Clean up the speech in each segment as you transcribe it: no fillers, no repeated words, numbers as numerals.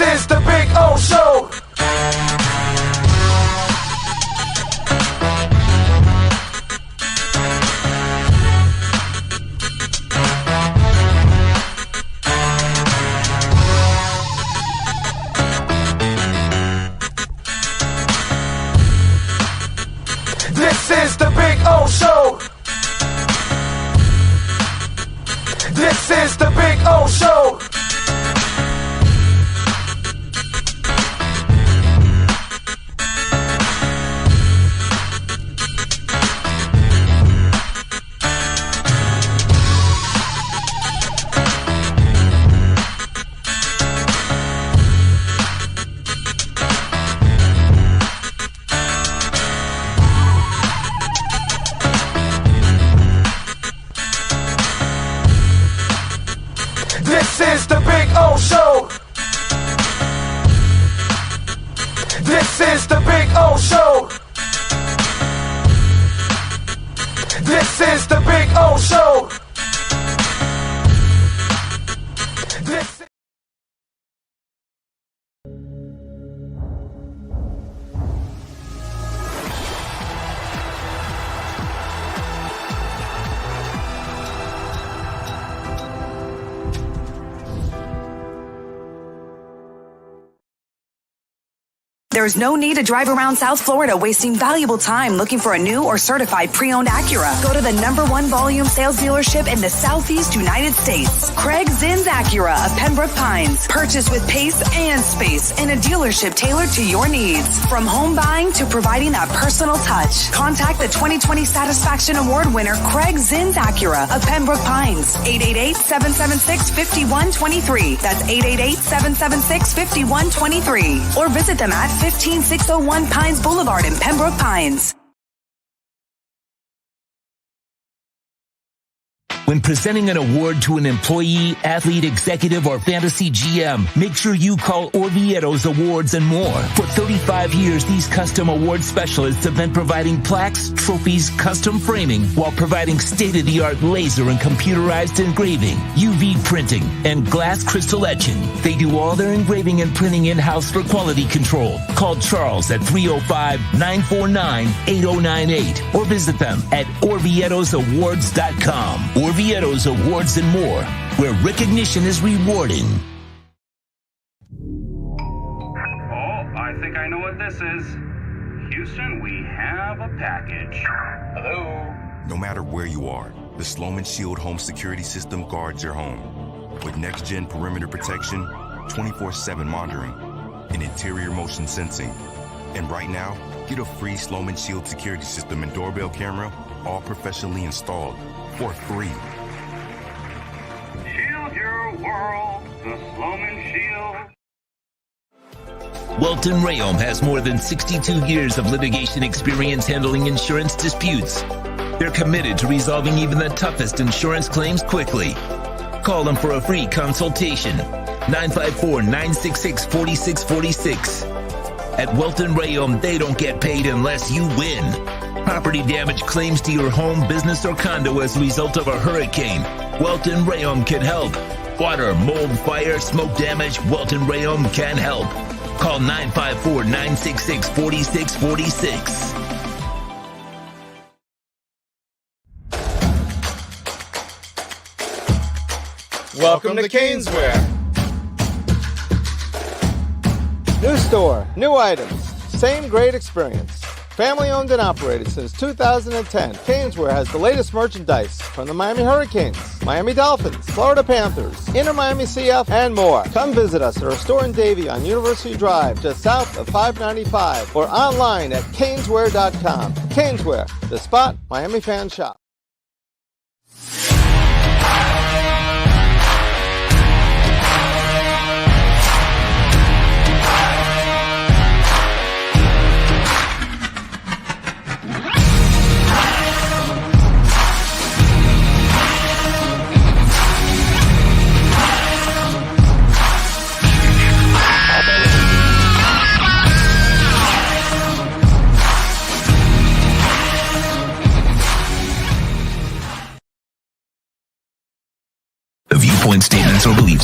is the Big O Show. This is the Big O Show. This is the Big O Show. This is the Big O Show. This is the Big O Show. This is the Big O Show. This There's no need to drive around South Florida wasting valuable time looking for a new or certified pre-owned Acura. Go to the #1 volume sales dealership in the Southeast United States. Craig Zinn's Acura of Pembroke Pines. Purchase with pace and space in a dealership tailored to your needs. From home buying to providing that personal touch. Contact the 2020 Satisfaction Award winner Craig Zinn's Acura of Pembroke Pines. 888-776-5123. That's 888-776-5123. Or visit them at 15601 Pines Boulevard in Pembroke Pines. When presenting an award to an employee, athlete, executive, or fantasy GM, make sure you call Orvietos Awards and More. For 35 years, these custom award specialists have been providing plaques, trophies, custom framing, while providing state-of-the-art laser and computerized engraving, UV printing, and glass crystal etching. They do all their engraving and printing in-house for quality control. Call Charles at 305-949-8098 or visit them at orvietosawards.com. Orvietos Awards and More, where recognition is rewarding. Oh, I think I know what this is. Houston, we have a package. Hello? No matter where you are, the Sloman Shield home security system guards your home. With next-gen perimeter protection, 24/7 monitoring, and interior motion sensing. And right now, get a free Sloman Shield security system and doorbell camera, all professionally installed, for free. Shield your world, the Sloman Shield. Welton Ra has more than 62 years of litigation experience handling insurance disputes. They're committed to resolving even the toughest insurance claims quickly. Call them for a free consultation. 954-966-4646. At Welton Ra, they don't get paid unless you win. Property damage claims to your home, business, or condo as a result of a hurricane. Welton Ra can help. Water, mold, fire, smoke damage, Welton Ra can help. Call 954-966-4646. Welcome to Caneswear. New store, new items, same great experience. Family owned and operated since 2010, Caneswear has the latest merchandise from the Miami Hurricanes, Miami Dolphins, Florida Panthers, InterMiamiCF, and more. Come visit us at our store in Davie on University Drive, just south of 595, or online at caneswear.com. Caneswear, the spot Miami fans shop.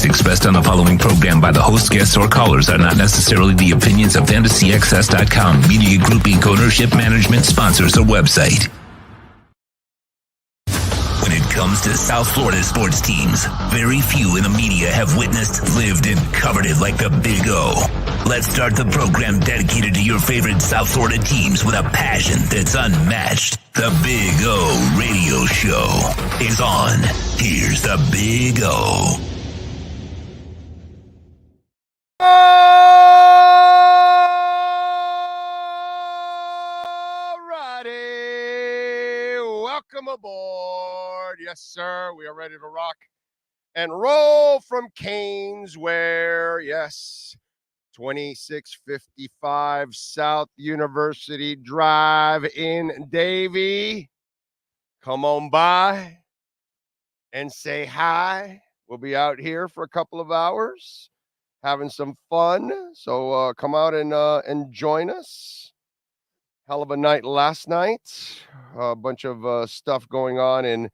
expressed on the following program by the host, guests, or callers are not necessarily the opinions of FantasyXS.com, Media Group Inc. ownership, management, sponsors, or website. When it comes to South Florida sports teams, very few in the media have witnessed, lived, and covered it like the Big O. Let's start the program dedicated to your favorite South Florida teams with a passion that's unmatched. The Big O Radio Show is on. Here's the Big O. Alrighty, welcome aboard. Yes, sir. We are ready to rock and roll from Canesware. Yes, 2655 South University Drive in Davie. Come on by and say hi. We'll be out here for a couple of hours having some fun. So come out and join us. Hell of a night last night. A bunch of stuff going on in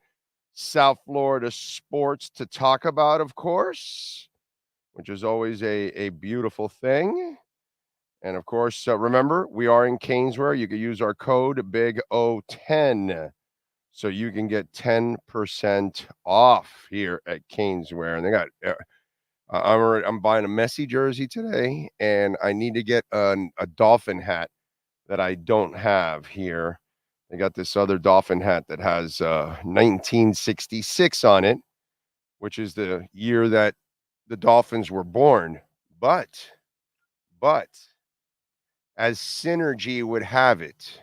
South Florida sports to talk about, of course, which is always a beautiful thing. And, of course, remember, we are in Canesware. You can use our code BIGO10 so you can get 10% off here at Canesware. And they got I'm buying a Messi jersey today, and I need to get a Dolphin hat that I don't have here. They got this other Dolphin hat that has 1966 on it, which is the year that the Dolphins were born. But as synergy would have it,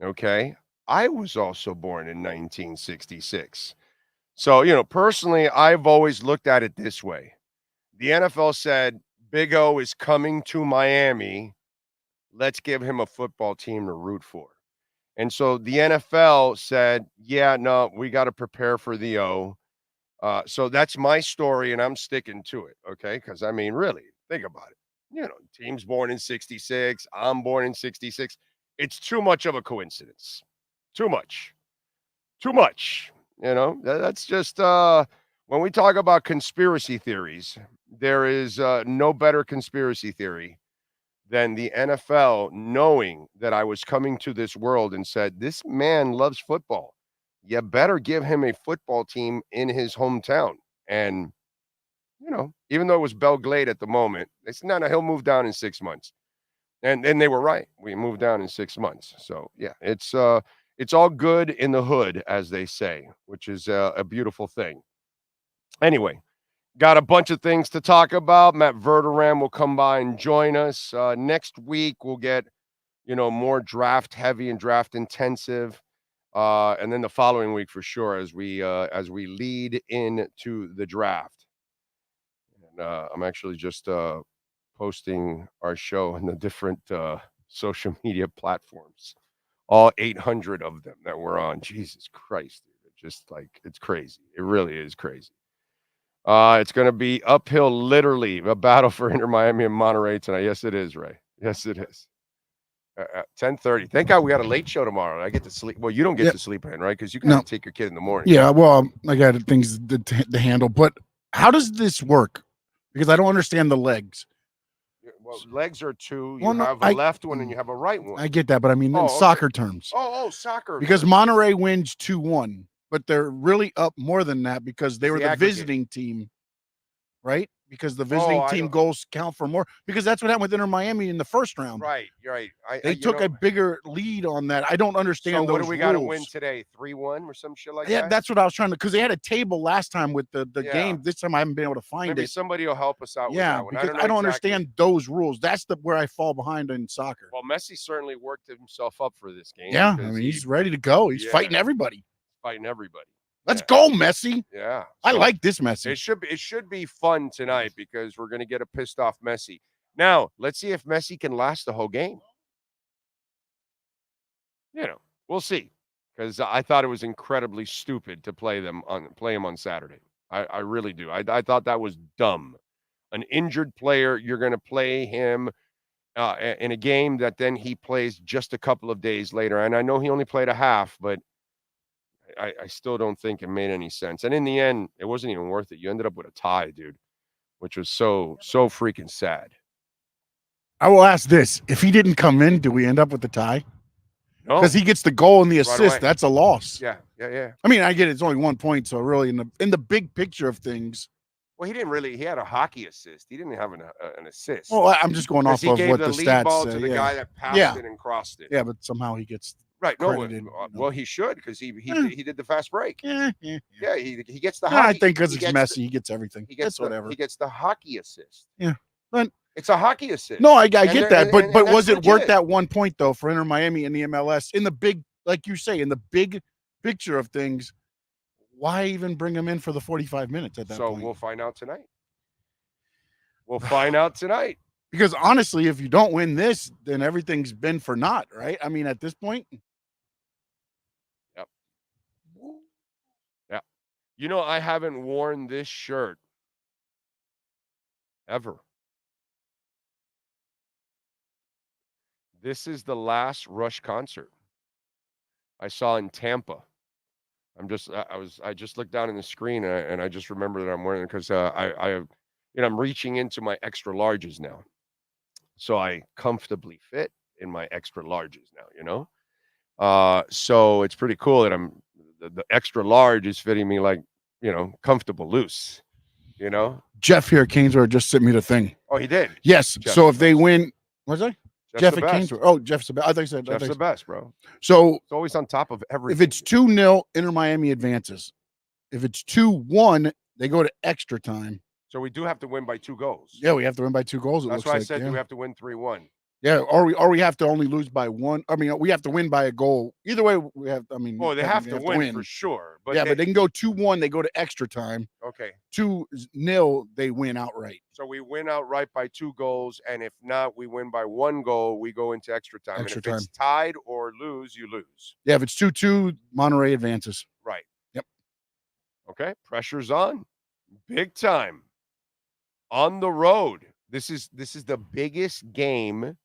okay, I was also born in 1966. So, personally, I've always looked at it this way. The NFL said, Big O is coming to Miami. Let's give him a football team to root for. And so the NFL said, yeah, no, we got to prepare for the O. So that's my story, and I'm sticking to it, okay? Because, I mean, really, think about it. Team's born in 66. I'm born in 66. It's too much of a coincidence. Too much. That's just when we talk about conspiracy theories, there is no better conspiracy theory than the NFL knowing that I was coming to this world and said, this man loves football. You better give him a football team in his hometown. And, even though it was Belgrade at the moment, they said, no, he'll move down in 6 months. And they were right. We moved down in 6 months. So, yeah, it's all good in the hood, as they say, which is a beautiful thing. Anyway, got a bunch of things to talk about. Matt Verderam will come by and join us. Next week, we'll get, more draft heavy and draft intensive. And then the following week for sure, as we lead into the draft. And I'm actually just posting our show on the different social media platforms. All 800 of them that we're on. Jesus Christ, dude. It's crazy. It really is crazy. It's going to be uphill, literally, a battle for InterMiami and Monterrey tonight. Yes, it is, Ray. Yes, it is. 10:30. Thank God we got a late show tomorrow. I get to sleep. Well, you don't get to sleep in, right? Because you got to take your kid in the morning. Yeah, well, I got things to handle. But how does this work? Because I don't understand the legs. Well, legs are two. You have a left one and you have a right one. I get that, but I mean in soccer terms. Soccer. Because Monterrey wins 2-1. But they're really up more than that because they were the visiting team, right? Because the visiting team goals count for more. Because that's what happened with InterMiami in the first round. Right, you're right. They took a bigger lead on that. I don't understand those rules. So what do we got to win today? 3-1 or some shit like that? Yeah, that's what I was trying to – because they had a table last time with the game. This time I haven't been able to find it. Maybe somebody will help us out with that one. Because I don't understand those rules. That's where I fall behind in soccer. Well, Messi certainly worked himself up for this game. Yeah, I mean, he's ready to go. He's fighting everybody. Let's go, Messi. Yeah. So I like this Messi. It should be fun tonight because we're going to get a pissed off Messi. Now, let's see if Messi can last the whole game. We'll see. Because I thought it was incredibly stupid to play him on Saturday. I really do. I thought that was dumb. An injured player, you're going to play him in a game that then he plays just a couple of days later. And I know he only played a half, but I still don't think it made any sense. And in the end, it wasn't even worth it. You ended up with a tie, dude. which was so freaking sad. I will ask this: if he didn't come in, do we end up with the tie? No, because he gets the goal and the assist. That's a loss. Yeah. I mean, I get it's only 1 point, so really in the big picture of things. Well, he didn't really. He had a hockey assist. He didn't have an assist. Well, I'm just going off of what the stats ball say. To the guy that passed it and crossed it. Yeah, but somehow he gets right. No, well, he should because he did the fast break. Yeah. He gets the hockey. I think because it's Messi, he gets everything. He gets whatever. He gets the hockey assist. Yeah, but it's a hockey assist. No, I get that, but was it worth that 1 point though for InterMiami in the MLS in the big, like you say, in the big picture of things? Why even bring him in for the 45 minutes at that point? So we'll find out tonight. We'll find out tonight. Because honestly, if you don't win this, then everything's been for naught, right? I mean, at this point. Yep. Yeah. You know, I haven't worn this shirt ever. This is the last Rush concert I saw in Tampa. I just looked down in the screen and I just remember that I'm wearing it because I'm reaching into my extra larges now, so I comfortably fit in my extra larges now. So it's pretty cool that the extra large is fitting me like comfortable loose. Jeff here at Canesware just sent me the thing. Oh, he did. Yes. Jeff, so if they win, what's that? Jeff's Jeff at Canesware. Oh, Jeff's the best. I think so. Jeff's the best, bro. So it's always on top of everything. If it's 2-0, InterMiami advances. If it's 2-1, they go to extra time. So we do have to win by 2 goals. Yeah, we have to win by 2 goals. That's why I said we have to win 3-1. Yeah, or we have to only lose by 1. I mean, we have to win by a goal. Either way, we have. I mean, they have to win for sure. But but they can go 2-1. They go to extra time. Okay. 2-0, they win outright. So we win outright by 2 goals, and if not, we win by 1 goal. We go into extra time. Extra and if it's tied or lose, you lose. Yeah, if it's 2-2, Monterrey advances. Right. Yep. Okay. Pressure's on, big time. On the road. This is the biggest game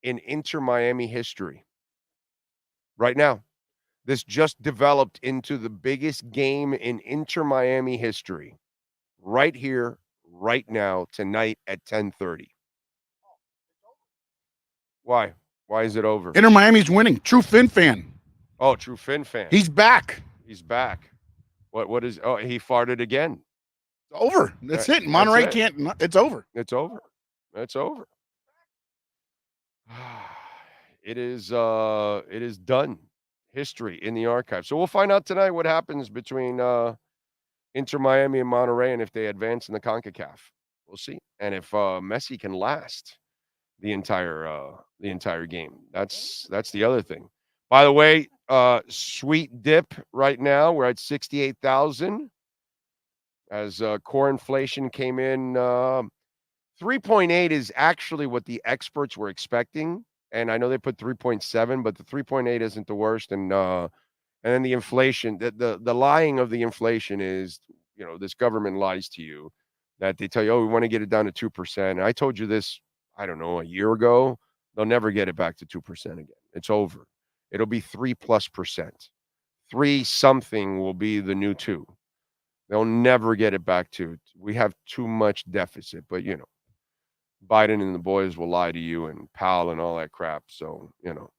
in InterMiami history. Right now. This just developed into the biggest game in InterMiami history. Right here, right now, tonight at 10:30. Why? Why is it over? InterMiami's winning. True Fin fan. Oh, true Fin fan. He's back. He's back. What is? Oh, he farted again. It's over. That's it. Monterrey can't. It's over. It's over. It's over. It is done. History in the archive. So we'll find out tonight what happens between InterMiami and Monterrey, and if they advance in the Concacaf. We'll see. And if Messi can last the entire game. That's the other thing. By the way, sweet dip right now. We're at 68,000 as core inflation came in. 3.8 is actually what the experts were expecting. And I know they put 3.7, but the 3.8 isn't the worst. And then the inflation, the lying of the inflation is, this government lies to you that they tell you, we want to get it down to 2%. And I told you this, I don't know, a year ago. They'll never get it back to 2% again. It's over. It'll be 3+%. 3 something will be the new 2. They'll never get it back to. We have too much deficit, but Biden and the boys will lie to you and Powell and all that crap. So,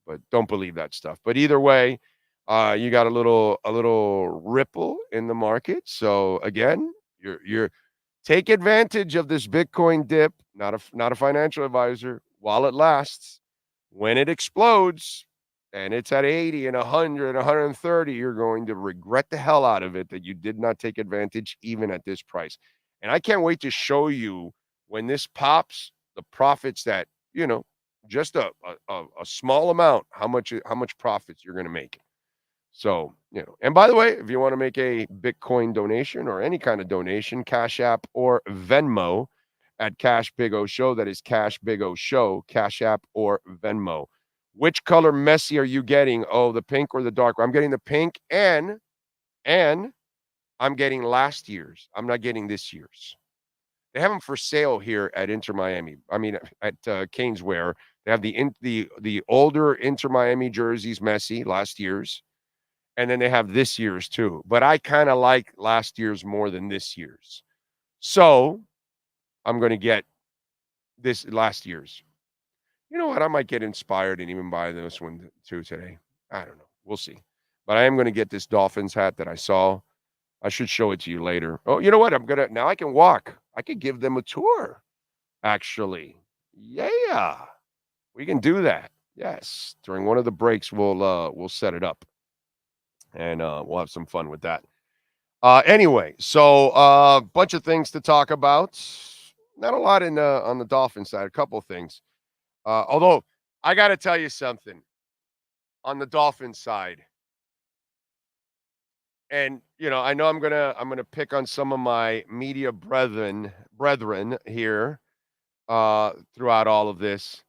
but don't believe that stuff. But either way, you got a little ripple in the market. So again, you're take advantage of this Bitcoin dip. Not a financial advisor while it lasts. When it explodes and it's at 80 and 100 and 130, you're going to regret the hell out of it that you did not take advantage even at this price. And I can't wait to show you when this pops, the profits that, just a small amount, how much profits you're going to make. So, and by the way, if you want to make a Bitcoin donation or any kind of donation, Cash App or Venmo at Cash Big O Show. That is Cash Big O Show, Cash App or Venmo. Which color Messi are you getting? Oh, the pink or the dark? I'm getting the pink and I'm getting last year's. I'm not getting this year's. They have them for sale here at InterMiami. I mean, at Canesware. They have the older InterMiami jerseys, Messi, last year's. And then they have this year's too. But I kind of like last year's more than this year's. So I'm going to get this last year's. You know what? I might get inspired and even buy this one too today. I don't know. We'll see. But I am going to get this Dolphins hat that I saw. I should show it to you later. Oh, you know what? Now I can walk. I could give them a tour, actually. Yeah. We can do that. Yes. During one of the breaks, we'll set it up. And we'll have some fun with that. Anyway, so a bunch of things to talk about. Not a lot on the Dolphins side. A couple of things. Although I got to tell you something on the Dolphins side. And I know I'm gonna pick on some of my media brethren here throughout all of this.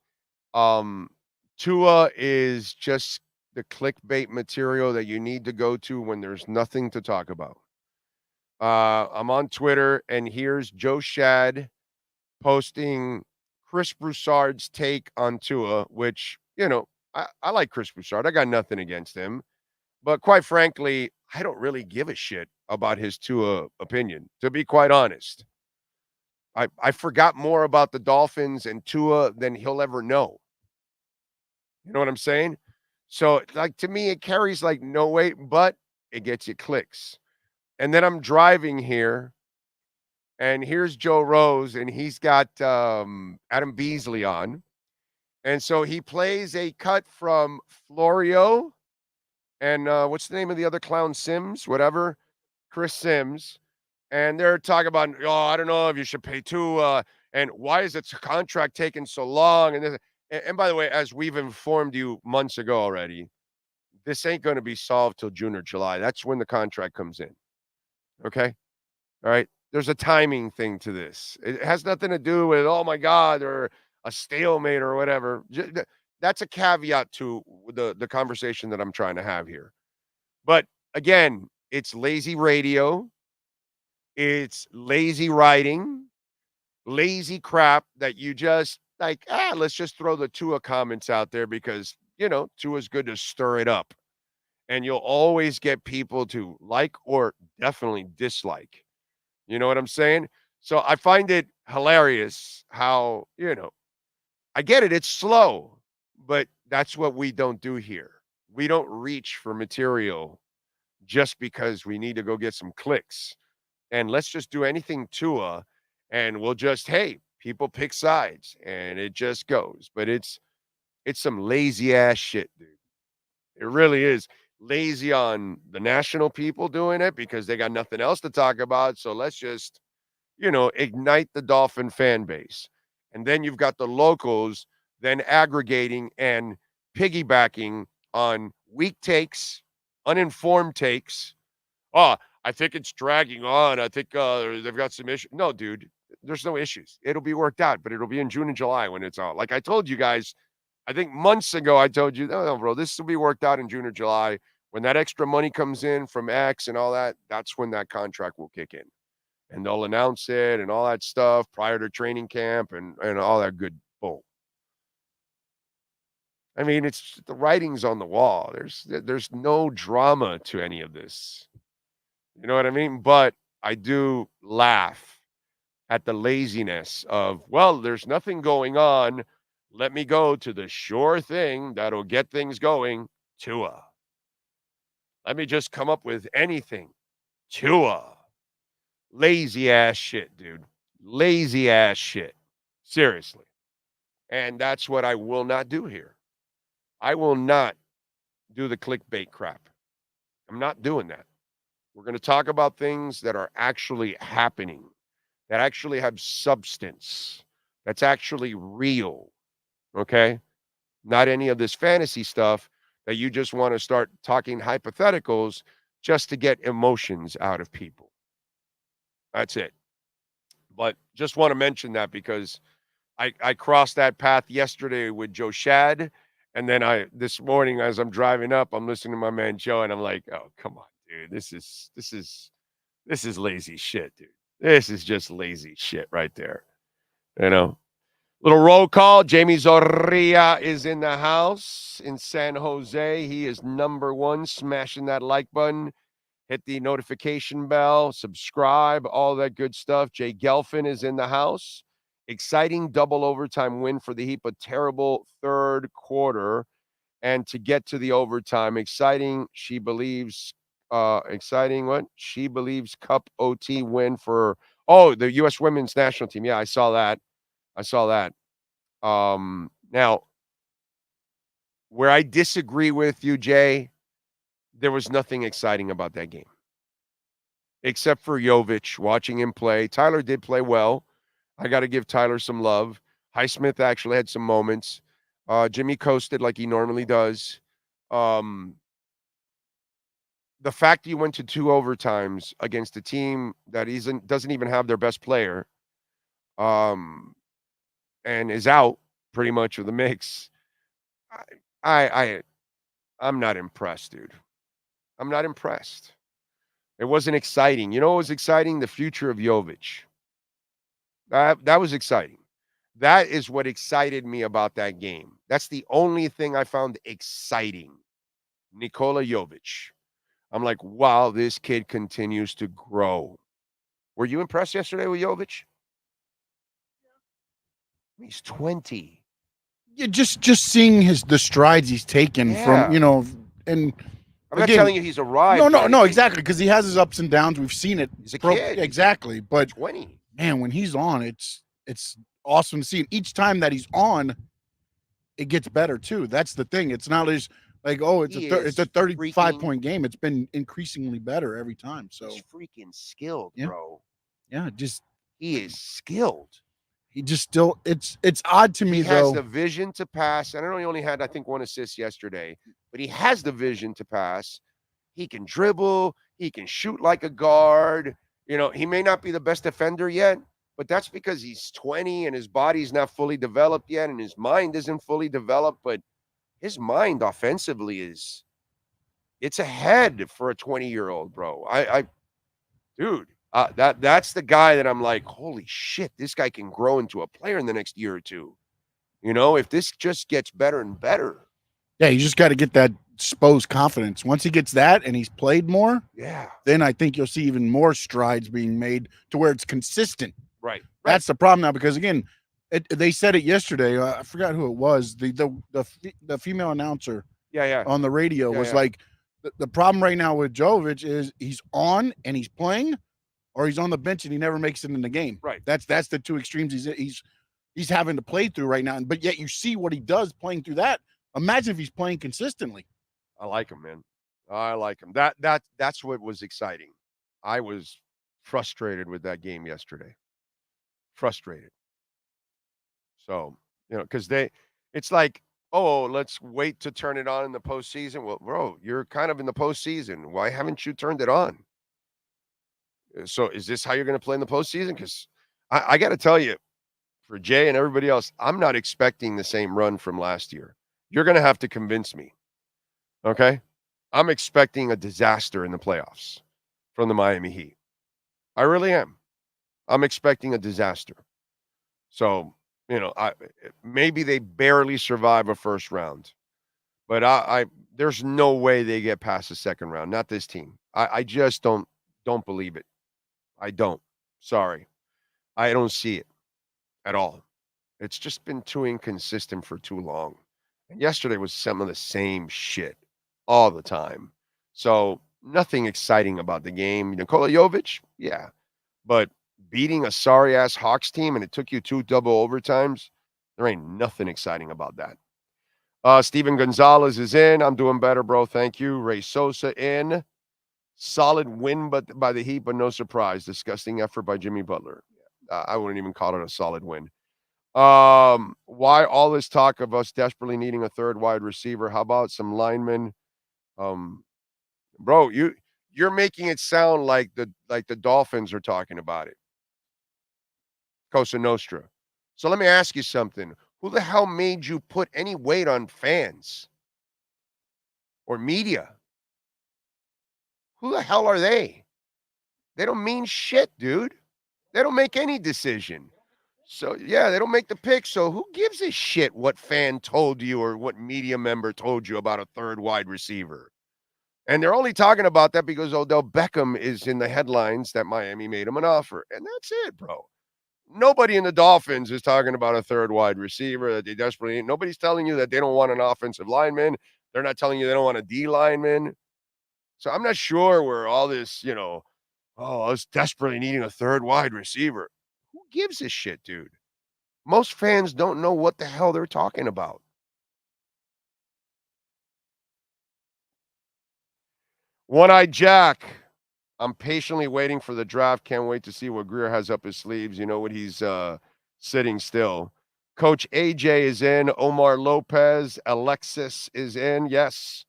Tua is just the clickbait material that you need to go to when there's nothing to talk about. I'm on Twitter, and here's Joe Shad posting Chris Broussard's take on Tua, which, I like Chris Broussard. I got nothing against him. But quite frankly, I don't really give a shit about his Tua opinion, to be quite honest. I forgot more about the Dolphins and Tua than he'll ever know. You know what I'm saying? So, to me, it carries, no weight, but it gets you clicks. And then I'm driving here, and here's Joe Rose, and he's got Adam Beasley on. And so he plays a cut from Florio and what's the name of the other clown? Sims, whatever. Chris Sims. And they're talking about, I don't know if you should pay Tua, and why is its contract taking so long? And by the way, as we've informed you months ago already, this ain't going to be solved till June or July. That's when the contract comes in. Okay? All right? There's a timing thing to this. It has nothing to do with, oh, my God, or a stalemate or whatever. That's a caveat to the conversation that I'm trying to have here. But, again, it's lazy radio. It's lazy writing. Lazy crap that you just, let's just throw the Tua comments out there because, Tua's good to stir it up. And you'll always get people to like or definitely dislike. You know what I'm saying? So I find it hilarious how, I get it. It's slow, but that's what we don't do here. We don't reach for material just because we need to go get some clicks. And let's just do anything Tua, and we'll just, hey, people pick sides, and it just goes. But it's some lazy ass shit, dude. It really is. Lazy on the national people doing it because they got nothing else to talk about. So let's just, ignite the Dolphin fan base. And then you've got the locals then aggregating and piggybacking on weak takes, uninformed takes. Oh, I think it's dragging on. I think they've got some issues. No, dude, there's no issues. It'll be worked out, but it'll be in June and July when it's out. Like I told you guys, I think months ago, I told you, no, bro, this will be worked out in June or July. When that extra money comes in from X and all that, that's when that contract will kick in. And they'll announce it and all that stuff prior to training camp and all that good bull. I mean, it's the writing's on the wall. There's no drama to any of this. You know what I mean? But I do laugh at the laziness of, well, there's nothing going on. Let me go to the sure thing that'll get things going, Tua. Let me just come up with anything. Tua. Lazy ass shit, dude. Lazy ass shit. Seriously. And that's what I will not do here. I will not do the clickbait crap. I'm not doing that. We're going to talk about things that are actually happening, that actually have substance, that's actually real. Okay? Not any of this fantasy stuff that you just want to start talking hypotheticals just to get emotions out of people. That's it. But just want to mention that because I crossed that path yesterday with Joe Shad. And then this morning as I'm driving up, I'm listening to my man Joe, and I'm like, oh, come on, dude. This is lazy shit, dude. This is just lazy shit right there. Little roll call. Jamie Zorrilla is in the house in San Jose. He is number one, smashing that like button. Hit the notification bell, subscribe, all that good stuff. Jay Gelfin is in the house. Exciting double overtime win for the Heat, but terrible third quarter. And to get to the overtime, exciting, she believes, exciting what? She believes Cup OT win for, the U.S. women's national team. Yeah, I saw that. Now, where I disagree with you, Jay, there was nothing exciting about that game. Except for Jovic, watching him play. Tyler did play well. I got to give Tyler some love. Highsmith actually had some moments. Jimmy coasted like he normally does. The fact that you went to 2 overtimes against a team that doesn't even have their best player, and is out pretty much of the mix. I'm not impressed, dude. I'm not impressed. It wasn't exciting. You know what was exciting? The future of Jovic. That was exciting. That is what excited me about that game. That's the only thing I found exciting. Nikola Jovic. I'm like, wow, this kid continues to grow. Were you impressed yesterday with Jovic? He's 20. Yeah, just seeing the strides he's taken from, and I'm not telling you he's arrived. No, exactly, because he has his ups and downs. We've seen it. He's a kid. Exactly, but 20. Man, when he's on, it's awesome to see. And each time that he's on, it gets better too. That's the thing. It's not just like, it's a 35-point game. It's been increasingly better every time. So he's freaking skilled, bro. Yeah, he is skilled. He just still it's odd to me he though. He has the vision to pass. I know he only had, I think, 1 assist yesterday, but he has the vision to pass. He can dribble, he can shoot like a guard. He may not be the best defender yet, but that's because he's 20 and his body's not fully developed yet and his mind isn't fully developed, but his mind offensively it's ahead for a 20-year-old, bro. Dude, that's the guy that I'm like, holy shit, this guy can grow into a player in the next year or two. If this just gets better and better. Yeah, you just got to get that Spo's confidence. Once he gets that and he's played more, then I think you'll see even more strides being made to where it's consistent. Right. That's the problem now, because again, they said it yesterday. I forgot who it was. The female announcer. On the radio was like, the problem right now with Jovic is he's on and he's playing, or he's on the bench and he never makes it in the game. Right. That's the two extremes he's having to play through right now. But yet you see what he does playing through that. Imagine if he's playing consistently. I like him, man. I like him. That's what was exciting. I was frustrated with that game yesterday. Frustrated. So, because it's like, let's wait to turn it on in the postseason. Well, bro, you're kind of in the postseason. Why haven't you turned it on? So is this how you're going to play in the postseason? Because I got to tell you, for Jay and everybody else, I'm not expecting the same run from last year. You're going to have to convince me. Okay? I'm expecting a disaster in the playoffs from the Miami Heat. I really am. I'm expecting a disaster. So, maybe they barely survive a first round. But there's no way they get past the second round. Not this team. I just don't believe it. I don't. Sorry. I don't see it at all. It's just been too inconsistent for too long. And yesterday was some of the same shit all the time. So nothing exciting about the game. Nikola Jovic, yeah. But beating a sorry-ass Hawks team and it took you 2 double overtimes, there ain't nothing exciting about that. Steven Gonzalez is in. I'm doing better, bro. Thank you. Ray Sosa in. Solid win by the Heat, but no surprise. Disgusting effort by Jimmy Butler. I wouldn't even call it a solid win. Why all this talk of us desperately needing a third wide receiver? How about some linemen? Bro, you're making it sound like the Dolphins are talking about it. Cosa Nostra. So let me ask you something. Who the hell made you put any weight on fans or media? Who the hell are they? They don't mean shit, dude. They don't make any decision. So, yeah, they don't make the pick. So who gives a shit what fan told you or what media member told you about a third wide receiver? And they're only talking about that because Odell Beckham is in the headlines that Miami made him an offer. And that's it, bro. Nobody in the Dolphins is talking about a third wide receiver that they desperately need. Nobody's telling you that they don't want an offensive lineman. They're not telling you they don't want a D lineman. So I'm not sure where all this, I was desperately needing a third wide receiver. Who gives a shit, dude? Most fans don't know what the hell they're talking about. One-Eyed Jack. I'm patiently waiting for the draft. Can't wait to see what Greer has up his sleeves. You know what he's sitting still. Coach AJ is in. Omar Lopez. Alexis is in. Yes.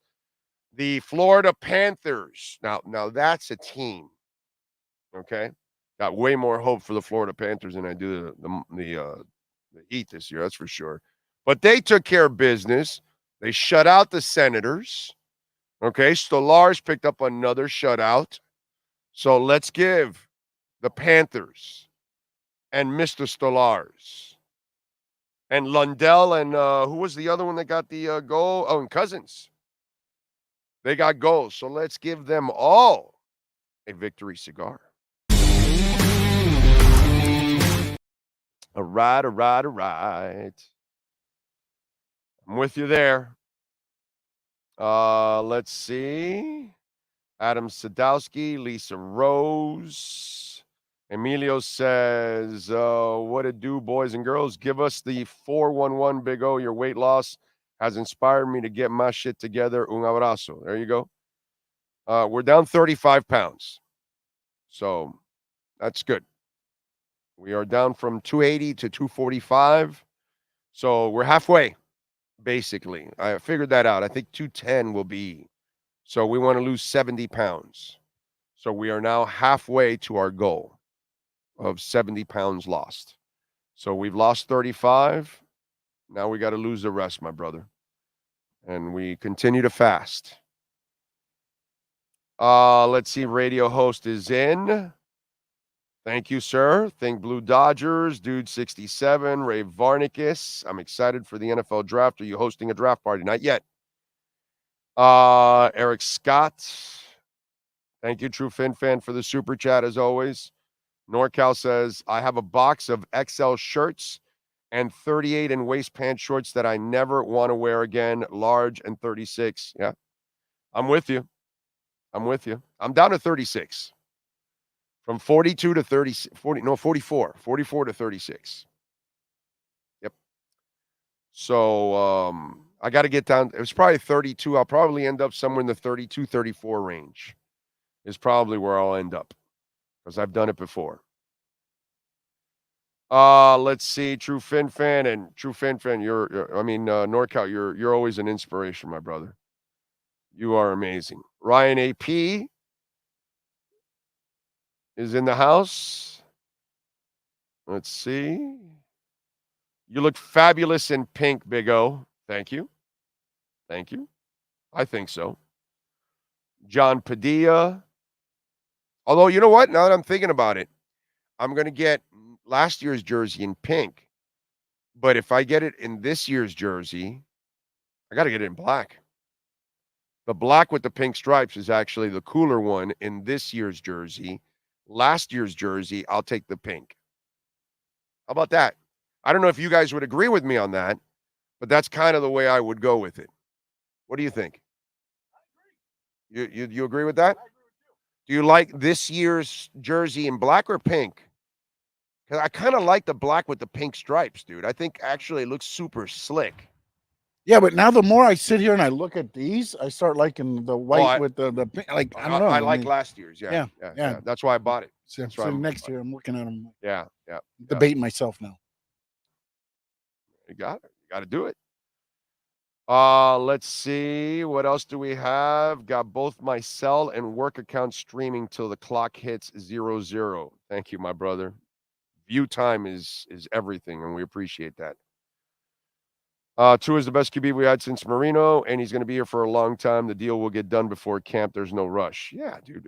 The Florida Panthers. Now that's a team. Okay. Got way more hope for the Florida Panthers than I do the Heat this year. That's for sure. But they took care of business. They shut out the Senators. Okay. Stolarz picked up another shutout. So let's give the Panthers and Mr. Stolarz and Lundell and who was the other one that got the goal? Oh, and Cousins. They got goals. So let's give them all a victory cigar. All right. I'm with you there. Let's see. Adam Sadowski, Lisa Rose. Emilio says, what it do, boys and girls? Give us the 411 Big O. Your weight loss has inspired me to get my shit together. Un abrazo. There you go. We're down 35 pounds. So that's good. We are down from 280 to 245. So we're halfway, basically. I figured that out. I think 210 will be. So we want to lose 70 pounds. So we are now halfway to our goal of 70 pounds lost. So we've lost 35. Now we got to lose the rest, my brother. And we continue to fast. Let's see. Radio host is in. Thank you, sir. Think Blue Dodgers. Dude 67. Ray Varnicus. I'm excited for the NFL draft. Are you hosting a draft party? Not yet. Eric Scott. Thank you, True Fin Fan, for the super chat as always. NorCal says, I have a box of XL shirts and 38 in waist pant shorts that I never want to wear again. Large and 36. Yeah. I'm with you. I'm down to 36. From 42 to 44. 44 to 36. Yep. So, I got to get down. It was probably 32. I'll probably end up somewhere in the 32, 34 range is probably where I'll end up because I've done it before. Let's see. True Fin Fan, NorCal, you're always an inspiration, my brother. You are amazing. Ryan AP is in the house. Let's see. You look fabulous in pink, Big O. Thank you. I think so. John Padilla. Although, you know what? Now that I'm thinking about it, I'm going to get last year's jersey in pink. But if I get it in this year's jersey, I got to get it in black. The black with the pink stripes is actually the cooler one in this year's jersey. Last year's jersey, I'll take the pink. How about that? I don't know if you guys would agree with me on that, but that's kind of the way I would go with it. What do you think? You agree with that? Do you like this year's jersey in black or pink? Because I kind of like the black with the pink stripes, dude. I think actually it looks super slick. Yeah, but now the more I sit here and I look at these, I start liking the white with the pink. Like, I don't know. I like last year's. Yeah. That's why I bought it. So next year I'm looking at them. Yeah. Debating myself now. You got it. You got to do it. Let's see. What else do we have? Got both my cell and work account streaming till the clock hits 00. Thank you, my brother. View time is everything, and we appreciate that. Tua is the best QB we had since Marino, and he's going to be here for a long time. The deal will get done before camp. There's no rush. Yeah, dude.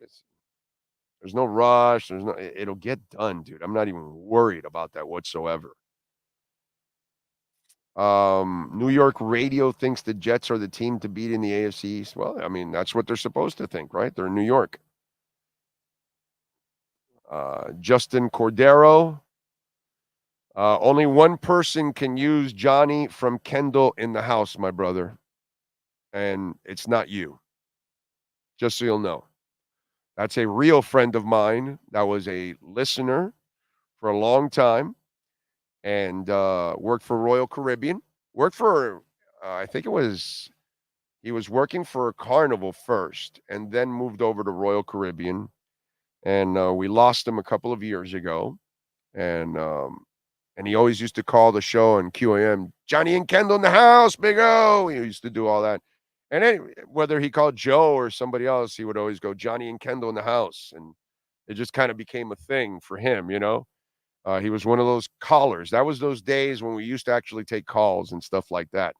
There's no rush. It'll get done, dude. I'm not even worried about that whatsoever. New York radio thinks the Jets are the team to beat in the AFC East. Well, I mean, that's what they're supposed to think, right? They're in New York. Justin Cordero. Only one person can use Johnny from Kendall in the house, my brother. And it's not you. Just so you'll know. That's a real friend of mine that was a listener for a long time and worked for Royal Caribbean. Worked for, I think he was working for Carnival first and then moved over to Royal Caribbean. And we lost him a couple of years ago. And he always used to call the show on QAM, Johnny and Kendall in the house, Big O. He used to do all that. And anyway, whether he called Joe or somebody else, he would always go, Johnny and Kendall in the house. And it just kind of became a thing for him, you know. He was one of those callers. That was those days when we used to actually take calls and stuff like that.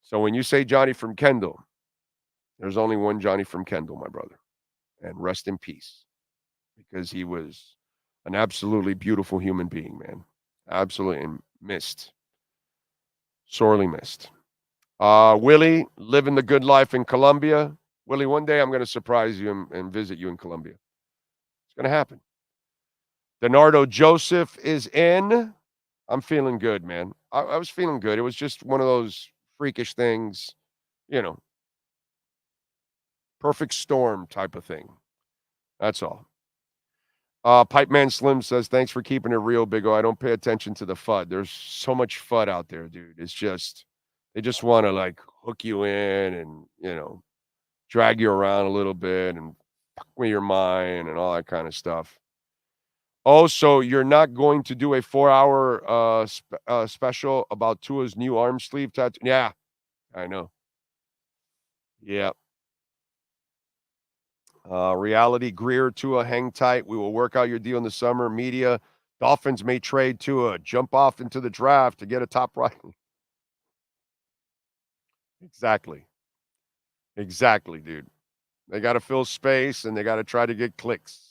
So when you say Johnny from Kendall, there's only one Johnny from Kendall, my brother. And rest in peace. Because he was an absolutely beautiful human being, man. Absolutely missed. Sorely missed. Willie, living the good life in Colombia. Willie, one day I'm going to surprise you and visit you in Colombia. It's going to happen. Donardo Joseph is in. I'm feeling good, man. I was feeling good. It was just one of those freakish things, you know, perfect storm type of thing. That's all. Pipe Man Slim says, thanks for keeping it real, Big O. I don't pay attention to the FUD. There's so much FUD out there, dude. It's just, they just want to like hook you in and, you know, drag you around a little bit and fuck with your mind and all that kind of stuff. Oh, so you're not going to do a 4-hour special about Tua's new arm sleeve tattoo? Yeah, I know. Yeah. Reality, Greer, Tua, hang tight. We will work out your deal in the summer. Media, Dolphins may trade Tua. Jump off into the draft to get a top right. Exactly, dude. They got to fill space and they got to try to get clicks.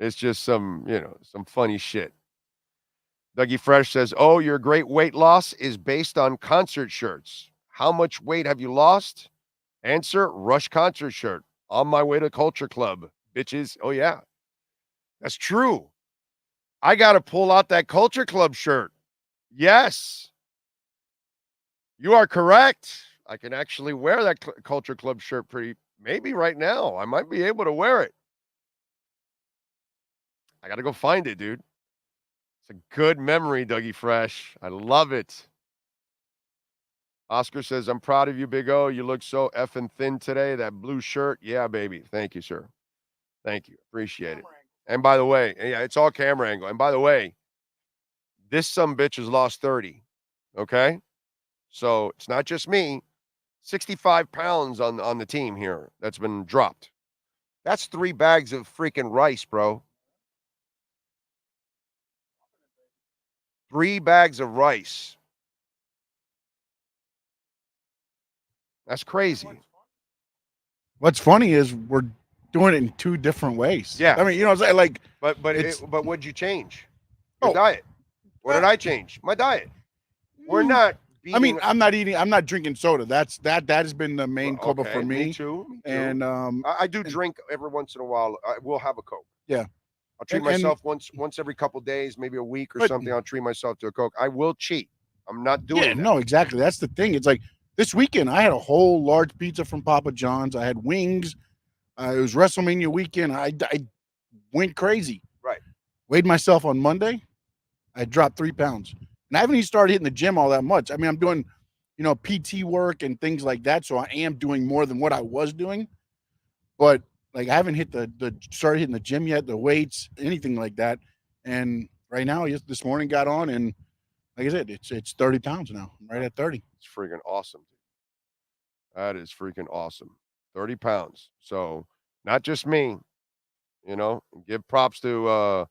It's just some funny shit. Dougie Fresh says, oh, your great weight loss is based on concert shirts. How much weight have you lost? Answer, Rush concert shirt. On my way to Culture Club, bitches. Oh, yeah. That's true. I got to pull out that Culture Club shirt. Yes. You are correct. I can actually wear that Culture Club shirt maybe right now. I might be able to wear it. I got to go find it, dude. It's a good memory, Dougie Fresh. I love it. Oscar says, I'm proud of you, Big O. You look so effing thin today. That blue shirt. Yeah, baby. Thank you, sir. Thank you. Appreciate it. And by the way, yeah, it's all camera angle. And by the way, this sumbitch has lost 30. Okay? So it's not just me. 65 pounds on the team here that's been dropped. That's 3 bags of freaking rice, bro. 3 bags of rice. That's crazy. What's funny is we're doing it in 2 different ways. Yeah. I mean, you know what I'm saying? Like, but what'd you change? Your diet. What did I change? My diet. We're not beating, I mean, I'm not drinking soda. That has been the main culprit for me. Me too. And I do drink every once in a while. I will have a Coke. Yeah. I'll treat myself once every couple of days, maybe a week or something. I'll treat myself to a Coke. I will cheat. I'm not doing that. No, exactly. That's the thing. It's like this weekend, I had a whole large pizza from Papa John's. I had wings. It was WrestleMania weekend. I went crazy. Right. Weighed myself on Monday. I dropped 3 pounds. And I haven't even started hitting the gym all that much. I mean, I'm doing, PT work and things like that. So I am doing more than what I was doing. But like I haven't hit started hitting the gym yet, the weights, anything like that. And right now, this morning got on and like I said, it's 30 pounds now. I'm right at 30. It's freaking awesome. That is freaking awesome. 30 pounds. So not just me, give props to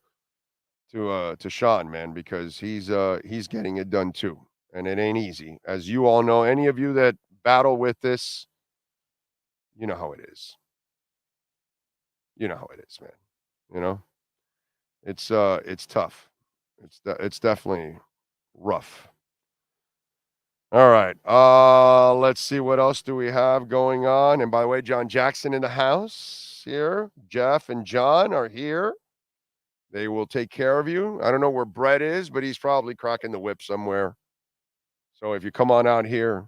Sean, man, because he's getting it done too. And it ain't easy. As you all know, any of you that battle with this, you know how it is. You know how it is, man. It's tough. It's definitely rough. All right. Let's see what else do we have going on. And by the way, John Jackson in the house here. Jeff and John are here. They will take care of you. I don't know where Brett is, but he's probably cracking the whip somewhere. So if you come on out here,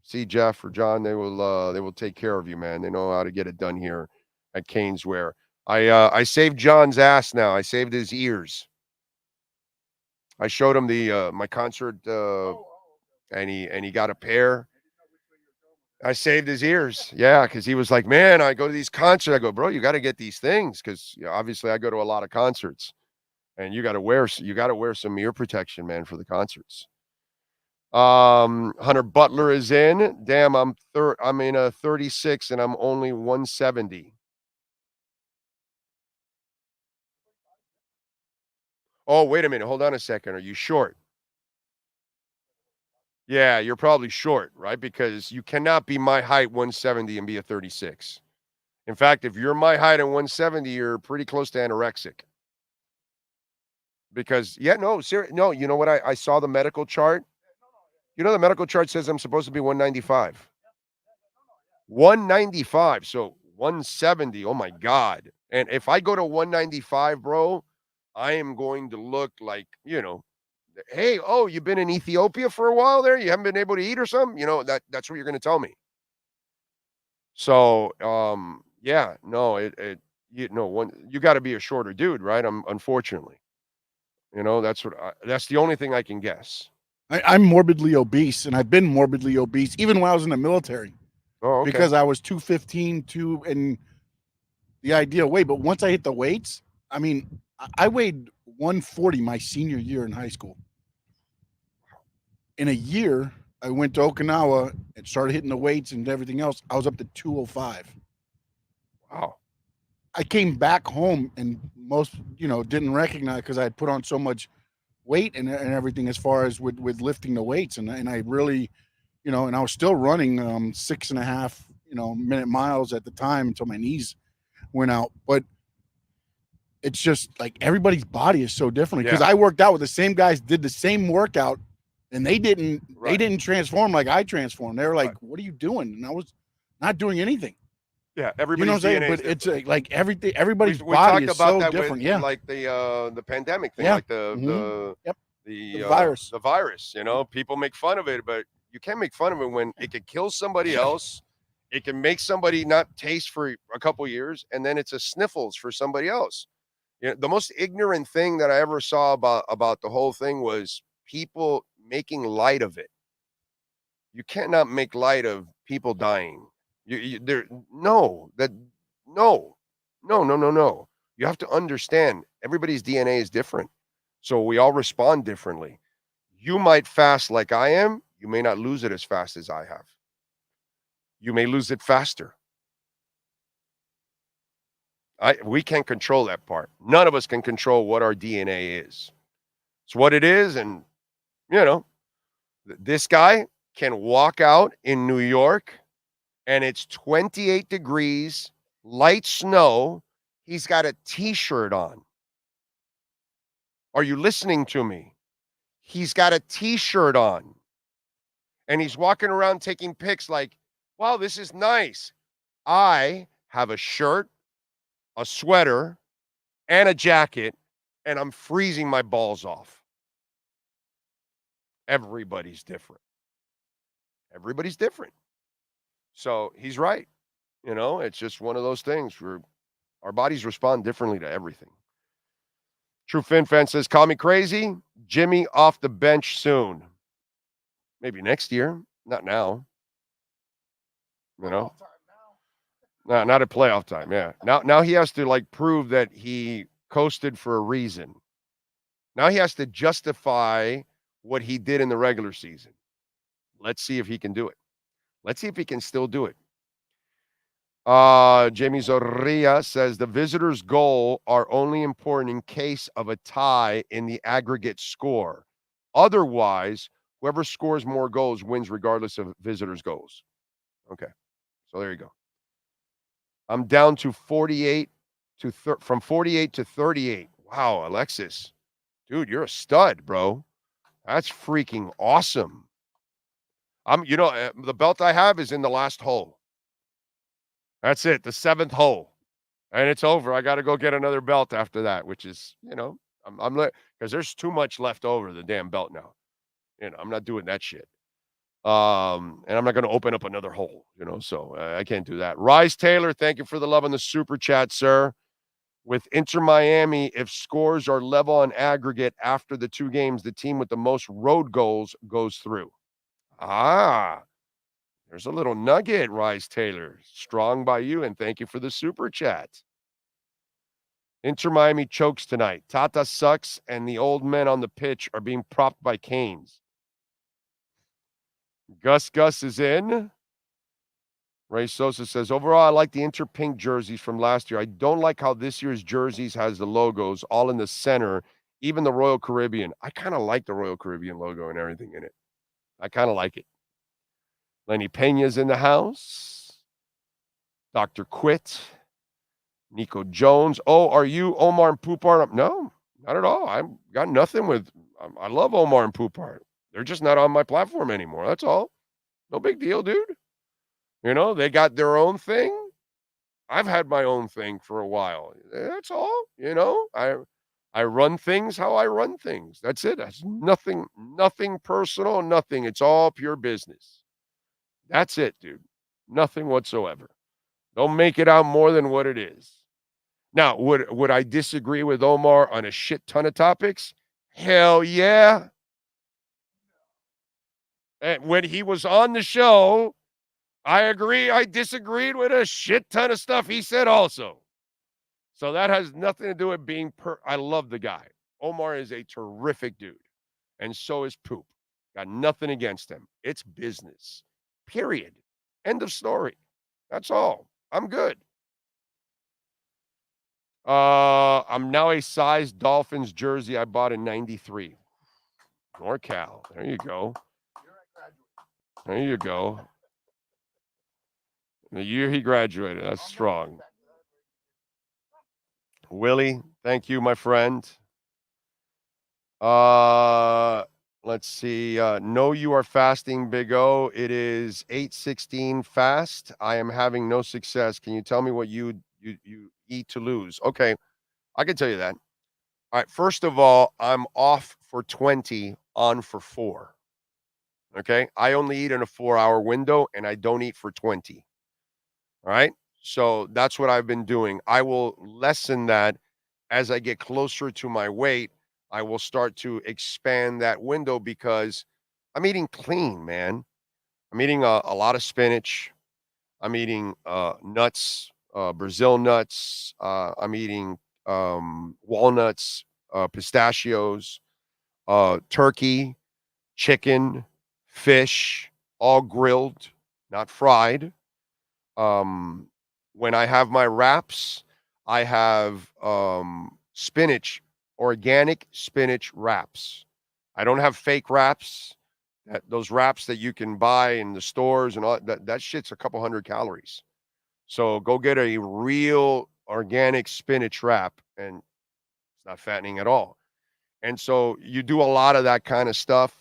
see Jeff or John, they will take care of you, man. They know how to get it done here at Caneswear. I saved John's ass now. I saved his ears. I showed him the my concert and he got a pair. I saved his ears. Yeah, because he was like, man, I go to these concerts. I go, bro, you got to get these things because obviously I go to a lot of concerts, and you got to wear some ear protection, man, for the concerts. Hunter Butler is in. Damn, I'm in a 36 and I'm only 170. Oh, wait a minute. Hold on a second. Are you short? Yeah, you're probably short, right? Because you cannot be my height 170 and be a 36. In fact, if you're my height and 170, you're pretty close to anorexic. Because, you know what? I saw the medical chart. You know, the medical chart says I'm supposed to be 195. 195. So 170. Oh, my God. And if I go to 195, bro, I am going to look like, hey, you've been in Ethiopia for a while there? You haven't been able to eat or something? That's what you're going to tell me. So, you got to be a shorter dude, right? Unfortunately. That's the only thing I can guess. I'm morbidly obese, and I've been morbidly obese even when I was in the military. Oh, okay. Because I was 215, and the ideal weight. But once I hit the weights, I mean, I weighed 140 my senior year in high school. In a year, I went to Okinawa and started hitting the weights and everything else. I was up to 205. Wow. I came back home and most, didn't recognize because I had put on so much weight and everything as far as with lifting the weights. And I really, and I was still running 6.5, minute miles at the time until my knees went out. But it's just like everybody's body is so different because I worked out with the same guys, did the same workout, and they didn't transform like I transformed. They were like, what are you doing? And I was not doing anything. Yeah, everybody's DNA but it's like everything. Everybody's body is so different. With, like the pandemic thing, like the virus. The virus. People make fun of it, but you can't make fun of it when it could kill somebody else. It can make somebody not taste for a couple years, and then it's a sniffles for somebody else. The most ignorant thing that I ever saw about the whole thing was people making light of it. You cannot make light of people dying. No. You have to understand everybody's DNA is different. So we all respond differently. You might fast like I am. You may not lose it as fast as I have. You may lose it faster. We can't control that part. None of us can control what our DNA is. It's what it is. And, this guy can walk out in New York and it's 28 degrees, light snow. He's got a T-shirt on. Are you listening to me? He's got a T-shirt on. And he's walking around taking pics like, wow, this is nice. I have a shirt, a sweater, and a jacket, and I'm freezing my balls off. Everybody's different. Everybody's different. So he's right. It's just one of those things where our bodies respond differently to everything. True Fin Fan says, call me crazy. Jimmy off the bench soon. Maybe next year. Not now. No, not at playoff time. Yeah. Now he has to prove that he coasted for a reason. Now he has to justify what he did in the regular season. Let's see if he can do it. Let's see if he can still do it. Jamie Zorria says the visitors' goal are only important in case of a tie in the aggregate score. Otherwise, whoever scores more goals wins regardless of visitors' goals. Okay. So there you go. I'm down to 48 from 48 to 38. Wow, Alexis. Dude, you're a stud, bro. That's freaking awesome. The belt I have is in the last hole. That's it, the 7th hole. And it's over. I got to go get another belt after that, which is, I'm because there's too much left over the damn belt now. I'm not doing that shit. And I'm not going to open up another hole, so I can't do that. Rise Taylor, thank you for the love on the super chat, sir. With Inter Miami, if scores are level on aggregate after the 2 games, the team with the most road goals goes through. There's a little nugget, Rise Taylor. Strong by you, and thank you for the super chat. Inter Miami chokes tonight. Tata sucks, and the old men on the pitch are being propped by canes. Gus is in. Ray Sosa says, overall, I like the Inter pink jerseys from last year. I don't like how this year's jerseys has the logos all in the center, even the Royal Caribbean. I kind of like the Royal Caribbean logo and everything in it. I kind of like it. Lenny Pena's in the house. Dr. Quit. Nico Jones. Oh, are you Omar and Poupart? No, not at all. I've got nothing with – I love Omar and Poupart. They're just not on my platform anymore. That's all. No big deal, dude. They got their own thing. I've had my own thing for a while. That's all. I run things how I run things. That's it. That's nothing personal, nothing. It's all pure business. That's it, dude. Nothing whatsoever. Don't make it out more than what it is. Now, would I disagree with Omar on a shit ton of topics? Hell yeah. And when he was on the show, I agree. I disagreed with a shit ton of stuff he said also. So that has nothing to do with being I love the guy. Omar is a terrific dude. And so is Poop. Got nothing against him. It's business. Period. End of story. That's all. I'm good. I'm now a size Dolphins jersey I bought in 93. NorCal. There you go. There you go. The year he graduated. That's strong. Willie, thank you, my friend. Let's see. No, you are fasting, Big O. It is 8:16 fast. I am having no success. Can you tell me what you eat to lose? Okay, I can tell you that. All right. First of all, I'm off for 20, on for 4. Okay. I only eat in a 4-hour window, and I don't eat for 20. All right. So that's what I've been doing. I will lessen that as I get closer to my weight. I will start to expand that window because I'm eating clean, man. I'm eating a lot of spinach. I'm eating nuts, Brazil nuts. I'm eating walnuts, pistachios, turkey, chicken, fish, all grilled, not fried. When I have my wraps, I have spinach, organic spinach wraps. I don't have fake wraps. Those wraps that you can buy in the stores and all that shit's a couple hundred calories. So go get a real organic spinach wrap, and it's not fattening at all. And so you do a lot of that kind of stuff.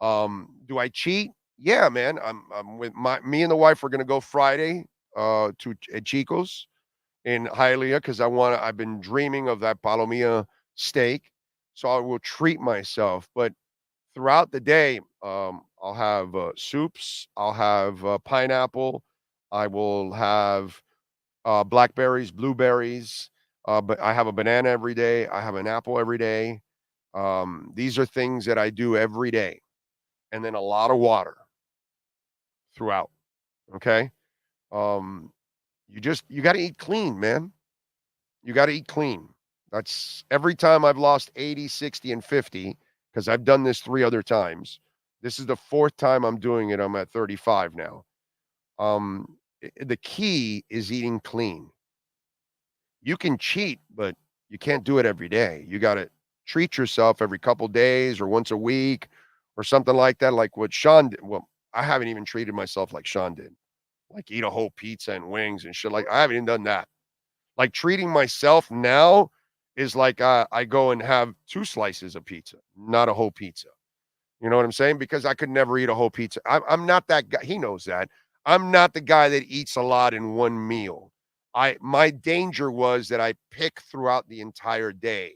Do I cheat? Yeah, man. I'm with me and the wife are gonna go Friday to Chico's in Hialeah because I've been dreaming of that palomilla steak. So I will treat myself. But throughout the day, I'll have soups. I'll have pineapple. I will have blackberries, blueberries. But I have a banana every day. I have an apple every day. These are things that I do every day. And then a lot of water throughout. Okay. You got to eat clean, man. You got to eat clean. That's every time I've lost 80, 60, and 50, because I've done this 3 other times. This is the 4th time I'm doing it. I'm at 35 now. The key is eating clean. You can cheat, but you can't do it every day. You got to treat yourself every couple days or once a week or something like that, like what Sean did. Well, I haven't even treated myself like Sean did. Like eat a whole pizza and wings and shit. Like I haven't even done that. Like treating myself now is like I go and have 2 slices of pizza, not a whole pizza. You know what I'm saying? Because I could never eat a whole pizza. I'm not that guy. He knows that. I'm not the guy that eats a lot in one meal. My danger was that I pick throughout the entire day,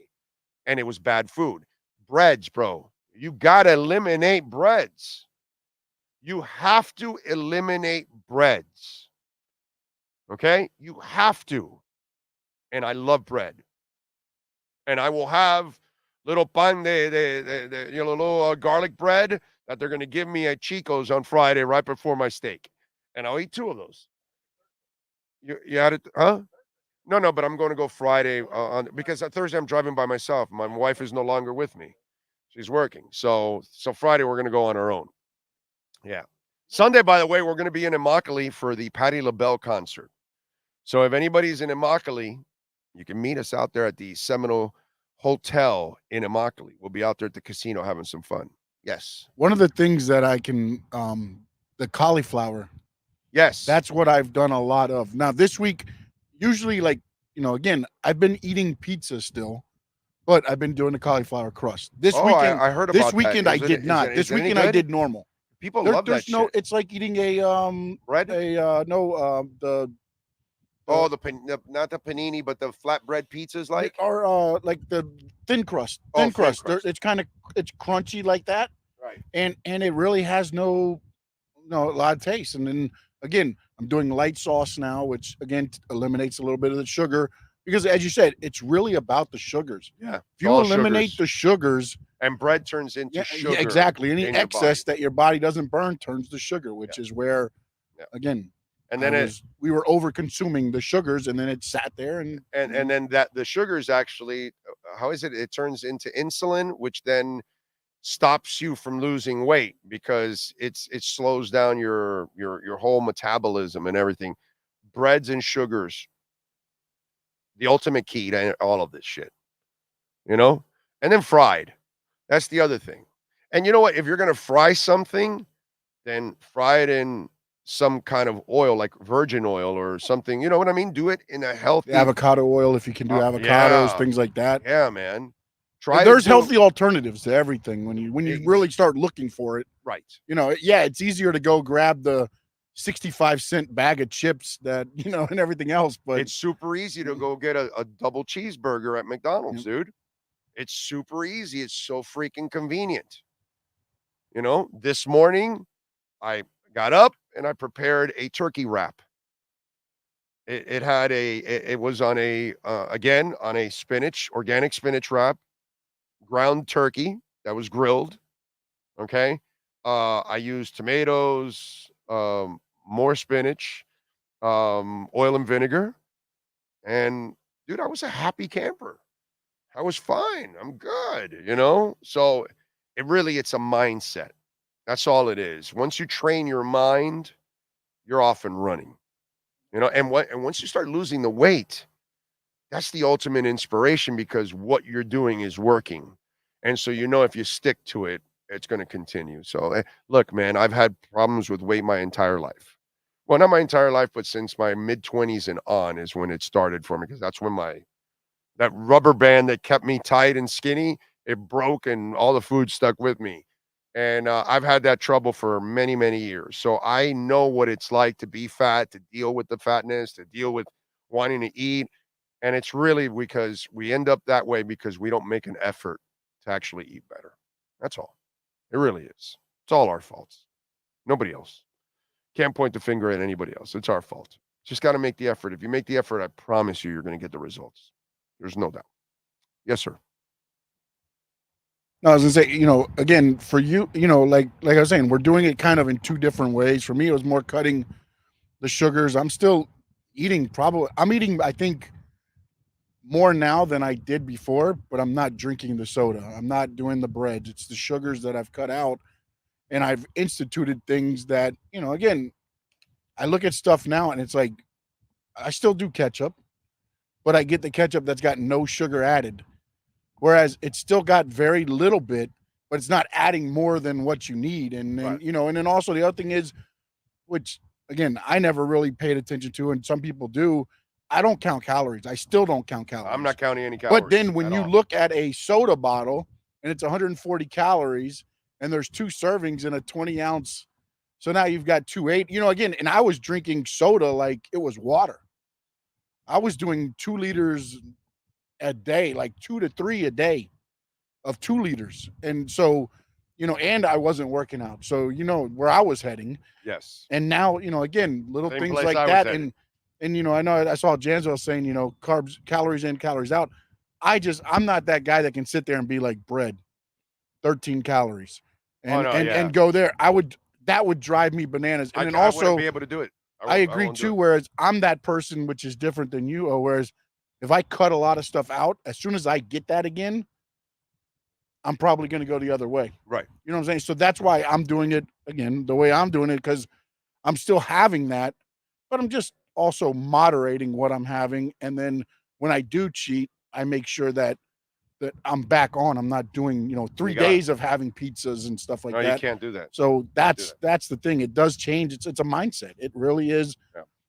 and it was bad food. Breads, bro. You got to eliminate breads. You have to eliminate breads. Okay? You have to. And I love bread. And I will have little pan little garlic bread that they're going to give me at Chico's on Friday right before my steak. And I'll eat 2 of those. You had it, huh? No, but I'm going to go Friday because Thursday I'm driving by myself. My wife is no longer with me. She's working. So Friday we're going to go on our own. Yeah. Sunday, by the way, we're going to be in Immokalee for the Patti LaBelle concert. So if anybody's in Immokalee, you can meet us out there at the Seminole Hotel in Immokalee. We'll be out there at the casino having some fun. Yes. One of the things that I can, the cauliflower. Yes. That's what I've done a lot of. Now, this week, usually, like, again, I've been eating pizza still, but I've been doing the cauliflower crust. This weekend, I heard about this weekend that. I did not. This weekend I did normal. People love that shit. It's like eating a bread. Not the panini, but the flatbread pizzas, like like the thin crust. Thin crust. It's crunchy like that, right? And it really has no a lot of taste. And then again, I'm doing light sauce now, which again eliminates a little bit of the sugar because, as you said, it's really about the sugars. Yeah. If you eliminate the sugars, and bread turns into sugar. Yeah, exactly. Any excess that your body doesn't burn turns to sugar, which is where, again. And then we were over consuming the sugars, and then it sat there, and then that the sugars actually, how is it? It turns into insulin, which then stops you from losing weight because it slows down your whole metabolism and everything. Breads and sugars, the ultimate key to all of this shit, and then fried. That's the other thing. And you know what? If you're gonna fry something, then fry it in some kind of oil, like virgin oil or something. You know what I mean? Do it in a healthy avocado oil if you can do avocados, things like that. Yeah, man. There's healthy alternatives to everything when you really start looking for it. Right. It's easier to go grab the 65-cent bag of chips that, and everything else, but it's super easy to go get a double cheeseburger at McDonald's, dude. It's super easy. It's so freaking convenient. This morning I got up and I prepared a turkey wrap. It was on a organic spinach wrap, ground turkey that was grilled. Okay. I used tomatoes, more spinach, oil and vinegar. And dude, I was a happy camper. I was fine. I'm good. So it's a mindset. That's all it is. Once you train your mind, you're off and running. And once you start losing the weight, that's the ultimate inspiration because what you're doing is working. And so if you stick to it, it's going to continue. So look, man, I've had problems with weight my entire life. Well, not my entire life, but since my mid-20s and on is when it started for me because that's when that rubber band that kept me tight and skinny, it broke and all the food stuck with me. And I've had that trouble for many, many years. So I know what it's like to be fat, to deal with the fatness, to deal with wanting to eat. And it's really because we end up that way because we don't make an effort to actually eat better. That's all. It really is. It's all our faults. Nobody else. Can't point the finger at anybody else. It's our fault. Just got to make the effort. If you make the effort, I promise you're going to get the results. There's no doubt. Yes, sir. No, I was gonna say, again, for you, like I was saying, we're doing it kind of in two different ways. For me, it was more cutting the sugars. I'm still eating I'm eating, I think, more now than I did before, but I'm not drinking the soda. I'm not doing the breads. It's the sugars that I've cut out. And I've instituted things that, again, I look at stuff now and it's like, I still do ketchup, but I get the ketchup that's got no sugar added. Whereas it's still got very little bit, but it's not adding more than what you need. And then, and then also the other thing is, which again, I never really paid attention to, and some people do, I don't count calories. I still don't count calories. I'm not counting any calories. But then when you look at a soda bottle and it's 140 calories and there's 2 servings in a 20-ounce, so now you've got 280, again, and I was drinking soda like it was water. I was doing 2 liters a day, like 2 to 3 a day of 2 liters. And so, and I wasn't working out. So, where I was heading. Yes. And now, again, little Same things place like I was that. headed. And I know I saw Janzo saying, carbs, calories in, calories out. I'm not that guy that can sit there and be like bread, 13 calories and go there. That would drive me bananas. And then I also wouldn't be able to do it. I agree too, whereas I'm that person, which is different than you. Whereas if I cut a lot of stuff out, as soon as I get that again, I'm probably going to go the other way. Right. You know what I'm saying? So that's why I'm doing it again, the way I'm doing it, because I'm still having that, but I'm just also moderating what I'm having. And then when I do cheat, I make sure that I'm back on. I'm not doing, 3 days of having pizzas and stuff like that. No, you can't do that. So that's the thing. It does change. It's a mindset. It really is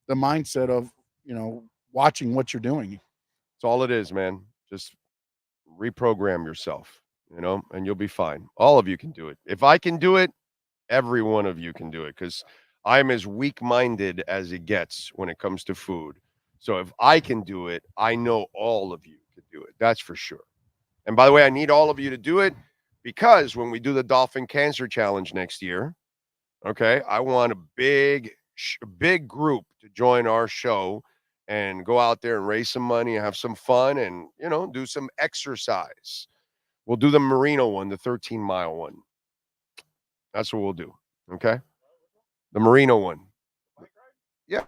the mindset of, watching what you're doing. That's all it is, man. Just reprogram yourself, and you'll be fine. All of you can do it. If I can do it, every one of you can do it, because I'm as weak-minded as it gets when it comes to food. So if I can do it, I know all of you can do it. That's for sure. And by the way, I need all of you to do it, because when we do the Dolphin Cancer Challenge next year, okay, I want a big group to join our show and go out there and raise some money and have some fun and, do some exercise. We'll do the Merino one, the 13-mile one. That's what we'll do, okay? The Merino one. Yeah.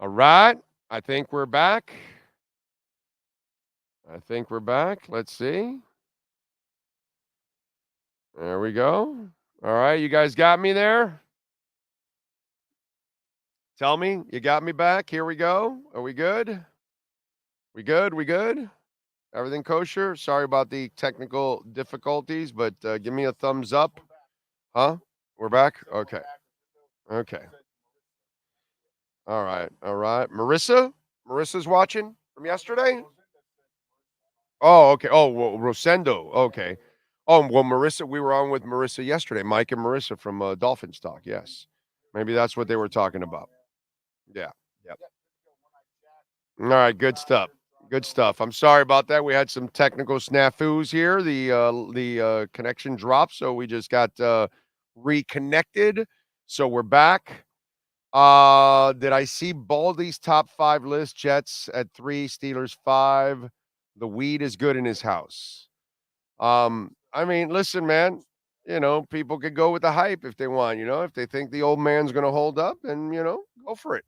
All right. I think we're back. Let's see. There we go. All right. You guys got me there? Tell me. You got me back? Here we go. Are we good? We good? Everything kosher? Sorry about the technical difficulties, but give me a thumbs up. Huh? We're back? Okay. All right. Marissa's watching from yesterday? Oh, okay. Oh, well, Rosendo. Okay. Oh, well, Marissa, we were on with Marissa yesterday. Mike and Marissa from Dolphins Talk. Yes. Maybe that's what they were talking about. Yeah. Yep. All right. Good stuff. I'm sorry about that. We had some technical snafus here. The connection dropped, so we just got reconnected. So we're back. Did I see Baldy's top 5 list? Jets at 3, Steelers 5. The weed is good in his house. I mean, listen, man, people could go with the hype if they want, if they think the old man's going to hold up, and, go for it.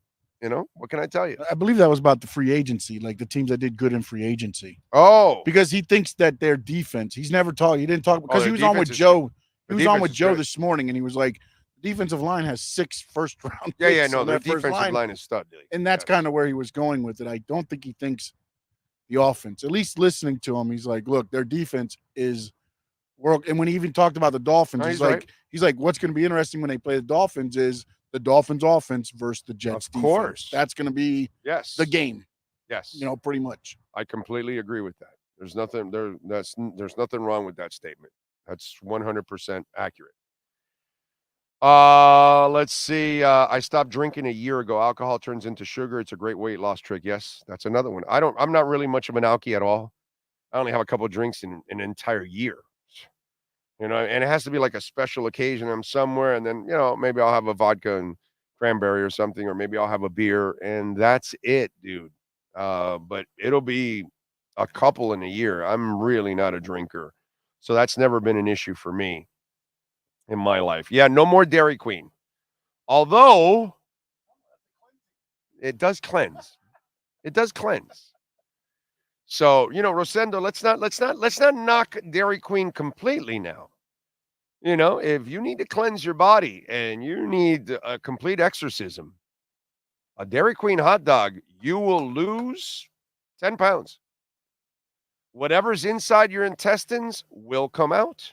What can I tell you? I believe that was about the free agency, like the teams that did good in free agency. Oh. Because he thinks that their defense, he didn't talk, because he was on with Joe. He was on with Joe this morning, and he was like, defensive line has 6 first-round picks. No, their defensive line is stud. And that's kind of where he was going with it. I don't think he thinks the offense, at least listening to him, he's like, look, their defense is world. And when he even talked about the Dolphins, he's like, what's going to be interesting when they play the Dolphins is the Dolphins offense versus the Jets defense. Of course. That's going to be the game. Yes. Pretty much. I completely agree with that. There's nothing wrong with that statement. That's 100% accurate. Let's see. I stopped drinking a year ago. Alcohol turns into sugar. It's a great weight loss trick. Yes, that's another one. I'm not really much of an alky at all. I only have a couple of drinks in an entire year. And it has to be like a special occasion. I'm somewhere, and then, maybe I'll have a vodka and cranberry or something, or maybe I'll have a beer, and that's it, dude. But it'll be a couple in a year. I'm really not a drinker. So that's never been an issue for me in my life. Yeah, no more Dairy Queen. Although it does cleanse. So, Rosendo, let's not knock Dairy Queen completely now. If you need to cleanse your body and you need a complete exorcism, a Dairy Queen hot dog, you will lose 10 pounds. Whatever's inside your intestines will come out.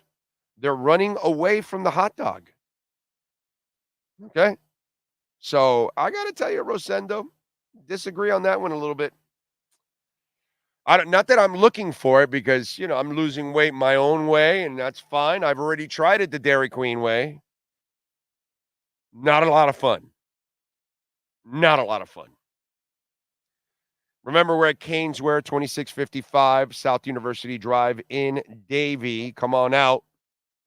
They're running away from the hot dog. Okay? So I got to tell you, Rosendo, disagree on that one a little bit. Not that I'm looking for it, because, I'm losing weight my own way, and that's fine. I've already tried it the Dairy Queen way. Not a lot of fun. Remember, we're at Canesware, 2655 South University Drive in Davie. Come on out.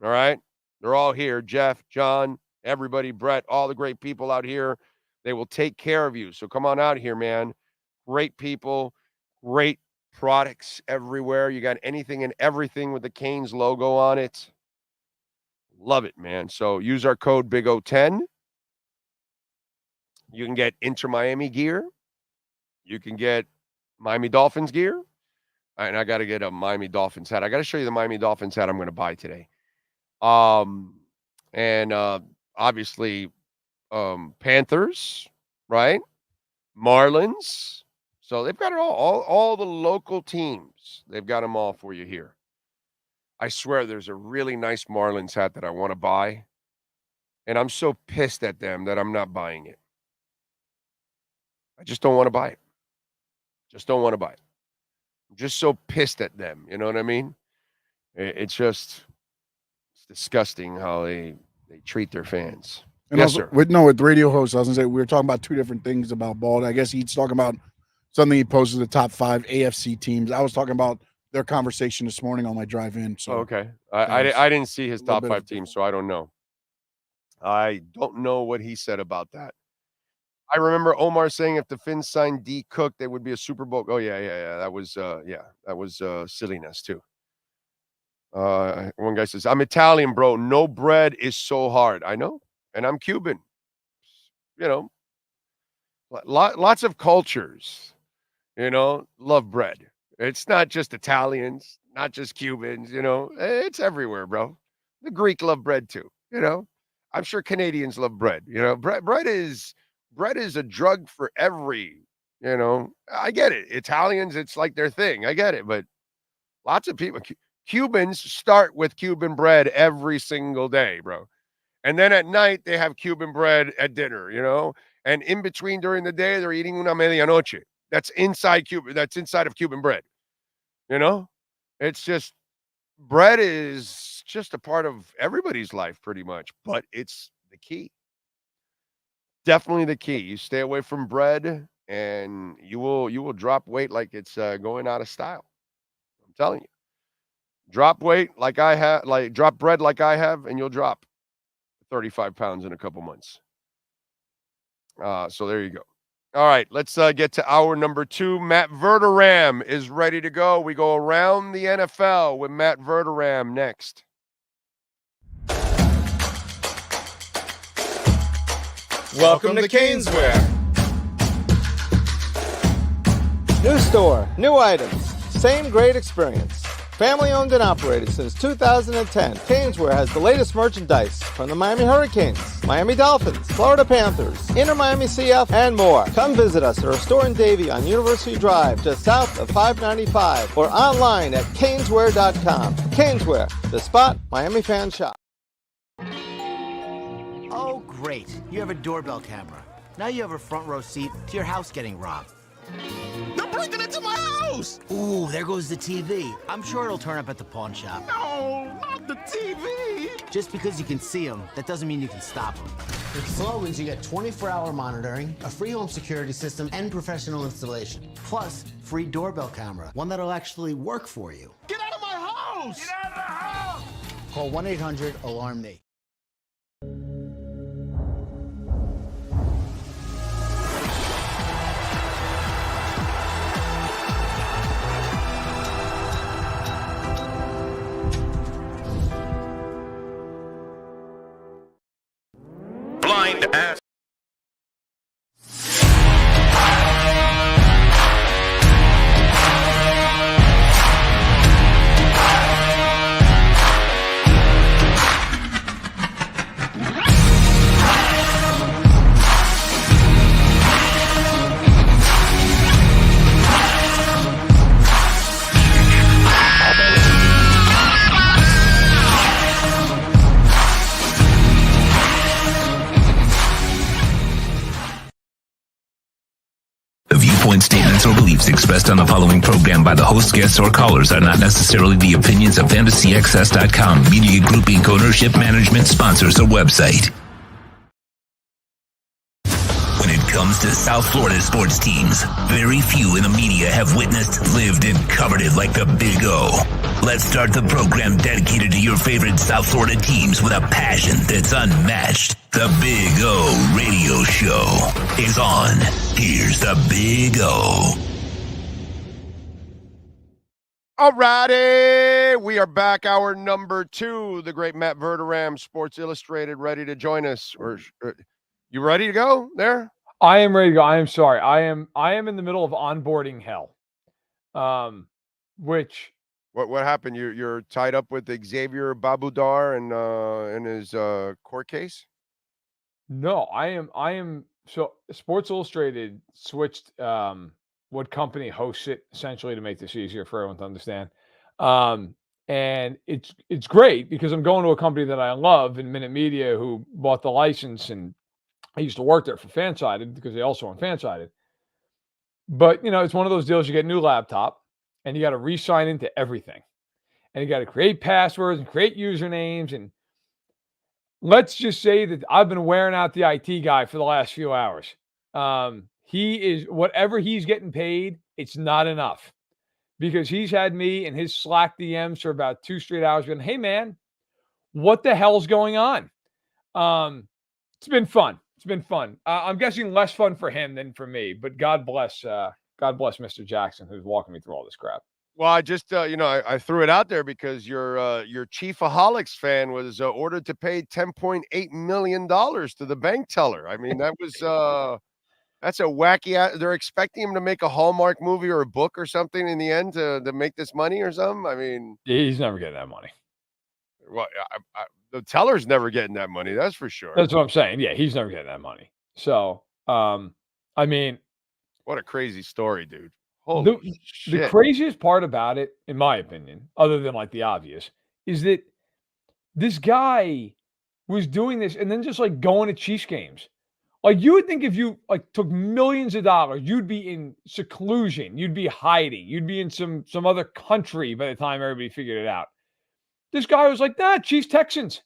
All right? They're all here. Jeff, John, everybody, Brett, all the great people out here. They will take care of you. So come on out here, man. Great people, great products everywhere. You got anything and everything with the Canes logo on it. Love it, man. So use our code BIG010. You can get InterMiami gear. You can get Miami Dolphins gear. And I got to get a Miami Dolphins hat. I got to show you the Miami Dolphins hat I'm going to buy today. Obviously, Panthers, right? Marlins. So they've got it all the local teams. They've got them all for you here. I swear there's a really nice Marlins hat that I want to buy. And I'm so pissed at them that I'm not buying it. I just don't want to buy it. I'm just so pissed at them. You know what I mean? It's disgusting how they treat their fans. And yes, also, sir. with the radio host, I was going to say, we were talking about 2 different things about Bald. I guess he's talking about something he posted, the top 5 AFC teams. I was talking about their conversation this morning on my drive in. So okay. I didn't see his top 5 teams, so I don't know. I don't know what he said about that. I remember Omar saying if the Finns signed D Cook, they would be a Super Bowl. Oh, yeah. That was silliness too. One guy says, I'm Italian, bro. No bread is so hard. I know. And I'm Cuban. A lots of cultures, love bread. It's not just Italians, not just Cubans, it's everywhere, bro. The Greek love bread too, I'm sure Canadians love bread. Bread is a drug for every, I get it. Italians, it's like their thing. I get it. But lots of people, Cubans start with Cuban bread every single day, bro. And then at night, they have Cuban bread at dinner, and in between during the day, they're eating una medianoche. That's inside Cuban. That's inside of Cuban bread. It's just, bread is just a part of everybody's life pretty much, but it's the key. Definitely the key. You stay away from bread and you will drop weight like it's going out of style. I'm telling you. Drop weight like I have, drop bread like I have, and you'll drop 35 pounds in a couple months. So there you go. All right, let's get to hour number 2. Matt Verderam is ready to go. We go around the NFL with Matt Verderam next. Welcome to Caneswear. New store, new items, same great experience. Family owned and operated since 2010, Caneswear has the latest merchandise from the Miami Hurricanes, Miami Dolphins, Florida Panthers, InterMiamiCF, and more. Come visit us at our store in Davie on University Drive, just south of 595, or online at caneswear.com. Caneswear, the spot Miami fans shop. Oh, great. You have a doorbell camera. Now you have a front row seat to your house getting robbed. They're breaking into my house! Ooh, there goes the TV. I'm sure it'll turn up at the pawn shop. No, not the TV! Just because you can see them, that doesn't mean you can stop them. With Sloman's, you get 24-hour monitoring, a free home security system, and professional installation. Plus, free doorbell camera, one that'll actually work for you. Get out of my house! Get out of the house! Call 1-800-ALARM-ME. Blind ass. Statements or beliefs expressed on the following program by the host, guests, or callers are not necessarily the opinions of FantasyAccess.com, Media Group Inc., ownership, management, sponsors, or website. When it comes to South Florida sports teams, very few in the media have witnessed, lived, and covered it like the Big O. Let's start the program dedicated to your favorite South Florida teams with a passion that's unmatched. The Big O Radio Show is on. Here's the Big O. All righty. We are back. Hour number 2. The great Matt Verderam, Sports Illustrated, ready to join us. You ready to go there? I am ready to go. I am sorry. I am in the middle of onboarding hell. Which what happened? You're tied up with Xavier Babudar and in his court case? No, I am so Sports Illustrated switched what company hosts it essentially to make this easier for everyone to understand. And it's great because I'm going to a company that I love in Minute Media who bought the license, and I used to work there for Fansided because they also own Fansided. But, it's one of those deals. You get a new laptop and you got to re-sign into everything. And you got to create passwords and create usernames. And let's just say that I've been wearing out the IT guy for the last few hours. He is, whatever he's getting paid, it's not enough. Because he's had me in his Slack DMs for about 2 straight hours going, hey, man, what the hell's going on? It's been fun. It's been fun. I'm guessing less fun for him than for me, but God bless Mr. Jackson, who's walking me through all this crap. Well, I just, I threw it out there because your Chiefaholics fan was ordered to pay $10.8 million to the bank teller. I mean, that That's a wacky. They're expecting him to make a Hallmark movie or a book or something in the end to make this money or something. I mean, he's never getting that money. Well, the teller's never getting that money. That's for sure. That's what I'm saying. Yeah, he's never getting that money. So, I mean, what a crazy story, dude. The craziest part about it, in my opinion, other than like the obvious, is that this guy was doing this and then just like going to Chiefs games. Like you would think if you like took millions of dollars, you'd be in seclusion, you'd be hiding, you'd be in some other country by the time everybody figured it out. This guy was like, Chiefs Texans.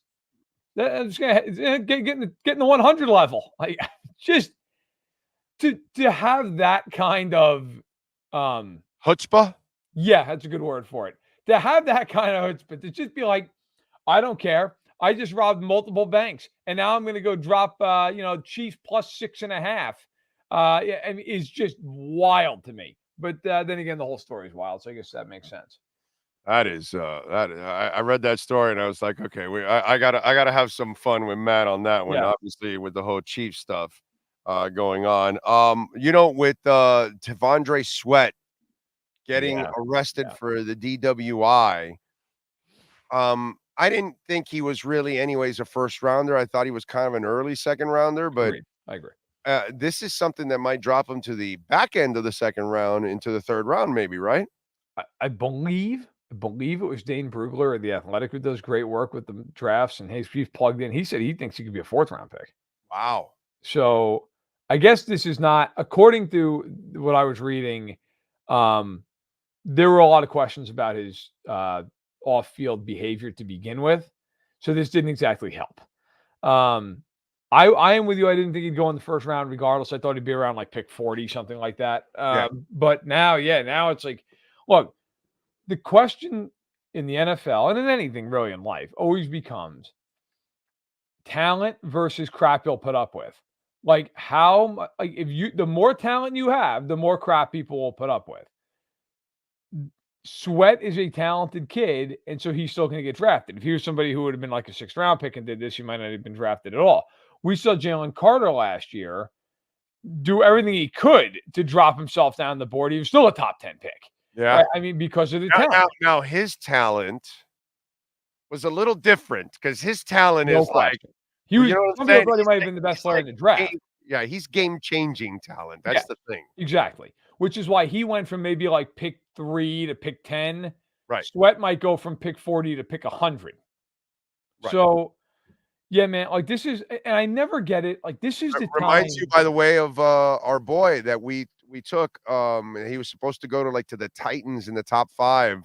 That's gonna getting the 100 level. Like just to have that kind of chutzpah. Yeah, that's a good word for it. To have that kind of chutzpah, to just be like, I don't care. I just robbed multiple banks, and now I'm going to go drop, Chiefs plus 6.5. And it's just wild to me. But then again, the whole story is wild, so I guess that makes sense. That is I read that story and I was like, okay, I gotta have some fun with Matt on that one. Yeah. Obviously, with the whole Chiefs stuff going on. With T'Vondre Sweat getting arrested for the DWI. I didn't think he was really anyways a first rounder. I thought he was kind of an early second rounder, but I agree. This is something that might drop him to the back end of the second round into the third round, maybe, right? I believe it was Dane Brugler of The Athletic who does great work with the drafts, and he's plugged in. He said he thinks he could be a fourth round pick. Wow. So I guess this is not, according to what I was reading, there were a lot of questions about his off-field behavior to begin with. So this didn't exactly help. I am with you. I didn't think he'd go in the first round regardless. I thought he'd be around like pick 40, something like that. But now it's like, look, the question in the NFL and in anything really in life always becomes talent versus crap you'll put up with. Like the more talent you have, the more crap people will put up with. Sweat is a talented kid, and so he's still going to get drafted. If he was somebody who would have been like a 6th round pick and did this, he might not have been drafted at all. We saw Jalen Carter last year do everything he could to drop himself down the board. He was still a top 10 pick. Yeah. Right? I mean, because of the talent. Now his talent was a little different because his talent is like, he was, somebody thought he might have been the best player in the draft. He's game-changing talent. That's the thing. Exactly. Which is why he went from maybe like pick 3 to pick 10. Right. Sweat might go from pick 40 to pick 100. Right. So, yeah, man, like this is, and I never get it. Like this is the time. Reminds you, by the way, of our boy that we took. He was supposed to go to the Titans in the top 5,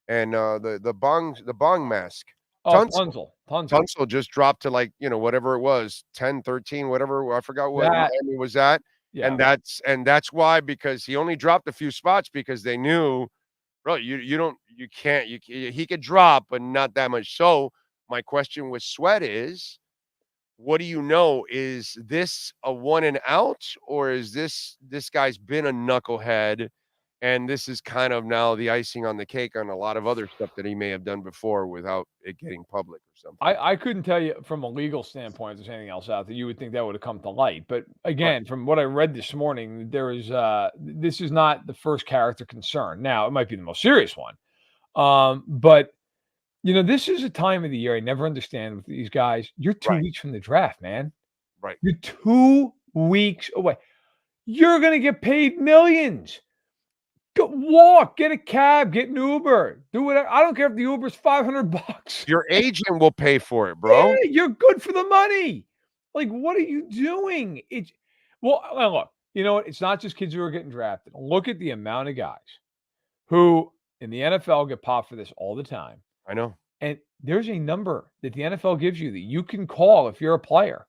and the bong mask. Tunsil just dropped to whatever it was, 10, 13, whatever. I forgot what Miami was at. Yeah. And that's why, because he only dropped a few spots because they knew, bro, he could drop, but not that much. So my question with Sweat is, what do you know? Is this a one and out, or is this guy's been a knucklehead, and this is kind of now the icing on the cake on a lot of other stuff that he may have done before without it getting public or something? I couldn't tell you from a legal standpoint if there's anything else out there. You would think that would have come to light. But again, from what I read this morning, there is this is not the first character concern. Now, it might be the most serious one. But this is a time of the year I never understand with these guys. You're 2 weeks from the draft, man. Right. You're 2 weeks away. You're going to get paid millions. Go walk, get a cab, get an Uber, do whatever. I don't care if the Uber's $500. Your agent will pay for it, bro. Yeah, you're good for the money. Like, what are you doing? Look, you know what? It's not just kids who are getting drafted. Look at the amount of guys who in the NFL get popped for this all the time. I know. And there's a number that the NFL gives you that you can call if you're a player,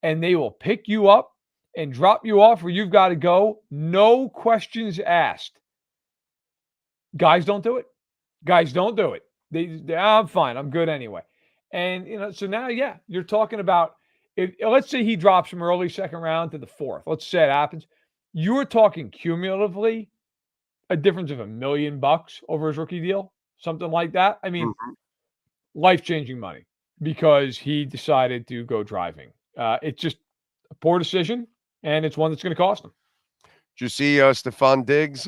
and they will pick you up and drop you off where you've got to go. No questions asked. Guys don't do it. I'm fine. I'm good anyway. And, so now, you're talking about, if let's say he drops from early second round to the 4th. Let's say it happens. You're talking cumulatively a difference of $1 million over his rookie deal, something like that. I mean, life-changing money because he decided to go driving. It's just a poor decision. and it's one that's going to cost them. Did you see Stefan Diggs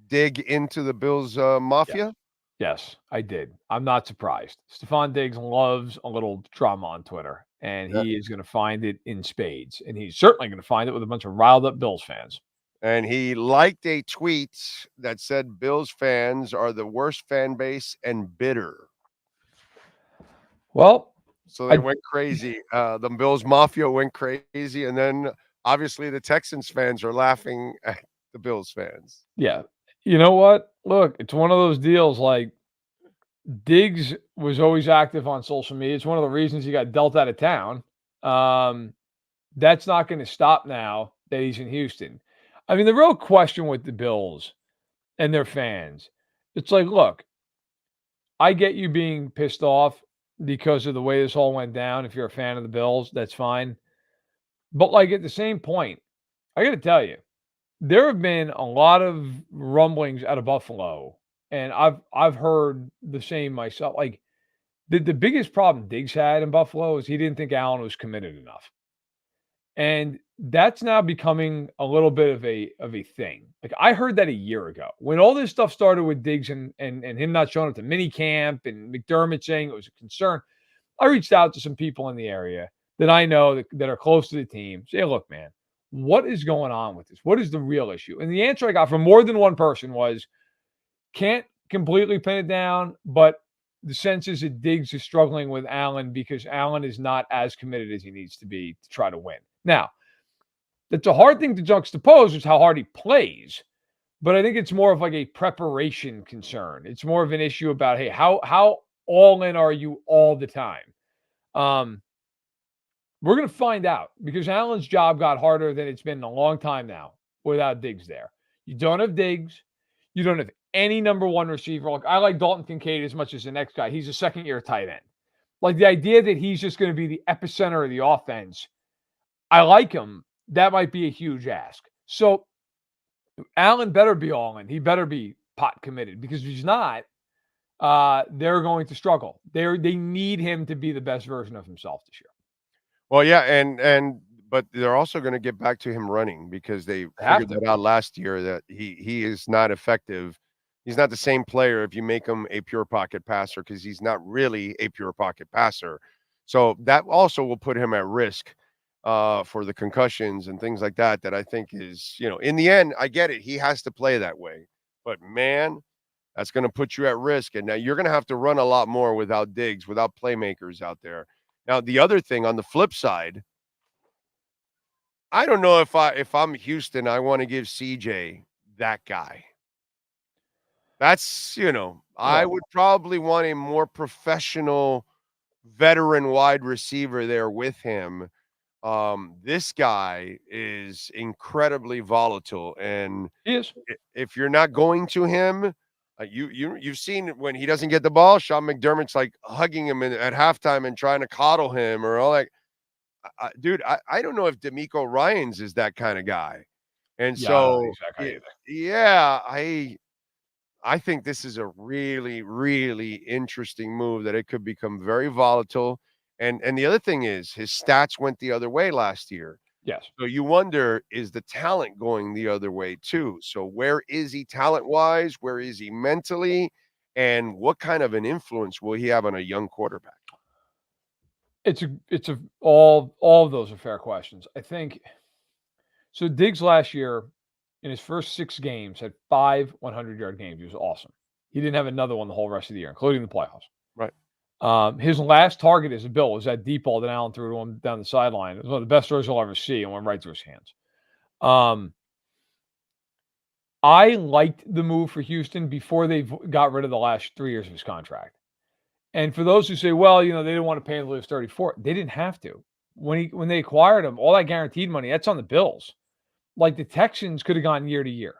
dig into the Bills mafia? Yes, I did. I'm not surprised. Stefan Diggs loves a little drama on Twitter, and he is going to find it in spades. And he's certainly going to find it with a bunch of riled up Bills fans. And he liked a tweet that said Bills fans are the worst fan base and bitter. Well, so they went crazy. The Bills Mafia went crazy. And then obviously the Texans fans are laughing at the Bills fans. Yeah. You know what? Look, it's one of those deals like Diggs was always active on social media. It's one of the reasons he got dealt out of town. That's not going to stop now that he's in Houston. I mean, the real question with the Bills and their fans, it's like, look, I get you being pissed off because of the way this all went down. If you're a fan of the Bills, that's fine. But like at the same point, I got to tell you, there have been a lot of rumblings out of Buffalo, and I've heard the same myself. Like the biggest problem Diggs had in Buffalo is he didn't think Allen was committed enough. And that's now becoming a little bit of a thing. Like I heard that a year ago when all this stuff started with Diggs and him not showing up to mini camp and McDermott saying it was a concern. I reached out to some people in the area that I know that are close to the team. Say, look, man, what is going on with this? What is the real issue? And the answer I got from more than one person was, can't completely pin it down, but the sense is that Diggs is struggling with Allen because Allen is not as committed as he needs to be to try to win. Now, that's a hard thing to juxtapose is how hard he plays, but I think it's more of like a preparation concern. It's more of an issue about, hey, how all in are you all the time? We're going to find out because Allen's job got harder than it's been in a long time now without Diggs there. You don't have Diggs. You don't have any number one receiver. Like I like Dalton Kincaid as much as the next guy. He's a second-year tight end. Like the idea that he's just going to be the epicenter of the offense, I like him. That might be a huge ask. So Allen better be all in. He better be pot committed because if he's not, they're going to struggle. They need him to be the best version of himself this year. Well, yeah, but they're also going to get back to him running because they figured that out last year that he is not effective. He's not the same player if you make him a pure pocket passer because he's not really a pure pocket passer. So that also will put him at risk for the concussions and things like that I think is, in the end, I get it. He has to play that way. But, man, that's going to put you at risk. And now you're going to have to run a lot more without Diggs, without playmakers out there. Now, the other thing on the flip side, I don't know if I'm Houston, I want to give CJ that guy. That's, I would probably want a more professional veteran wide receiver there with him. This guy is incredibly volatile, and he is. If you're not going to him, you've seen when he doesn't get the ball, Sean McDermott's like hugging him at halftime and trying to coddle him or all that. Dude, I don't know if D'Amico Ryans is that kind of guy, and I think this is a really, really interesting move that it could become very volatile. And the other thing is his stats went the other way last year. Yes. So you wonder, is the talent going the other way too? So where is he talent-wise? Where is he mentally? And what kind of an influence will he have on a young quarterback? All of those are fair questions. I think so. Diggs last year in his first 6 games had 5 100-yard games. He was awesome. He didn't have another one the whole rest of the year, including the playoffs. Right. His last target as a Bill was that deep ball that Allen threw to him down the sideline. It was one of the best throws you'll ever see and went right through his hands. I liked the move for Houston before they got rid of the last 3 years of his contract. And for those who say, well, they didn't want to pay him until he was 34, they didn't have to. When they acquired him, all that guaranteed money, that's on the Bills. Like the Texans could have gone year to year.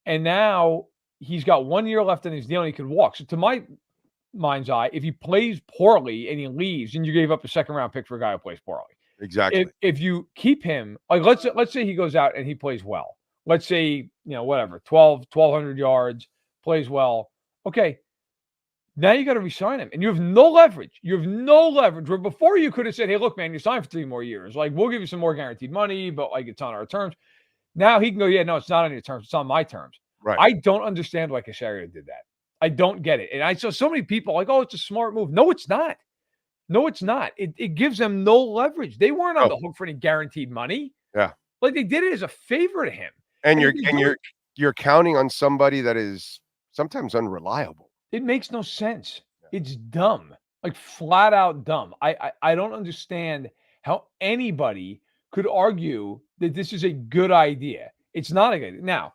And now he's got 1 year left on his deal and he could walk. So to my mind's eye, if he plays poorly and he leaves, and you gave up a second-round pick for a guy who plays poorly. Exactly. If you keep him, like let's say he goes out and he plays well. Let's say, whatever, 1,200 yards, plays well. Okay. Now you got to resign him, and you have no leverage. You have no leverage. Where before you could have said, "Hey, look, man, you're signed for 3 more years. Like, we'll give you some more guaranteed money, but like it's on our terms." Now he can go, "Yeah, no, it's not on your terms. It's on my terms." Right. I don't understand why Kesare did that. I don't get it, and I saw so many people like, "Oh, it's a smart move." No, it's not. No, it's not. It gives them no leverage. They weren't on the hook for any guaranteed money. Yeah, like they did it as a favor to him. And you're counting on somebody that is sometimes unreliable. It makes no sense. It's dumb, like flat out dumb. I don't understand how anybody could argue that this is a good idea. It's not a good idea. Now,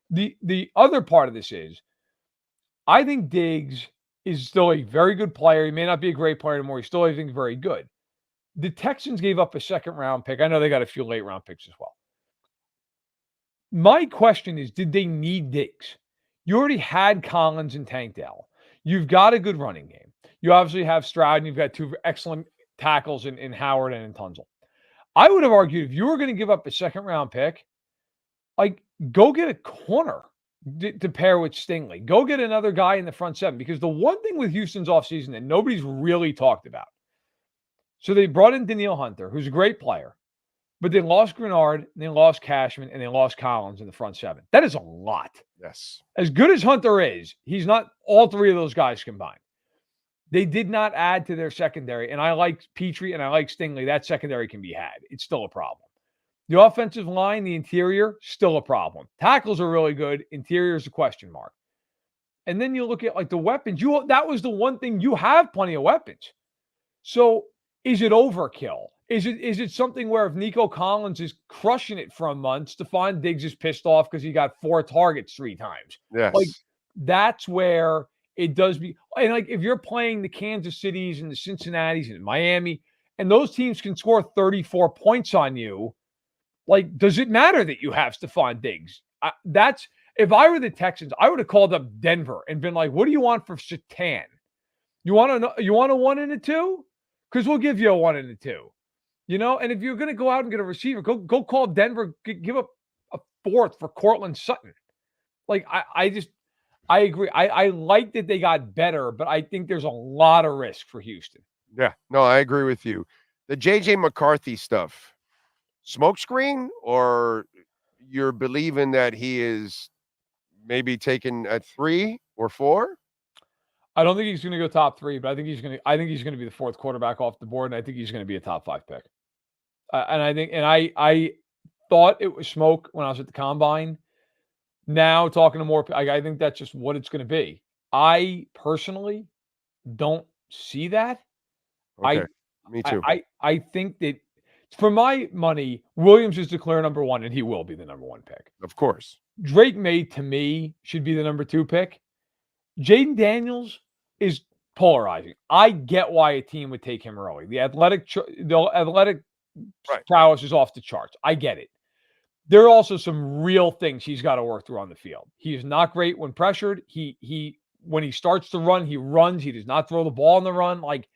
the other part of this is, I think Diggs is still a very good player. He may not be a great player anymore. He's still, I think, very good. The Texans gave up a 2nd-round pick. I know they got a few late-round picks as well. My question is, did they need Diggs? You already had Collins and Tank Dell. You've got a good running game. You obviously have Stroud, and you've got 2 excellent tackles in Howard and in Tunzel. I would have argued if you were going to give up a 2nd-round pick, like, go get a corner to pair with Stingley. Go get another guy in the front 7, because the one thing with Houston's offseason that nobody's really talked about, so they brought in Danielle Hunter, who's a great player, but they lost Grenard, and they lost Cashman, and they lost Collins in the front 7. That is a lot. Yes. As good as Hunter is, he's not all 3 of those guys combined. They did not add to their secondary, and I like Petrie and I like Stingley. That secondary can be had. It's still a problem. The offensive line, the interior, still a problem. Tackles are really good. Interior is a question mark. And then you look at like the weapons. That was the one thing. You have plenty of weapons. So is it overkill? Is it something where if Nico Collins is crushing it for a month, Stefan Diggs is pissed off because he got 4 targets 3 times? Yes. Like, that's where it does be. And like, if you're playing the Kansas Cities and the Cincinnatis and Miami, and those teams can score 34 points on you, like, does it matter that you have Stefan Diggs? If I were the Texans, I would have called up Denver and been like, "What do you want for Satan? You want a 1 and a 2? Because we'll give you a 1 and a 2." You know, and if you're going to go out and get a receiver, go call Denver, give up a 4th for Cortland Sutton. Like, I agree. I like that they got better, but I think there's a lot of risk for Houston. Yeah, no, I agree with you. The JJ McCarthy stuff, smokescreen, or you're believing that he is maybe taken at 3 or 4? I don't think he's going to go top 3, but I think he's going to be the 4th quarterback off the board, and I think he's going to be a top 5 pick. I thought it was smoke when I was at the combine. Now talking to more, I think that's just what it's going to be. I personally don't see that. Okay. Me too. I think that for my money, Williams is the clear number 1, and he will be the number 1 pick. Of course. Drake May, to me, should be the number 2 pick. Jaden Daniels is polarizing. I get why a team would take him early. The athletic prowess is off the charts. I get it. There are also some real things he's got to work through on the field. He is not great when pressured. When he starts to run, he runs. He does not throw the ball on the run. Like,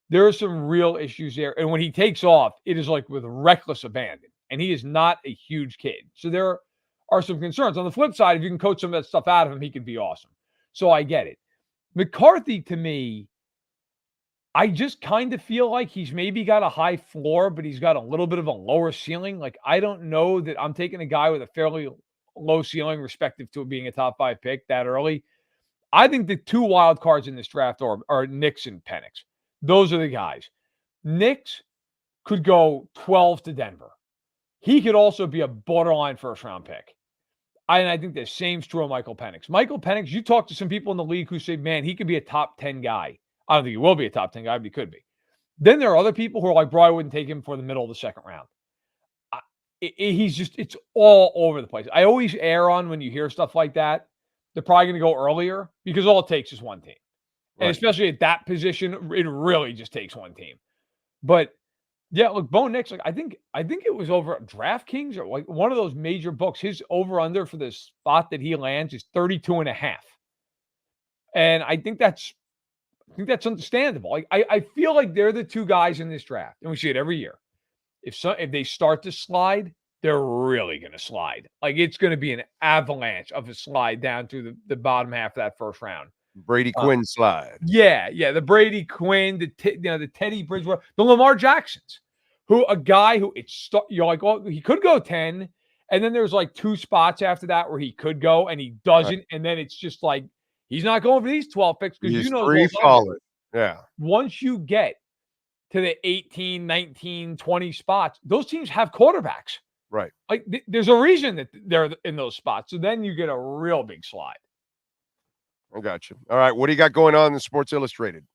there are some real issues there. And when he takes off, it is like with reckless abandon. And he is not a huge kid. So there are some concerns. On the flip side, if you can coach some of that stuff out of him, he could be awesome. So I get it. McCarthy, to me, I just kind of feel like he's maybe got a high floor, but he's got a little bit of a lower ceiling. Like, I don't know that I'm taking a guy with a fairly low ceiling respective to being a top 5 pick that early. I think the 2 wild cards in this draft are Nix and Penix. Those are the guys. Nix could go 12 to Denver. He could also be a borderline 1st-round pick. And I think the same's true of Michael Penix. Michael Penix, you talk to some people in the league who say, man, he could be a top 10 guy. I don't think he will be a top 10 guy, but he could be. Then there are other people who are like, bro, I wouldn't take him for the middle of the 2nd round. It's all over the place. I always err on when you hear stuff like that. They're probably going to go earlier because all it takes is 1 team. And especially at that position, it really just takes 1 team. But yeah, look, Bo Nix, like I think it was over at DraftKings or like one of those major books. His over-under for the spot that he lands is 32.5. And I think that's understandable. Like I feel like they're the 2 guys in this draft, and we see it every year. If they start to slide, they're really going to slide. Like, it's going to be an avalanche of a slide down through the bottom half of that 1st round. Brady Quinn slide. Yeah, the Brady Quinn, the Teddy Bridgewater, the Lamar Jacksons, a guy who you're like, oh, he could go 10, and then there's like 2 spots after that where he could go and he doesn't, and then it's just like he's not going for these 12 picks because He's free falling. Yeah. Once you get to the 18, 19, 20 spots, those teams have quarterbacks. Right. Like there's a reason that they're in those spots. So then you get a real big slide. I got you. All right. What do you got going on in Sports Illustrated?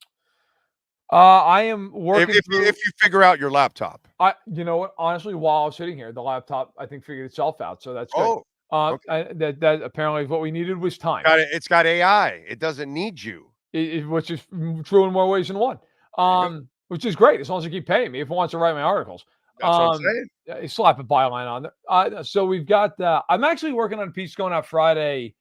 I am working if you figure out your laptop. You know what? Honestly, while I was sitting here, the laptop, I think, figured itself out. So that's good. Okay. That apparently what we needed was time. It's got AI. It doesn't need you. Which is true in more ways than one. Which is great as long as you keep paying me if it wants to write my articles. That's what I'm saying. Slap a byline on there. So we've got. I'm actually working on a piece going out Friday,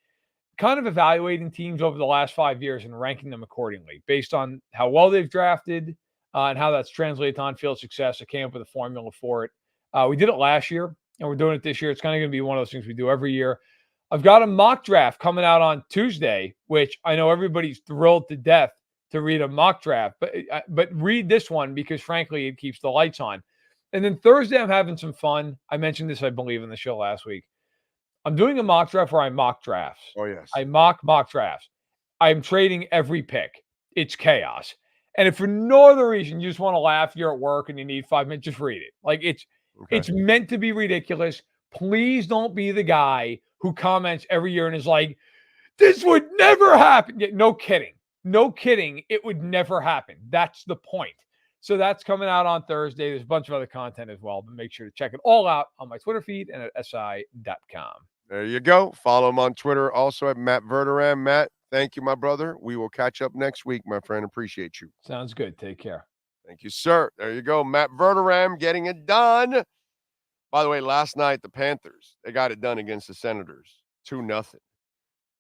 kind of evaluating teams over the last 5 years and ranking them accordingly based on how well they've drafted and how that's translated to on-field success. I came up with a formula for it. We did it last year, and we're doing it this year. It's kind of going to be one of those things we do every year. I've got a mock draft coming out on Tuesday, which I know everybody's thrilled to death to read a mock draft, but read this one because, frankly, it keeps the lights on. And then Thursday, I'm having some fun. I mentioned this, I believe, in the show last week. I'm doing a mock draft where I mock drafts. Oh, yes. I mock drafts. I'm trading every pick. It's chaos. And if for no other reason you just want to laugh, you're at work and you need 5 minutes, just read it. Like it's meant to be ridiculous. Please don't be the guy who comments every year and is like, this would never happen. No kidding. No kidding. It would never happen. That's the point. So that's coming out on Thursday. There's a bunch of other content as well, but make sure to check it all out on my Twitter feed and at si.com. There you go. Follow him on Twitter, also at Matt Verderam. Matt, thank you, my brother. We will catch up next week, my friend. Appreciate you. Sounds good. Take care. Thank you, sir. There you go. Matt Verderam getting it done. By the way, last night, the Panthers, they got it done against the Senators. 2-0.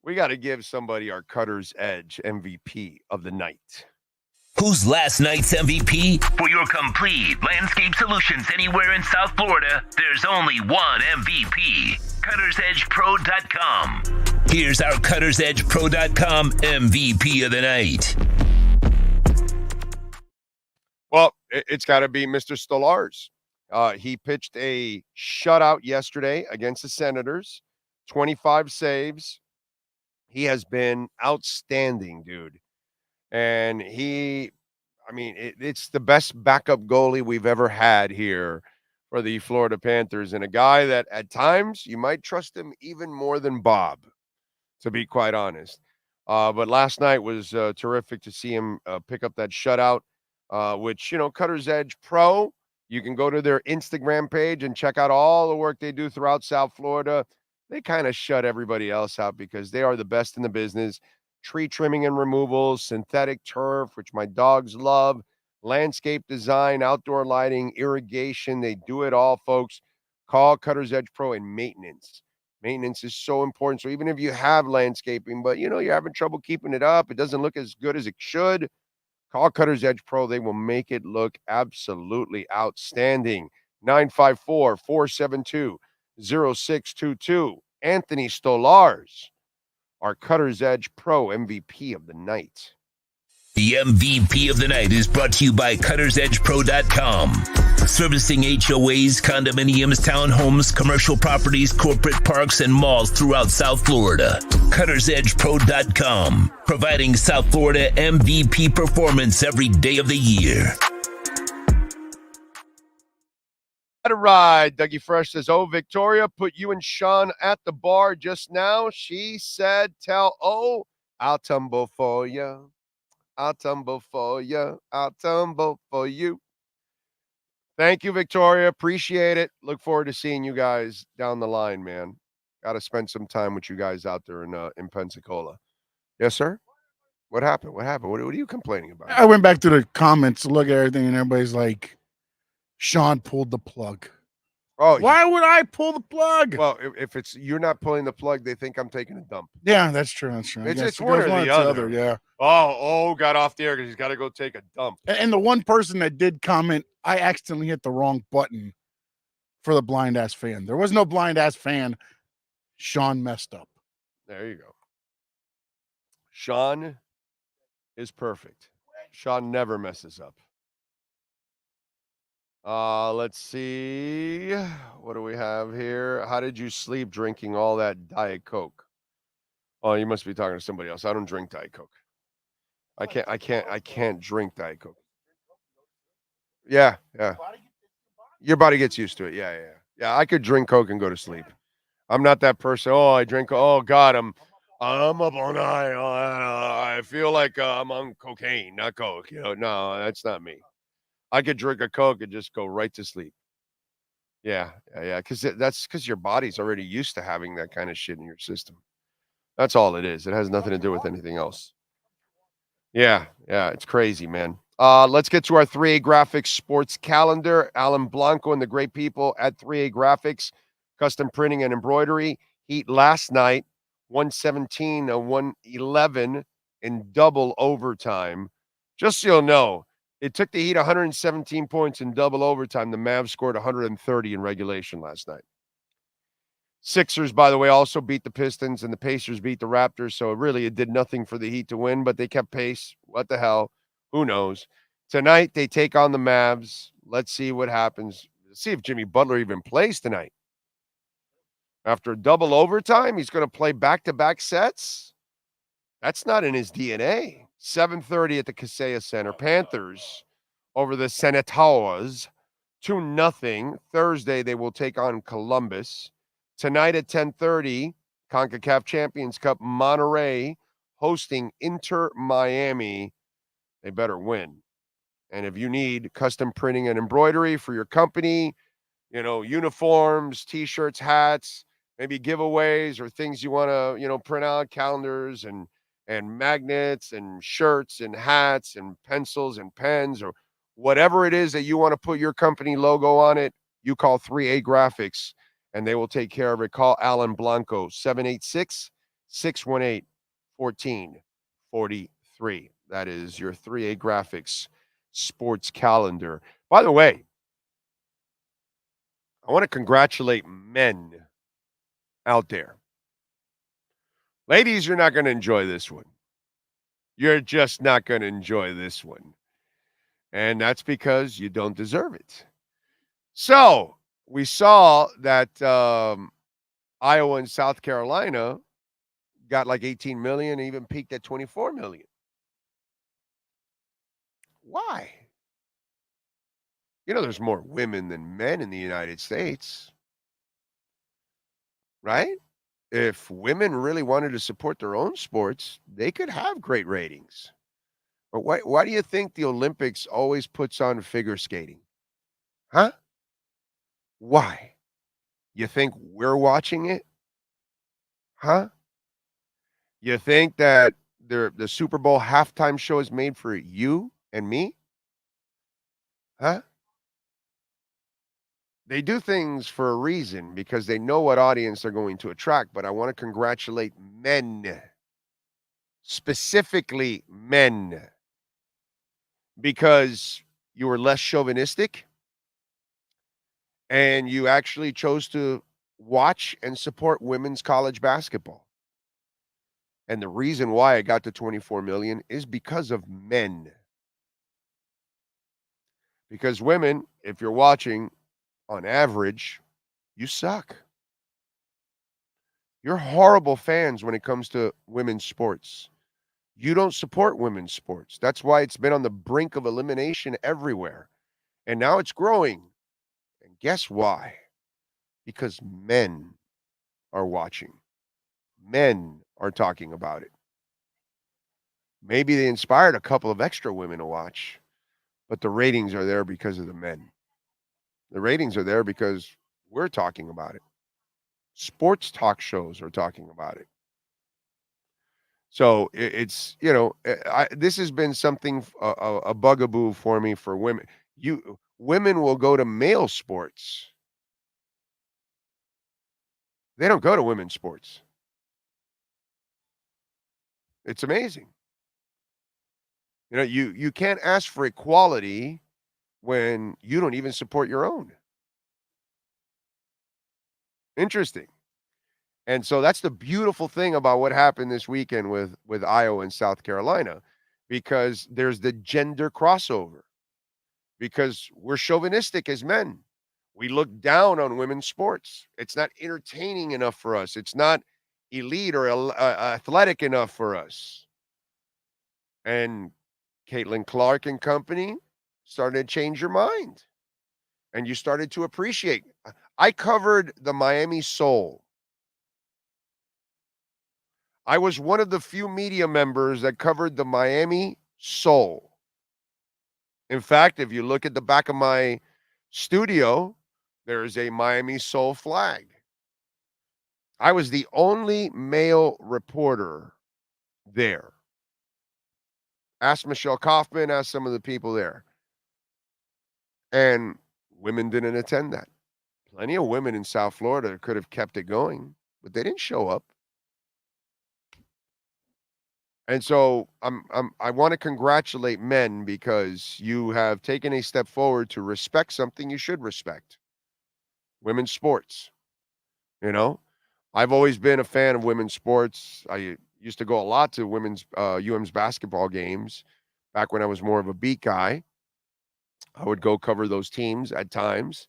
We got to give somebody our Cutter's Edge MVP of the night. Who's last night's MVP? For your complete landscape solutions anywhere in South Florida, there's only one MVP. CuttersEdgePro.com. Here's our CuttersEdgePro.com MVP of the night. Well, it's got to be Mr. Stolars. He pitched a shutout yesterday against the Senators. 25 saves. He has been outstanding, dude. And it's the best backup goalie we've ever had here for the Florida Panthers, and a guy that at times you might trust him even more than Bob, to be quite honest. But last night was terrific to see him pick up that shutout, which, Cutter's Edge Pro, you can go to their Instagram page and check out all the work they do throughout South Florida. They kind of shut everybody else out because they are the best in the business. Tree trimming and removals, synthetic turf, which my dogs love, landscape design, outdoor lighting, irrigation. They do it all, folks. Call Cutter's Edge Pro and maintenance. Maintenance is so important. So even if you have landscaping, but you're having trouble keeping it up, it doesn't look as good as it should, call Cutter's Edge Pro. They will make it look absolutely outstanding. 954-472-0622. Anthony Stolars, our Cutter's Edge Pro MVP of the night. The MVP of the night is brought to you by CuttersEdgePro.com. Servicing HOAs, condominiums, townhomes, commercial properties, corporate parks, and malls throughout South Florida. CuttersEdgePro.com. Providing South Florida MVP performance every day of the year. Let it ride. Dougie Fresh says, oh, Victoria put you and Sean at the bar just now. She said, tell I'll tumble for you. I'll tumble for you. I'll tumble for you. Thank you, Victoria. Appreciate it. Look forward to seeing you guys down the line, man. Got to spend some time with you guys out there in Pensacola. Yes, sir? What happened? What are you complaining about? I went back to the comments to look at everything, and everybody's like, Sean pulled the plug. Oh, why would I pull the plug? Well, if it's you're not pulling the plug, they think I'm taking a dump. Yeah, that's true. That's true. It's one or the other. Yeah. Oh, got off the air because he's got to go take a dump. And the one person that did comment, I accidentally hit the wrong button for the blind ass fan. There was no blind ass fan. Sean messed up. There you go. Sean is perfect. Sean never messes up. Let's see. What do we have here? How did you sleep drinking all that Diet Coke? Oh, you must be talking to somebody else. I don't drink Diet Coke. I can't drink Diet Coke. Yeah. Your body gets used to it. Yeah. I could drink Coke and go to sleep. I'm not that person. Oh, I drink. Oh God, I'm up all night. I feel like I'm on cocaine, not Coke. No, that's not me. I could drink a Coke and just go right to sleep. Yeah. Because your body's already used to having that kind of shit in your system. That's all it is. It has nothing to do with anything else. Yeah, it's crazy, man. Let's get to our 3A Graphics sports calendar. Alan Blanco and the great people at 3A Graphics, custom printing and embroidery. Heat last night, 117-111 in double overtime. Just so you'll know, it took the Heat 117 points in double overtime. The Mavs scored 130 in regulation last night. Sixers, by the way, also beat the Pistons, and the Pacers beat the Raptors. So it did nothing for the Heat to win, but they kept pace. What the hell? Who knows? Tonight, they take on the Mavs. Let's see what happens. Let's see if Jimmy Butler even plays tonight. After double overtime, he's going to play back-to-back sets. That's not in his DNA. 7:30 at the Kesare Center. Panthers over the Senators. 2-0. Thursday, they will take on Columbus. Tonight at 10:30, Concacaf Champions Cup, Monterrey hosting InterMiami. They better win. And if you need custom printing and embroidery for your company, uniforms, T-shirts, hats, maybe giveaways or things you want to, print out, calendars and magnets and shirts and hats and pencils and pens or whatever it is that you want to put your company logo on it, you call 3A Graphics. And they will take care of it. Call Alan Blanco, 786-618-1443. That is your 3A Graphics sports calendar. By the way, I want to congratulate men out there. Ladies, you're not going to enjoy this one. You're just not going to enjoy this one. And that's because you don't deserve it. So, we saw that Iowa and South Carolina got like 18 million, even peaked at 24 million. Why? There's more women than men in the United States, right? If women really wanted to support their own sports, they could have great ratings. But why do you think the Olympics always puts on figure skating? Huh? Why? You think we're watching it? Huh? You think that the Super Bowl halftime show is made for you and me? Huh? They do things for a reason because they know what audience they're going to attract. But I want to congratulate men, specifically men, because you were less chauvinistic. And you actually chose to watch and support women's college basketball. And the reason why I got to 24 million is because of men. Because women, if you're watching, on average, you suck. You're horrible fans when it comes to women's sports. You don't support women's sports. That's why it's been on the brink of elimination everywhere. And now it's growing. And guess why? Because men are watching. Men are talking about it. Maybe they inspired a couple of extra women to watch, but the ratings are there because of the men. The ratings are there because we're talking about it. Sports talk shows are talking about it. So it's, this has been something, a bugaboo for me for women. Women will go to male sports. They don't go to women's sports. It's amazing. You can't ask for equality when you don't even support your own. Interesting. And so that's the beautiful thing about what happened this weekend with Iowa and South Carolina. because there's the gender crossover, because we're chauvinistic as men. We look down on women's sports. It's not entertaining enough for us. It's not elite or athletic enough for us. And Caitlin Clark and company started to change your mind. And you started to appreciate. I covered the Miami Soul. I was one of the few media members that covered the Miami Soul. In fact, if you look at the back of my studio, there is a Miami Soul flag. I was the only male reporter there. Ask Michelle Kaufman, ask some of the people there. And women didn't attend that. Plenty of women in South Florida could have kept it going, but they didn't show up. And so I want to congratulate men because you have taken a step forward to respect something you should respect. Women's sports. You know, I've always been a fan of women's sports. I used to go a lot to women's UM's basketball games back when I was more of a beat guy. I would go cover those teams at times.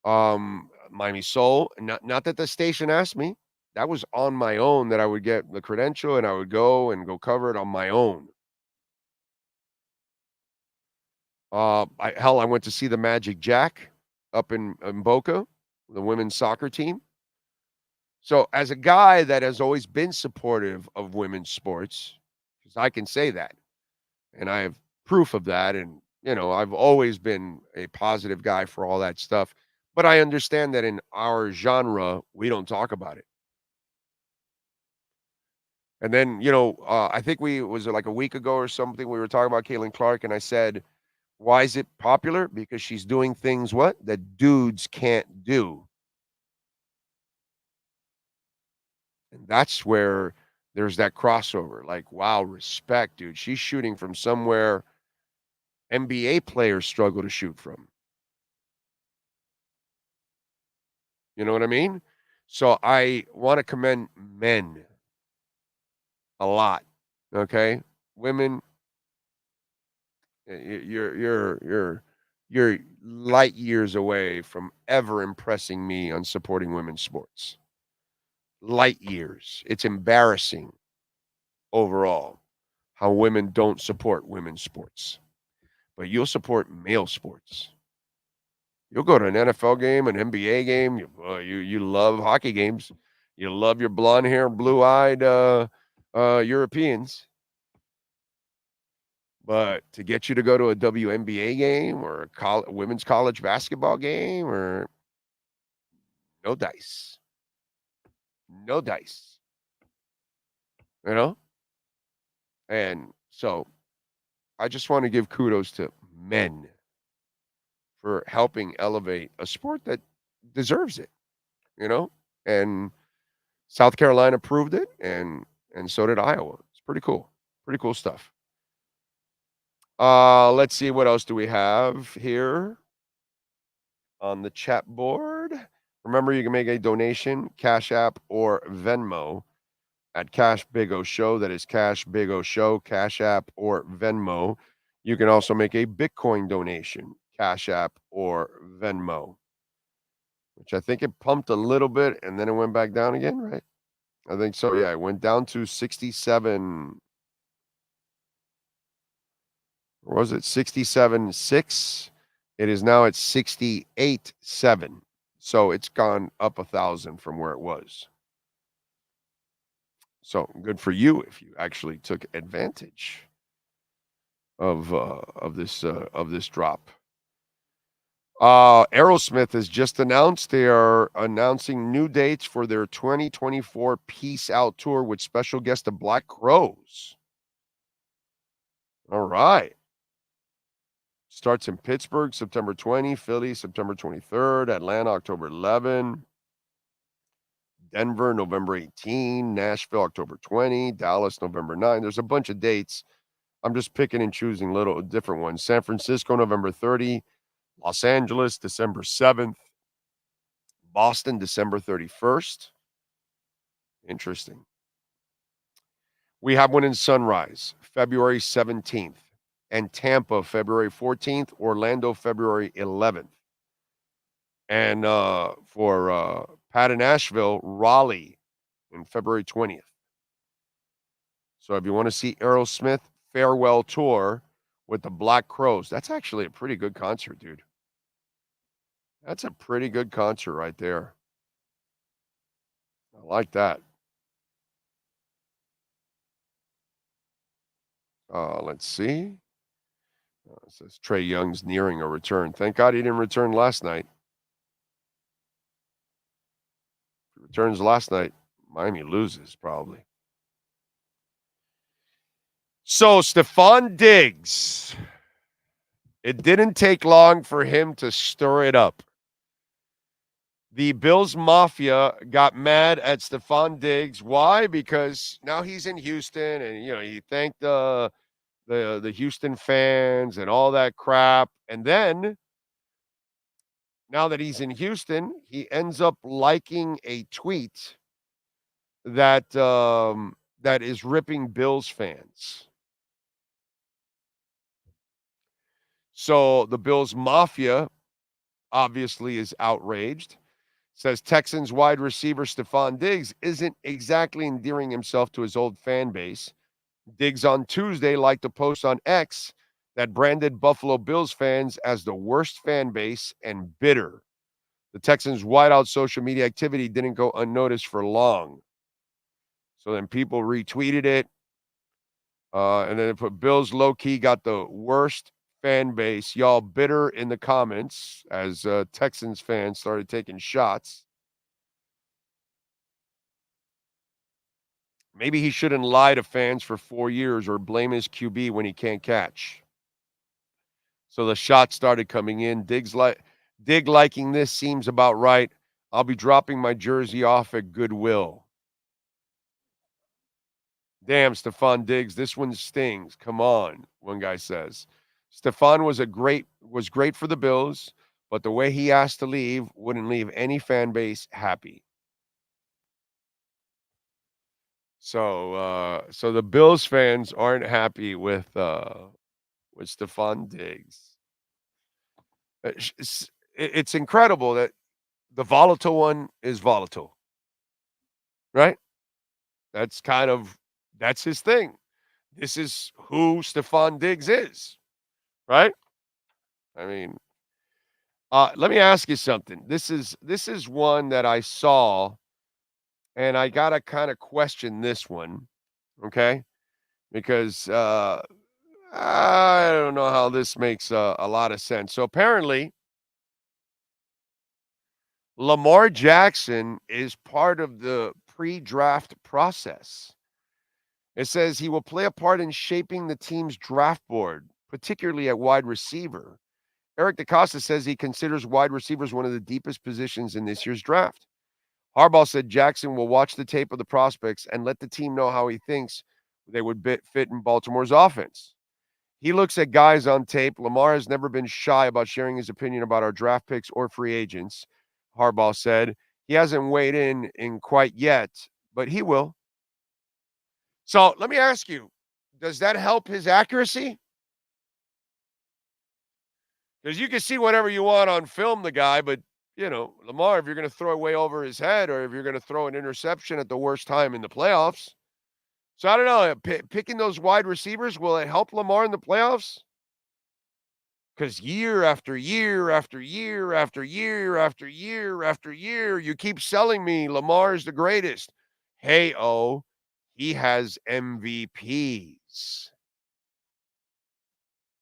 Miami Soul, not that the station asked me. That was on my own that I would get the credential and I would go cover it on my own. I went to see the Magic Jack up in Boca, the women's soccer team. So as a guy that has always been supportive of women's sports, because I can say that, and I have proof of that, and, you know, I've always been a positive guy for all that stuff, but I understand that in our genre, we don't talk about it. And then, you know, I think was like a week ago or something, we were talking about Caitlin Clark, and I said, why is it popular? Because she's doing things, that dudes can't do. And that's where there's that crossover. Like, wow, respect, dude. She's shooting from somewhere NBA players struggle to shoot from. You know what I mean? So I want to commend men a lot. Okay? Women, you're light years away from ever impressing me on supporting women's sports. Light years. It's embarrassing overall how women don't support women's sports. But you'll support male sports. You'll go to an NFL game, an NBA game. You love hockey games. You love your blonde hair, blue-eyed Europeans. But to get you to go to a WNBA game or a women's college basketball game, or no dice. No dice. You know? And so I just want to give kudos to men for helping elevate a sport that deserves it, you know? And South Carolina proved it, and so did Iowa. It's pretty cool. Pretty cool stuff. Let's see, what else do we have here on the chat board? Remember, you can make a donation, Cash App or Venmo at Cash Big O Show. That is Cash Big O Show, Cash App or Venmo. You can also make a Bitcoin donation, Cash App or Venmo, which I think it pumped a little bit and then it went back down again, right? I think so. Yeah, it went down to 67. Or was it 67.6? It is now at 68.7. So it's gone up 1,000 from where it was. So good for you if you actually took advantage of this drop. Aerosmith has just announced they are announcing new dates for their 2024 Peace Out Tour with special guest the Black Crowes. All right. Starts in Pittsburgh, September 20, Philly, September 23rd, Atlanta, October 11, Denver, November 18, Nashville, October 20, Dallas, November 9. There's a bunch of dates. I'm just picking and choosing little different ones. San Francisco, November 30, Los Angeles, December 7th, Boston, December 31st. Interesting. We have one in Sunrise, February 17th, and Tampa February 14th, Orlando February 11th. And for Pat in Nashville, Raleigh in February 20th. So if you want to see Aerosmith farewell tour with the Black Crowes, that's actually a pretty good concert, dude. That's a pretty good concert right there. I like that. Let's see. It says Trae Young's nearing a return. Thank God he didn't return last night. If he returns last night, Miami loses probably. So, Stefan Diggs. It didn't take long for him to stir it up. The Bills Mafia got mad at Stefan Diggs. Why? Because now he's in Houston, and he thanked the Houston fans and all that crap. And then, now that he's in Houston, he ends up liking a tweet that that is ripping Bills fans. So the Bills Mafia obviously is outraged. Says Texans wide receiver Stefan Diggs isn't exactly endearing himself to his old fan base. Diggs on Tuesday liked a post on X that branded Buffalo Bills fans as the worst fan base and bitter. The Texans' wideout social media activity didn't go unnoticed for long. So then people retweeted it. And then it put Bills low-key got the worst fan base. Y'all bitter in the comments as Texans fans started taking shots. Maybe he shouldn't lie to fans for 4 years or blame his QB when he can't catch. So the shots started coming in. Dig liking this seems about right. I'll be dropping my jersey off at Goodwill. Damn, Stefan Diggs, this one stings. Come on, one guy says. Stefan was great for the Bills, but the way he asked to leave wouldn't leave any fan base happy. So the Bills fans aren't happy with Stefan Diggs. It's incredible that the volatile one is volatile, right? That's his thing. This is who Stefan Diggs is. Right? I mean, let me ask you something. This is one that I saw, and I gotta kind of question this one, okay? Because I don't know how this makes a lot of sense. So apparently, Lamar Jackson is part of the pre-draft process. It says he will play a part in shaping the team's draft board, particularly at wide receiver. Eric DeCosta says he considers wide receivers one of the deepest positions in this year's draft. Harbaugh said Jackson will watch the tape of the prospects and let the team know how he thinks they would fit in Baltimore's offense. He looks at guys on tape. Lamar has never been shy about sharing his opinion about our draft picks or free agents, Harbaugh said. He hasn't weighed in quite yet, but he will. So let me ask you, does that help his accuracy? Because you can see whatever you want on film, the guy, but, Lamar, if you're going to throw it way over his head or if you're going to throw an interception at the worst time in the playoffs. So I don't know, picking those wide receivers, will it help Lamar in the playoffs? Because year after year after year after year after year after year, you keep selling me Lamar is the greatest. Hey, he has MVPs.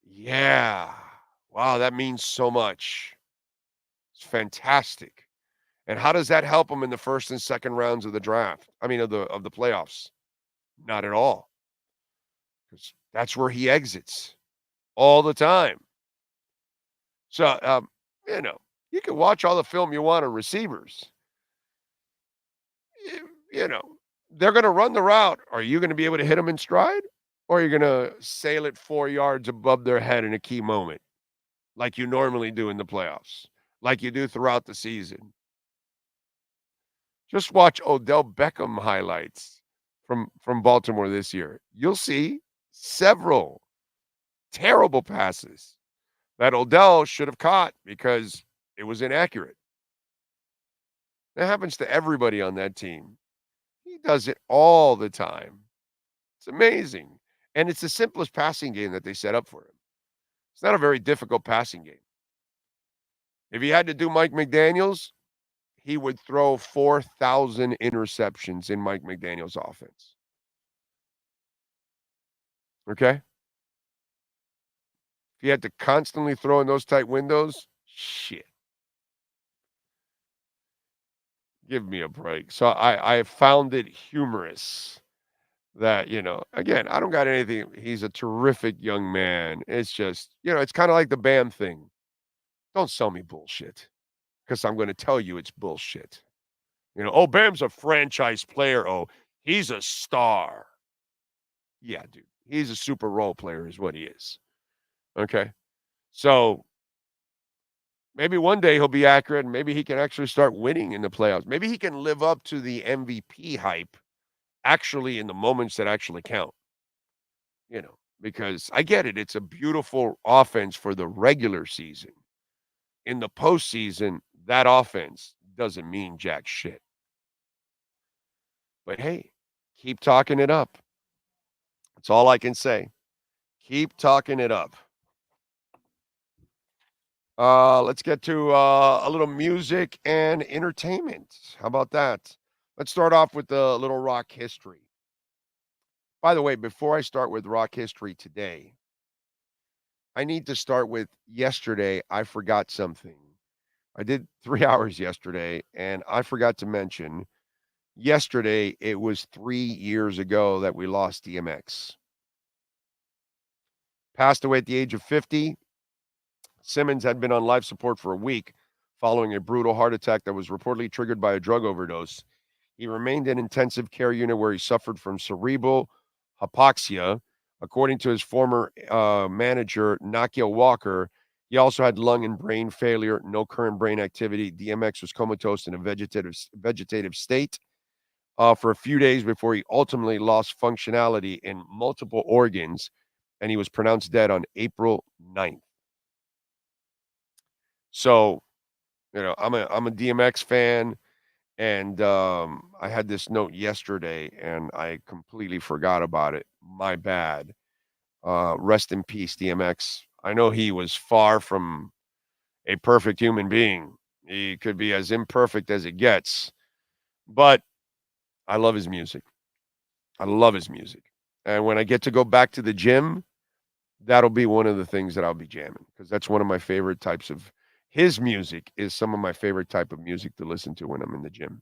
Yeah. Wow, that means so much. It's fantastic. And how does that help him in the first and second rounds of the draft? I mean, of the playoffs? Not at all. Because that's where he exits all the time. So, you can watch all the film you want on receivers. They're going to run the route. Are you going to be able to hit them in stride? Or are you going to sail it 4 yards above their head in a key moment? Like you normally do in the playoffs. Like you do throughout the season. Just watch Odell Beckham highlights from Baltimore this year. You'll see several terrible passes that Odell should have caught because it was inaccurate. That happens to everybody on that team. He does it all the time. It's amazing. And it's the simplest passing game that they set up for him. It's not a very difficult passing game. If he had to do Mike McDaniels, he would throw 4,000 interceptions in Mike McDaniels' offense. Okay? If you had to constantly throw in those tight windows, shit. Give me a break. So I found it humorous that, again, I don't got anything. He's a terrific young man. It's just, it's kind of like the Bam thing. Don't sell me bullshit because I'm going to tell you it's bullshit. Oh, Bam's a franchise player. Oh, he's a star. Yeah, dude. He's a super role player is what he is. Okay? So maybe one day he'll be accurate and maybe he can actually start winning in the playoffs. Maybe he can live up to the MVP hype actually in the moments that actually count. Because I get it. It's a beautiful offense for the regular season. In the postseason, that offense doesn't mean jack shit. But hey, keep talking it up. That's all I can say. Keep talking it up. Let's get to a little music and entertainment. How about that? Let's start off with a little rock history. By the way, before I start with rock history today, I need to start with yesterday. I forgot something. I did 3 hours yesterday, and I forgot to mention yesterday it was 3 years ago that we lost DMX. Passed away at the age of 50. Simmons had been on life support for a week following a brutal heart attack that was reportedly triggered by a drug overdose. He remained in intensive care unit where he suffered from cerebral hypoxia. According to his former manager, Nakia Walker, he also had lung and brain failure, no current brain activity. DMX was comatose in a vegetative state for a few days before he ultimately lost functionality in multiple organs, and he was pronounced dead on April 9th. So, I'm a DMX fan, and I had this note yesterday, and I completely forgot about it. My bad. Rest in peace, DMX. I know he was far from a perfect human being. He could be as imperfect as it gets, but I love his music. I love his music. And when I get to go back to the gym, that'll be one of the things that I'll be jamming because that's one of my favorite types of his music is some of my favorite type of music to listen to when I'm in the gym.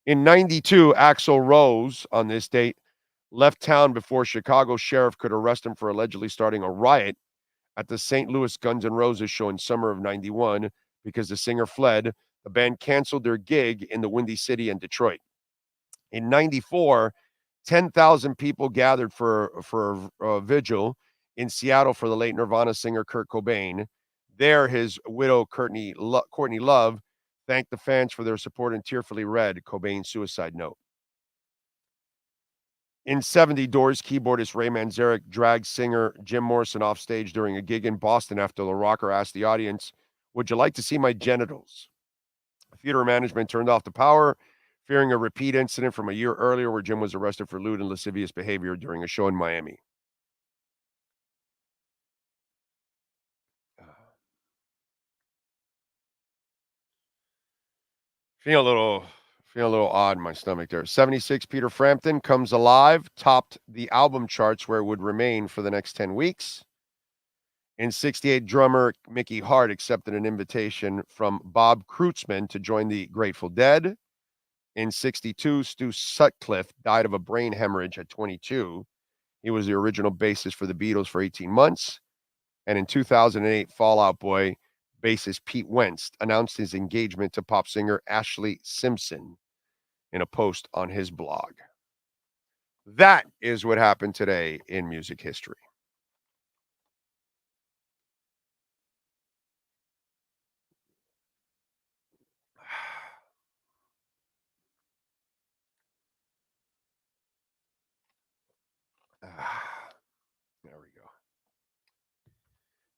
In 92, Axl Rose on this date left town before Chicago sheriff could arrest him for allegedly starting a riot at the St. Louis Guns N' Roses show in summer of 91 because the singer fled. The band canceled their gig in the Windy City and Detroit. In 94, 10,000 people gathered for a vigil in Seattle for the late Nirvana singer Kurt Cobain. There, his widow, Courtney Love, thanked the fans for their support and tearfully read Cobain's suicide note. In 70, Doors keyboardist Ray Manzarek dragged singer Jim Morrison off stage during a gig in Boston after the rocker asked the audience, "Would you like to see my genitals?" Theater management turned off the power, fearing a repeat incident from a year earlier where Jim was arrested for lewd and lascivious behavior during a show in Miami. Feeling a little odd in my stomach there. 76, Peter Frampton Comes Alive topped the album charts where it would remain for the next 10 weeks. In 68, drummer Mickey Hart accepted an invitation from Bob Kreutzmann to join the Grateful Dead. In 62, Stu Sutcliffe died of a brain hemorrhage at 22. He was the original bassist for the Beatles for 18 months. And in 2008, Fall Out Boy bassist Pete Wentz announced his engagement to pop singer Ashley Simpson in a post on his blog. That is what happened today in music history.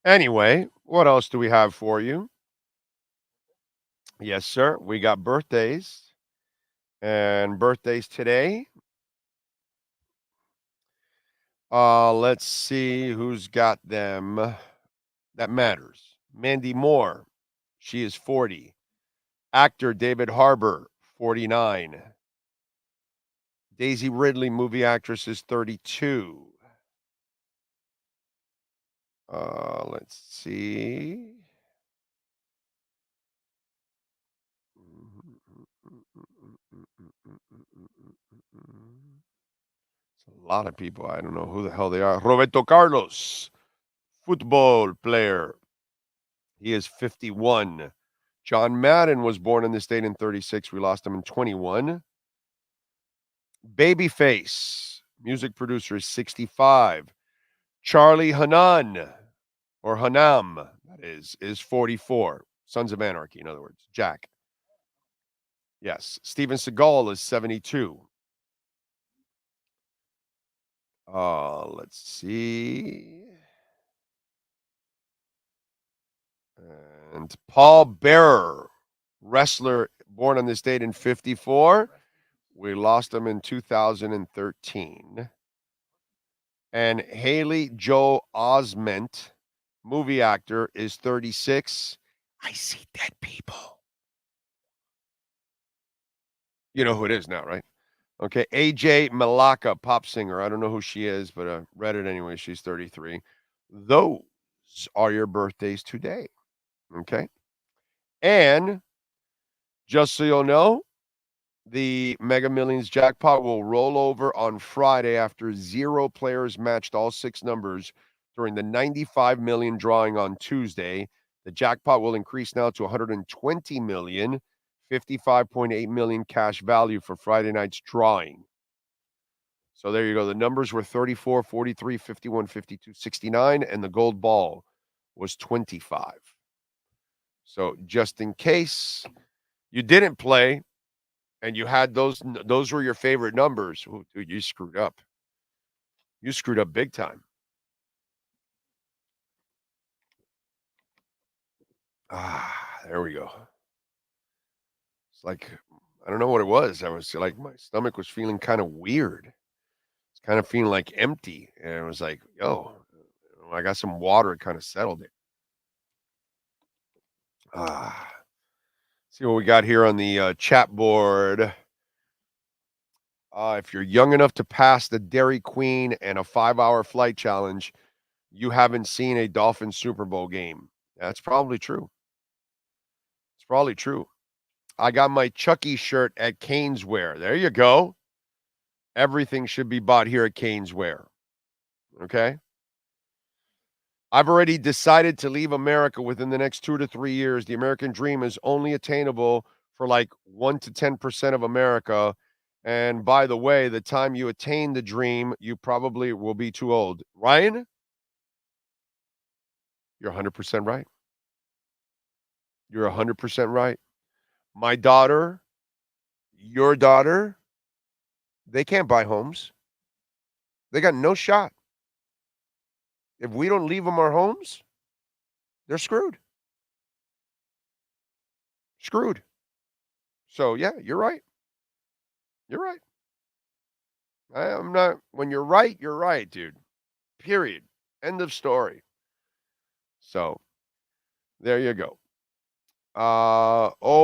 Anyway, what else do we have for you? Yes, sir. We got birthdays. And birthdays today. Let's see who's got them. That matters. Mandy Moore, she is 40. Actor David Harbour, 49. Daisy Ridley, movie actress, is 32. Let's see. It's a lot of people. I don't know who the hell they are. Roberto Carlos, football player. He is 51. John Madden was born in this state in 36. We lost him in 21. Babyface, music producer, is 65. Charlie Hunnam, or Hunnam, that is 44. Sons of Anarchy, in other words. Jack. Yes. Steven Seagal is 72. Let's see. And Paul Bearer, wrestler, born on this date in 54. We lost him in 2013. And Haley Joel Osment, movie actor, is 36. I see dead people. You know who it is now, right? Okay, AJ Malaka, pop singer. I don't know who she is, but I read it anyway. She's 33. Those are your birthdays today. Okay. And just so you'll know, the Mega Millions jackpot will roll over on Friday after 0 players matched all 6 numbers during the 95 million drawing on Tuesday. The jackpot will increase now to 120 million, 55.8 million cash value for Friday night's drawing. So there you go. The numbers were 34, 43, 51, 52, 69, and the gold ball was 25. So just in case you didn't play and you had those were your favorite numbers, ooh, dude, you screwed up. You screwed up big time. There we go. It's like, I don't know what it was. I was like, my stomach was feeling kind of weird. It's kind of feeling like empty. And it was like, yo, I got some water. It kind of settled it. See what we got here on the chat board. If you're young enough to pass the Dairy Queen and a 5-hour flight challenge, you haven't seen a Dolphins Super Bowl game. That's probably true. It's probably true. I got my Chucky shirt at Caneswear. There you go. Everything should be bought here at Caneswear. Okay? I've already decided to leave America within the next 2 to 3 years. The American dream is only attainable for like 1 to 10% of America. And by the way, the time you attain the dream, you probably will be too old. Ryan, you're 100% right. You're 100% right. My daughter, your daughter, they can't buy homes. They got no shot. If we don't leave them our homes, they're screwed. Screwed. So, yeah, you're right. You're right. I'm not, when you're right, dude. Period. End of story. So, there you go.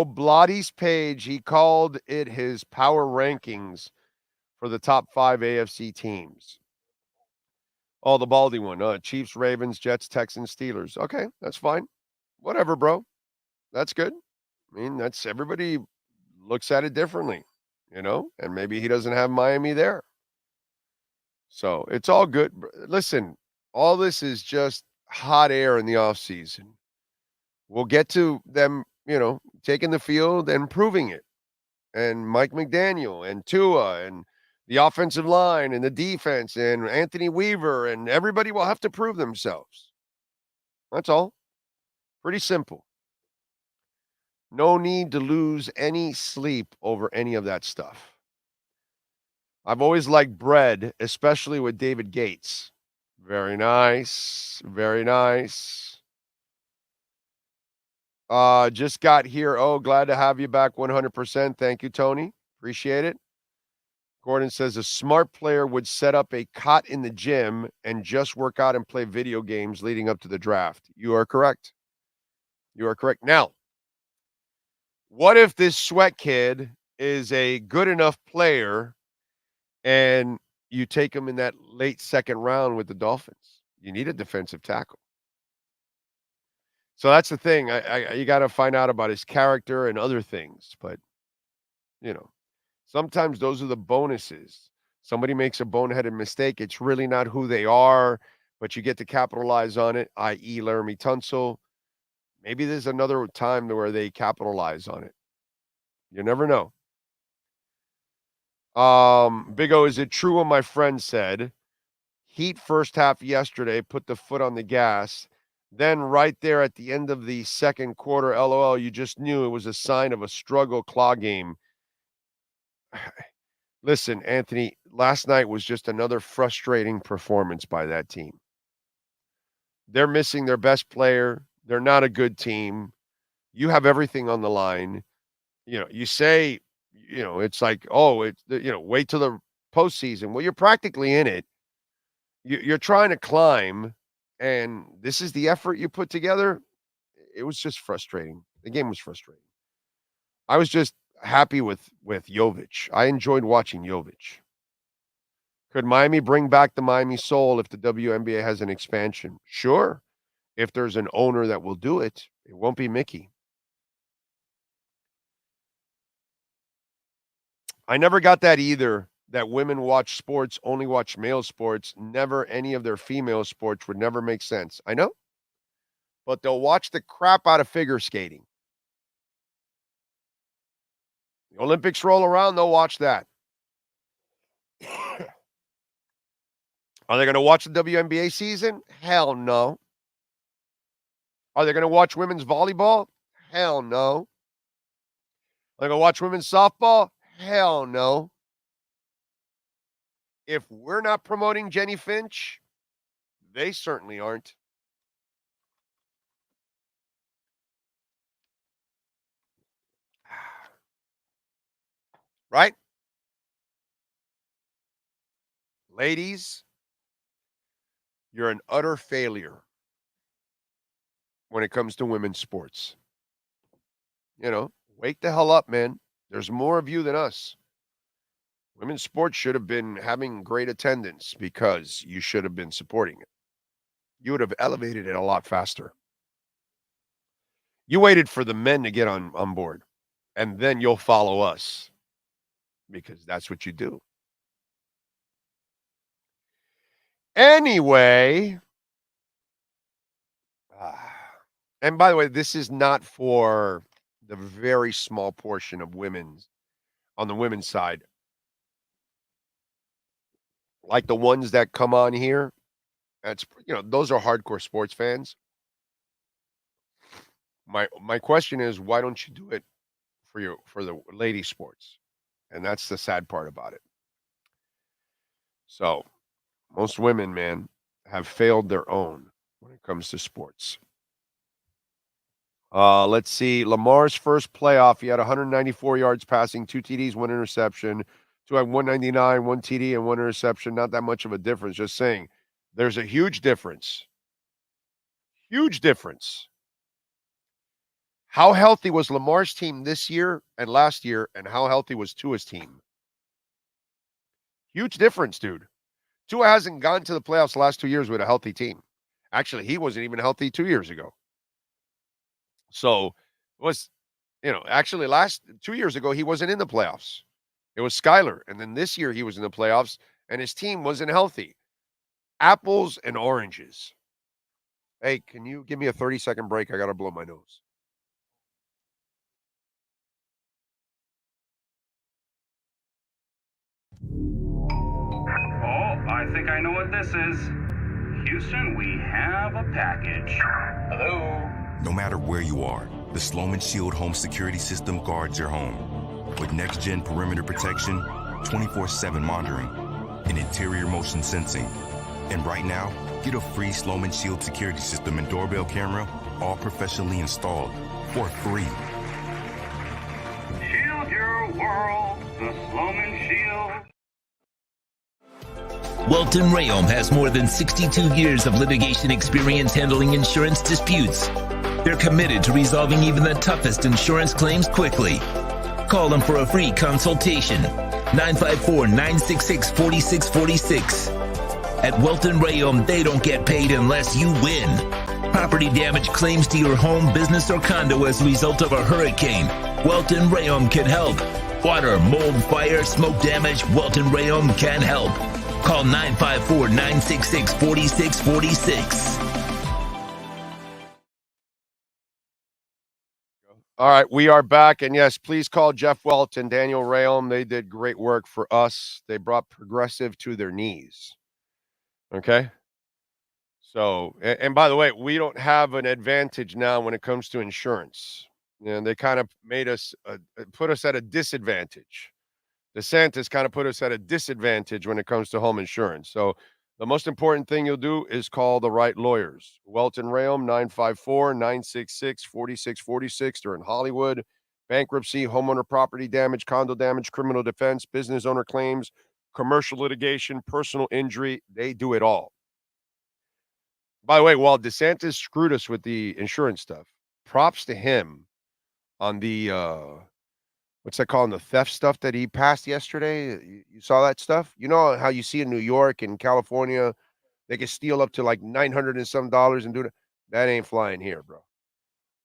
Blotty's page, he called it his power rankings for the top 5 AFC teams. Oh, the Baldy one. Chiefs, Ravens, Jets, Texans, Steelers. Okay, that's fine. Whatever, bro. That's good. I mean, that's, everybody looks at it differently, you know, and maybe he doesn't have Miami there. So it's all good. Listen, all this is just hot air in the offseason. We'll get to them, you know, taking the field and proving it. And Mike McDaniel and Tua and the offensive line and the defense and Anthony Weaver, and everybody will have to prove themselves. That's all. Pretty simple. No need to lose any sleep over any of that stuff. I've always liked bread, especially with David Gates. Very nice. Very nice. Just got here. Oh, glad to have you back 100%. Thank you, Tony. Appreciate it. Gordon says a smart player would set up a cot in the gym and just work out and play video games leading up to the draft. You are correct. You are correct. Now, what if this Sweat kid is a good enough player and you take him in that late second round with the Dolphins? You need a defensive tackle. So that's the thing. You got to find out about his character and other things. But, sometimes those are the bonuses. Somebody makes a boneheaded mistake. It's really not who they are, but you get to capitalize on it, i.e. Laramie Tunsil. Maybe there's another time where they capitalize on it. You never know. Big O, is it true what my friend said? Heat first half yesterday, put the foot on the gas. Then right there at the end of the second quarter, LOL, you just knew it was a sign of a struggle claw game. Listen, Anthony, last night was just another frustrating performance by that team. They're missing their best player. They're not a good team. You have everything on the line. You say, it's like, wait till the postseason. Well, you're practically in it. You're trying to climb, and this is the effort you put together. It was just frustrating. The game was frustrating. I was just happy with Jovic. I enjoyed watching Jovic. Could Miami bring back the Miami Soul if the WNBA has an expansion? Sure. If there's an owner that will do it, it won't be Mickey. I never got that either, that women watch sports, only watch male sports. Never any of their female sports would never make sense. I know. But they'll watch the crap out of figure skating. The Olympics roll around, they'll watch that. Are they going to watch the WNBA season? Hell no. Are they going to watch women's volleyball? Hell no. Are they going to watch women's softball? Hell no. If we're not promoting Jenny Finch, they certainly aren't. Right? Ladies, you're an utter failure when it comes to women's sports. Wake the hell up, man. There's more of you than us. Women's sports should have been having great attendance because you should have been supporting it. You would have elevated it a lot faster. You waited for the men to get on board, and then you'll follow us because that's what you do. Anyway, and by the way, this is not for the very small portion of women's on the women's side. Like the ones that come on here, that's those are hardcore sports fans. My question is, why don't you do it for the lady sports? And that's the sad part about it. So, most women, man, have failed their own when it comes to sports. Let's see. Lamar's first playoff, he had 194 yards passing, 2 TDs, 1 interception. Tua had 199, 1 TD, and 1 interception. Not that much of a difference. Just saying, there's a huge difference. Huge difference. How healthy was Lamar's team this year and last year, and how healthy was Tua's team? Huge difference, dude. Tua hasn't gone to the playoffs the last 2 years with a healthy team. Actually, he wasn't even healthy 2 years ago. So, it was, actually last 2 years ago, he wasn't in the playoffs. It was Skyler. And then this year, he was in the playoffs, and his team wasn't healthy. Apples and oranges. Hey, can you give me a 30-second break? I got to blow my nose. I think I know what this is. Houston, we have a package. Hello? No matter where you are, the Sloman Shield home security system guards your home. With next-gen perimeter protection, 24/7 monitoring, and interior motion sensing. And right now, Get a free Sloman Shield security system and doorbell camera, all professionally installed, for free. Shield your world, the Sloman Shield. Welton Ra has more than 62 years of litigation experience handling insurance disputes. They're committed to resolving even the toughest insurance claims quickly. Call them for a free consultation. 954-966-4646. At Welton Ra, they don't get paid unless you win. Property damage claims to your home, business, or condo as a result of a hurricane. Welton Ra can help. Water, mold, fire, smoke damage, Welton Ra can help. Call 954-966-4646. All right, we are back. And yes, please call Jeff Welton, Daniel Rayom. They did great work for us. They brought Progressive to their knees. Okay? So, and by the way, we don't have an advantage now when it comes to insurance. And they kind of made us, put us at a disadvantage. DeSantis kind of put us at a disadvantage when it comes to home insurance. So the most important thing you'll do is call the right lawyers. Welton Rayom, 954-966-4646. They're in Hollywood. Bankruptcy, homeowner property damage, condo damage, criminal defense, business owner claims, commercial litigation, personal injury. They do it all. By the way, while DeSantis screwed us with the insurance stuff, props to him on the, what's that called, the theft stuff that he passed yesterday. You saw that stuff? You know how you see in New York and California, they can steal up to like $900 and some and do that? That ain't flying here, bro.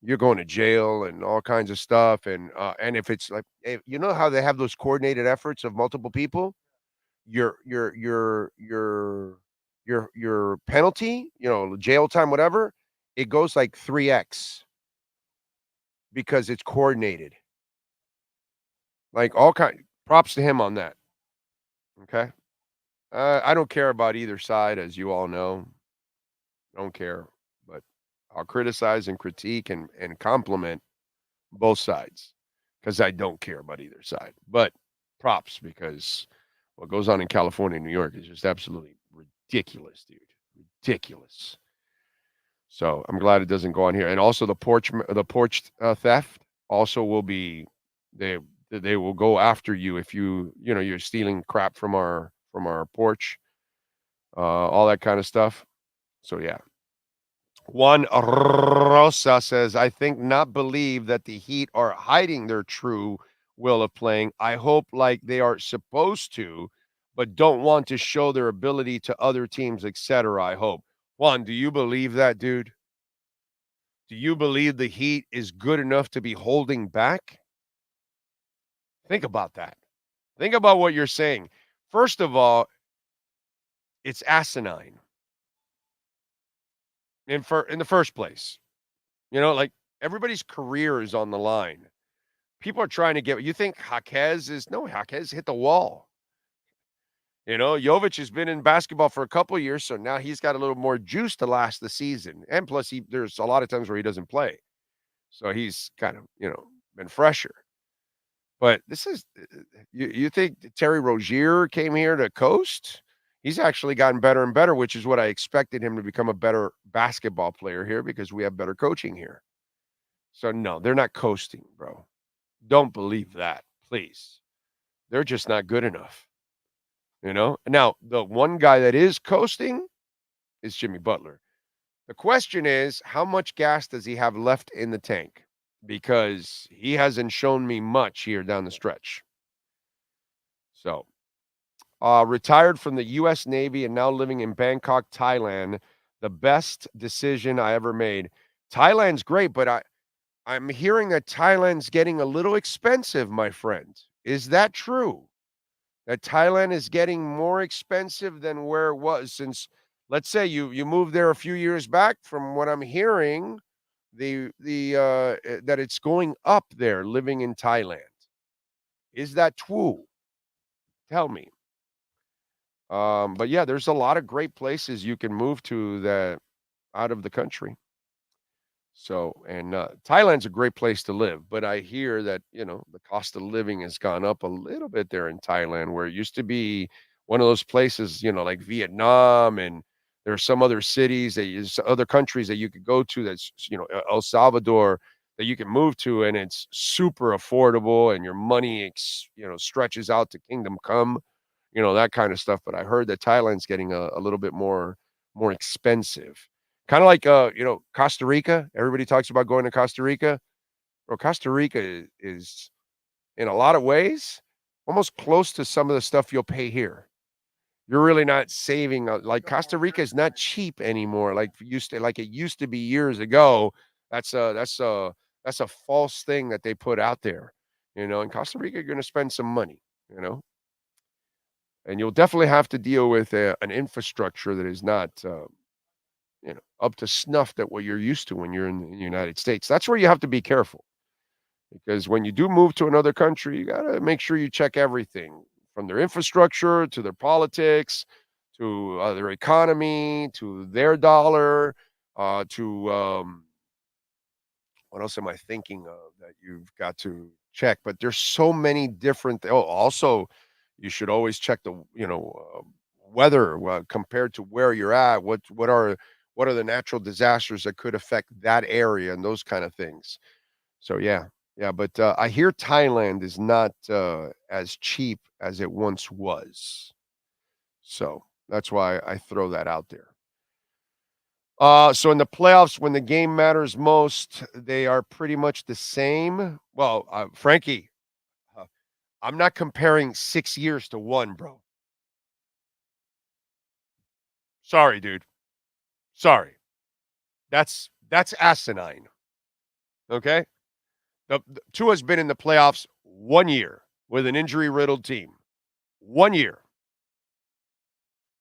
You're going to jail and all kinds of stuff. And if it's like, you know how they have those coordinated efforts of multiple people? Your penalty, jail time, whatever, it goes like 3x because it's coordinated. Like all kind, props to him on that. Okay. I don't care about either side, as you all know. Don't care, but I'll criticize and critique and compliment both sides because I don't care about either side. But props, because what goes on in California and New York is just absolutely ridiculous, dude. Ridiculous. So I'm glad it doesn't go on here. And also the porch theft also will be, they will go after you if you're stealing crap from our porch, all that kind of stuff. So yeah. Juan Rosa says, I think not believe that the Heat are hiding their true will of playing. I hope like they are supposed to, but don't want to show their ability to other teams, etc. I hope. Juan, do you believe that, dude? Do you believe the Heat is good enough to be holding back? Think about that. Think about what you're saying. First of all, it's asinine. In the first place, like everybody's career is on the line. People are trying to get. You think Jaquez hit the wall. Jovic has been in basketball for a couple of years, so now he's got a little more juice to last the season. And plus, there's a lot of times where he doesn't play, so he's kind of been fresher. But this is, you think Terry Rozier came here to coast? He's actually gotten better and better, which is what I expected him to become a better basketball player here because we have better coaching here. So no, they're not coasting, bro. Don't believe that, please. They're just not good enough. Now, the one guy that is coasting is Jimmy Butler. The question is, how much gas does he have left in the tank? Because he hasn't shown me much here down the stretch. So, retired from the U.S. Navy and now living in Bangkok, Thailand. The best decision I ever made. Thailand's great, but I'm hearing that Thailand's getting a little expensive, my friend. Is that true? That Thailand is getting more expensive than where it was since, let's say you moved there a few years back. From what I'm hearing, that it's going up there living in Thailand. Is that true? Tell me. But yeah, there's a lot of great places you can move to that out of the country. So, and Thailand's a great place to live, but I hear that, the cost of living has gone up a little bit there in Thailand, where it used to be one of those places, like Vietnam and There are some other cities other countries that you could go to that's, El Salvador, that you can move to, and it's super affordable, and your money, stretches out to kingdom come, that kind of stuff. But I heard that Thailand's getting a little bit more expensive. Kind of like, Costa Rica. Everybody talks about going to Costa Rica. Bro, Costa Rica is in a lot of ways almost close to some of the stuff you'll pay here. You're really not saving. Like Costa Rica is not cheap anymore. Like it used to be years ago. That's a false thing that they put out there. In Costa Rica, you're going to spend some money. And you'll definitely have to deal with an infrastructure that is not, up to snuff that what you're used to when you're in the United States. That's where you have to be careful, because when you do move to another country, you got to make sure you check everything, from their infrastructure to their politics, to their economy, to their dollar, to what else am I thinking of that you've got to check? But there's so many different. Also, you should always check the weather compared to where you're at. What are the natural disasters that could affect that area and those kind of things. So yeah. But I hear Thailand is not as cheap as it once was. So that's why I throw that out there. So in the playoffs, when the game matters most, they are pretty much the same. Well, Frankie, I'm not comparing 6 years to one, bro. Sorry, dude. Sorry. That's asinine. Okay? Tua's been in the playoffs 1 year with an injury-riddled team. 1 year.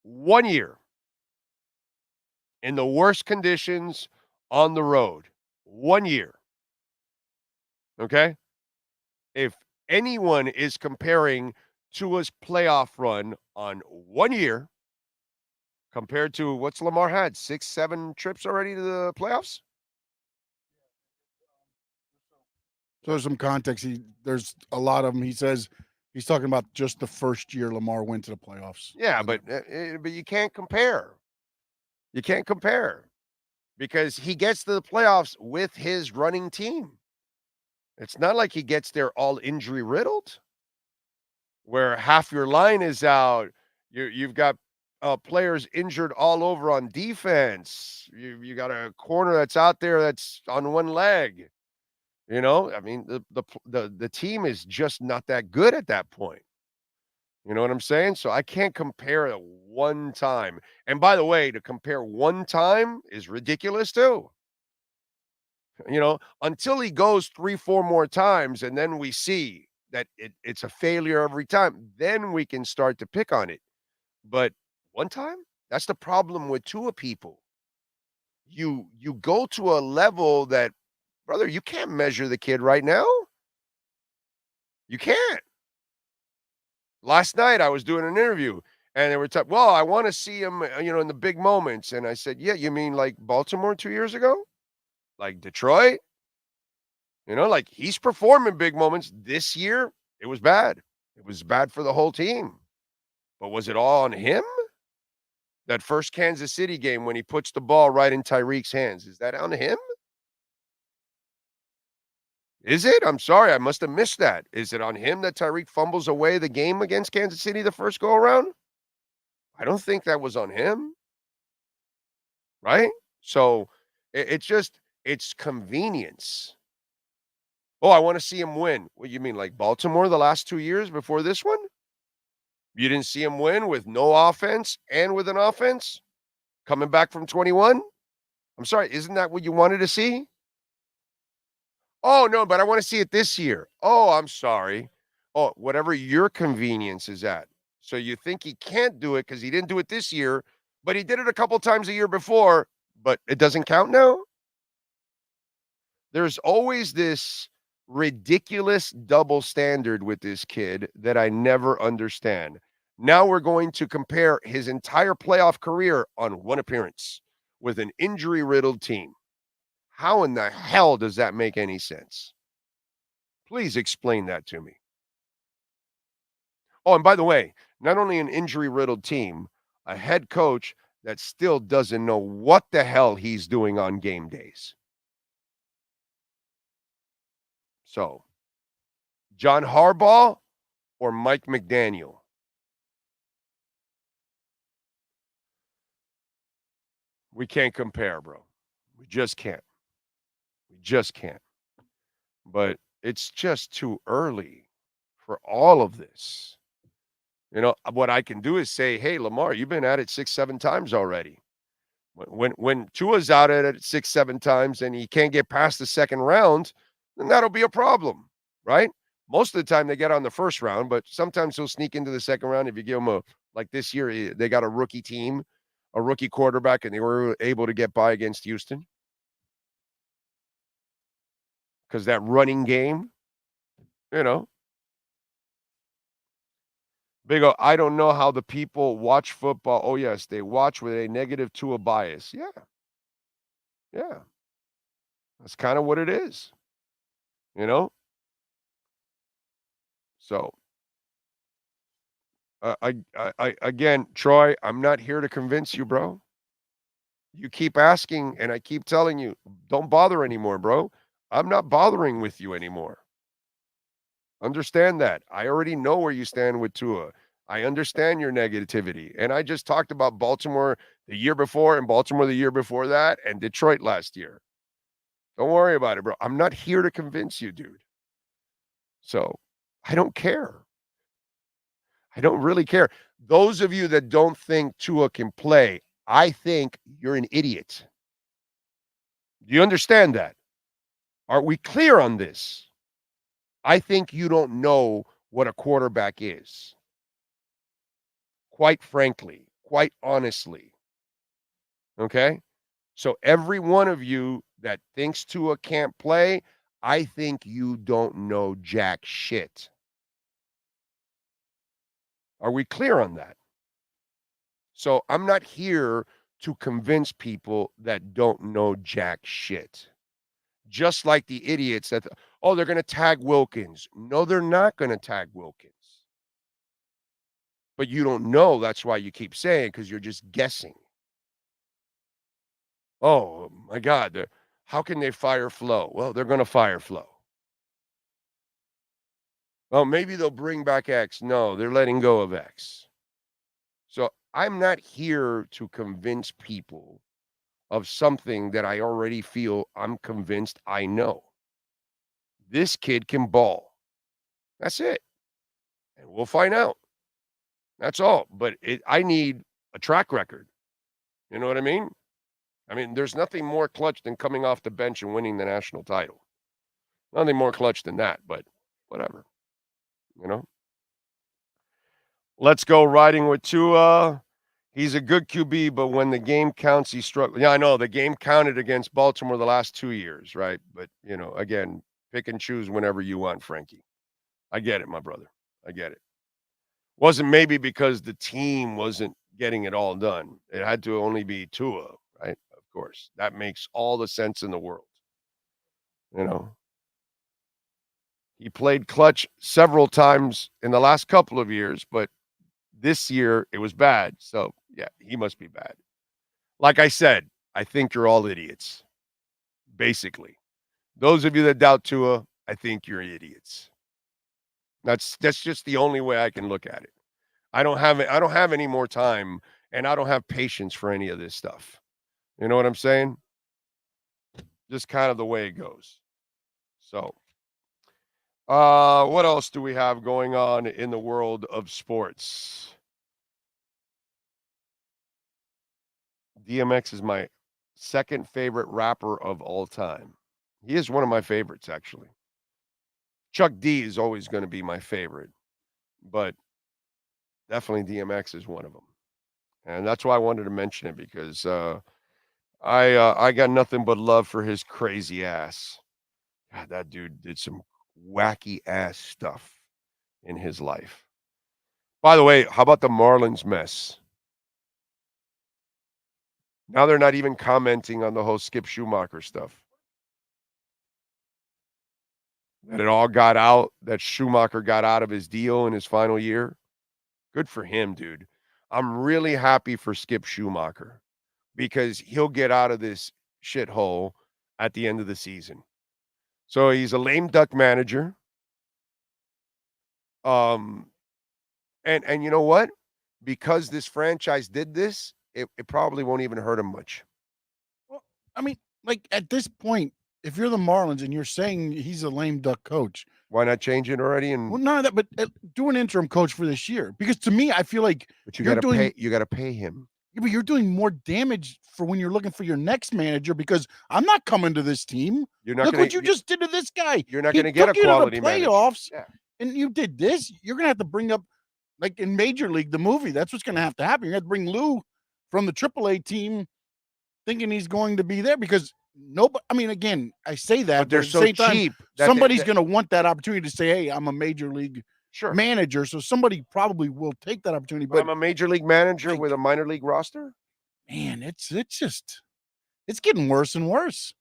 1 year. In the worst conditions on the road. 1 year. Okay? If anyone is comparing Tua's playoff run on 1 year compared to what's Lamar had, 6, 7 trips already to the playoffs? So there's some context. There's a lot of them. He says he's talking about just the first year Lamar went to the playoffs. Yeah, but you can't compare. You can't compare, because he gets to the playoffs with his running team. It's not like he gets there all injury riddled, where half your line is out. You've got players injured all over on defense. You got a corner that's out there that's on one leg. I mean, the team is just not that good at that point. You know what I'm saying? So I can't compare it one time. And by the way, to compare one time is ridiculous too. Until he goes 3-4 more times, and then we see that it's a failure every time, then we can start to pick on it. But one time, that's the problem with Tua people. You go to a level that, brother, you can't measure the kid right now. You can't. Last night, I was doing an interview, and they were talking, well, I want to see him, in the big moments. And I said, yeah, you mean like Baltimore 2 years ago? Like Detroit? Like he's performing big moments. This year, it was bad. It was bad for the whole team. But was it all on him? That first Kansas City game when he puts the ball right in Tyreek's hands, is that on him? Is it? I'm sorry, I must have missed that. Is it on him that Tyreek fumbles away the game against Kansas City the first go-around? I don't think that was on him. Right? So it's convenience. Oh, I want to see him win. What, you mean like Baltimore the last 2 years before this one? You didn't see him win with no offense and with an offense? Coming back from 21? I'm sorry, isn't that what you wanted to see? Oh, no, but I want to see it this year. Oh, I'm sorry. Oh, whatever your convenience is at. So you think he can't do it because he didn't do it this year, but he did it a couple times a year before, but it doesn't count now? There's always this ridiculous double standard with this kid that I never understand. Now we're going to compare his entire playoff career on one appearance with an injury-riddled team. How in the hell does that make any sense? Please explain that to me. Oh, and by the way, not only an injury-riddled team, a head coach that still doesn't know what the hell he's doing on game days. So, John Harbaugh or Mike McDaniel? We can't compare, bro. We just can't. We just can't. But it's just too early for all of this. You know, what I can do is say, hey, Lamar, you've been at it 6-7 times already. When Tua's out at it 6-7 times and he can't get past the second round, then that'll be a problem, right? Most of the time they get on the first round, but sometimes he'll sneak into the second round if you give him like this year, they got a rookie team, a rookie quarterback, and they were able to get by against Houston. Because that running game, you know. Big O, I don't know how the people watch football. Oh, yes, they watch with a negative Tua bias. Yeah. Yeah. That's kind of what it is. You know? So, again, Troy, I'm not here to convince you, bro. You keep asking, and I keep telling you, don't bother anymore, bro. I'm not bothering with you anymore. Understand that. I already know where you stand with Tua. I understand your negativity. And I just talked about Baltimore the year before and Baltimore the year before that and Detroit last year. Don't worry about it, bro. I'm not here to convince you, dude. So I don't care. I don't really care. Those of you that don't think Tua can play, I think you're an idiot. Do you understand that? Are we clear on this? I think you don't know what a quarterback is. Quite frankly, quite honestly. Okay? So every one of you that thinks Tua can't play, I think you don't know jack shit. Are we clear on that? So I'm not here to convince people that don't know jack shit. Just like the idiots that, oh, they're going to tag Wilkins. No, they're not going to tag Wilkins. But you don't know. That's why you keep saying, because you're just guessing. Oh, my God. How can they fire Flo? Well, they're going to fire Flo. Well, maybe they'll bring back X. No, they're letting go of X. So I'm not here to convince people of something that I already feel I'm convinced I know. This kid can ball. That's it. And we'll find out. That's all. But I need a track record. You know what I mean? I mean, there's nothing more clutch than coming off the bench and winning the national title. Nothing more clutch than that, but whatever. You know? Let's go riding with Tua. He's a good QB, but when the game counts, he struggles. Yeah, I know. The game counted against Baltimore the last 2 years, right? But, you know, again, pick and choose whenever you want, Frankie. I get it, my brother. I get it. Wasn't maybe because the team wasn't getting it all done. It had to only be Tua, right? Of course. That makes all the sense in the world. You know? He played clutch several times in the last couple of years, but this year it was bad. So, yeah, he must be bad. Like I said, I think you're all idiots. Basically. Those of you that doubt Tua, I think you're idiots. That's just the only way I can look at it. I don't have any more time, and I don't have patience for any of this stuff. You know what I'm saying? Just kind of the way it goes. So, what else do we have going on in the world of sports? DMX is my second favorite rapper of all time. He is one of my favorites, actually. Chuck D is always going to be my favorite, but definitely DMX is one of them. And that's why I wanted to mention it, because I got nothing but love for his crazy ass. God, that dude did some wacky ass stuff in his life. By the way, how about the Marlins mess? Now they're not even commenting on the whole Skip Schumacher stuff. That it all got out, that Schumacher got out of his deal in his final year. Good for him, dude. I'm really happy for Skip Schumacher because he'll get out of this shithole at the end of the season. So he's a lame duck manager. And you know what? Because this franchise did this, it probably won't even hurt him much. Well, I mean, like at this point, if you're the Marlins and you're saying he's a lame duck coach, why not change it already? And well, none of that, but do an interim coach for this year. Because to me, I feel like you got to pay him. Yeah, but you're doing more damage for when you're looking for your next manager because I'm not coming to this team. Look what you just did to this guy. You're not going to get a quality playoffs, manager. And you did this. You're going to have to bring up, like in Major League, the movie. That's what's going to happen. You're going to have to bring Lou from the AAA team, thinking he's going to be there because nobody. I mean, again, I say that, but they're at the so same cheap. Time, somebody's going to want that opportunity to say, "Hey, I'm a Major League." Sure. Manager, so somebody probably will take that opportunity. But I'm a major league manager with a minor league roster. Man, it's getting worse and worse.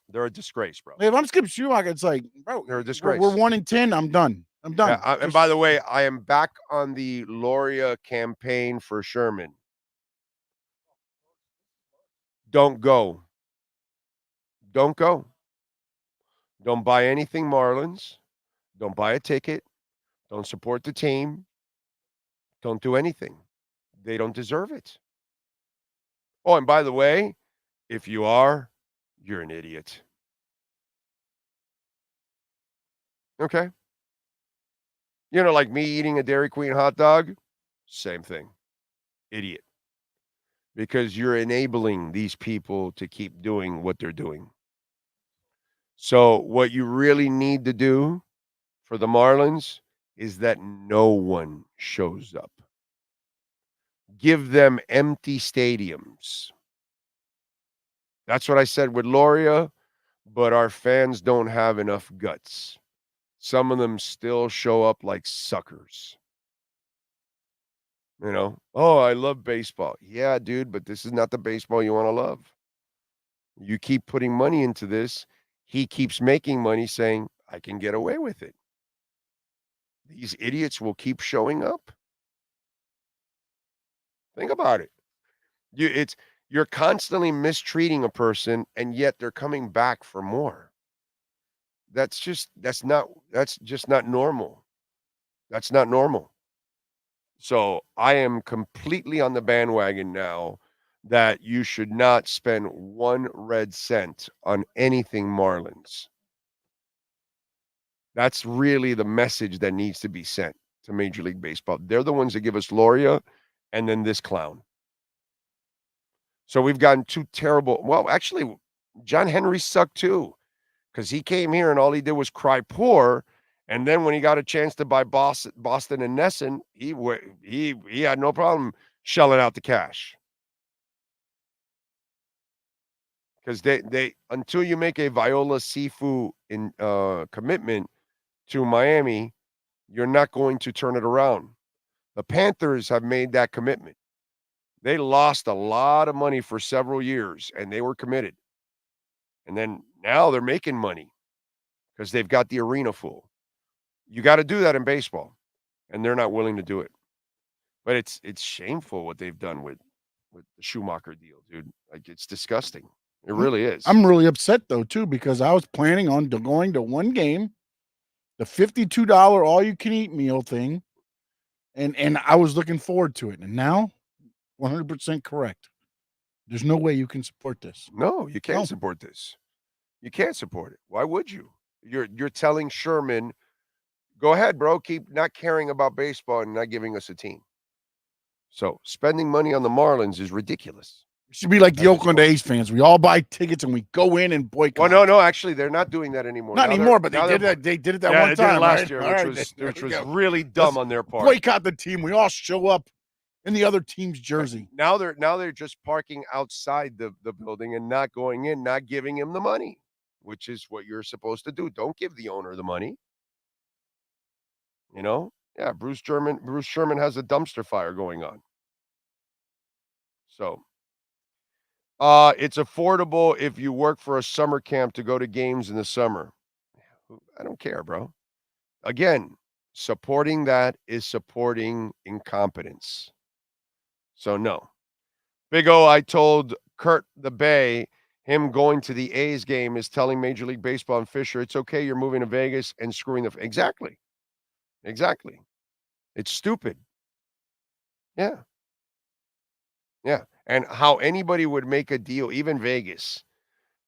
They're a disgrace, bro. If I'm Skip Schumacher, it's like, bro, they're a disgrace. We're 1-10. I'm done. Yeah, and by the way, I am back on the Loria campaign for Sherman. Don't go. Don't go. Don't buy anything Marlins. Don't buy a ticket. Don't support the team. Don't do anything. They don't deserve it. Oh, and by the way, if you are, you're an idiot. Okay. You know, like me eating a Dairy Queen hot dog, same thing. Idiot. Because you're enabling these people to keep doing what they're doing. So what you really need to do for the Marlins is that no one shows up. Give them empty stadiums. That's what I said with Loria, but our fans don't have enough guts. Some of them still show up like suckers. You know, oh, I love baseball. Yeah, dude, but this is not the baseball you want to love. You keep putting money into this. He keeps making money saying, I can get away with it. These idiots will keep showing up. Think about it. You're constantly mistreating a person, and yet they're coming back for more. That's just not normal. That's not normal. So I am completely on the bandwagon now that you should not spend 1 red cent on anything Marlins. That's really the message that needs to be sent to Major League Baseball. They're the ones that give us Loria and then this clown. So we've gotten 2 terrible. Well, actually, John Henry sucked too because he came here and all he did was cry poor. And then when he got a chance to buy Boston and Nesson, he had no problem shelling out the cash. Because they until you make a Viola Sifu commitment to Miami, you're not going to turn it around. The Panthers have made that commitment. They lost a lot of money for several years, and they were committed. And then now they're making money because they've got the arena full. You got to do that in baseball, and they're not willing to do it. But it's shameful what they've done with the Schumacher deal, dude. Like, it's disgusting. It really is. I'm really upset, though, too, because I was planning on going to one game, the $52 all-you-can-eat meal thing, and I was looking forward to it. And now, 100% correct. There's no way you can support this. No, you can't support this. You can't support it. Why would you? You're telling Sherman, go ahead, bro, keep not caring about baseball and not giving us a team. So spending money on the Marlins is ridiculous. It should be like the Oakland A's fans. We all buy tickets and we go in and boycott. Well, no, actually, they're not doing that anymore. Not anymore, but they did that. They did it that one time last year, which was really dumb on their part. Boycott the team. We all show up in the other team's jersey. Now they're just parking outside the building and not going in, not giving him the money, which is what you're supposed to do. Don't give the owner the money. You know? Yeah, Bruce Sherman has a dumpster fire going on. So it's affordable if you work for a summer camp to go to games in the summer. I don't care, bro. Again, supporting that is supporting incompetence. So no. Big O, I told Kurt the Bay, him going to the A's game is telling Major League Baseball and Fisher, it's okay, you're moving to Vegas and screwing the... Exactly. It's stupid. Yeah. And how anybody would make a deal, even Vegas,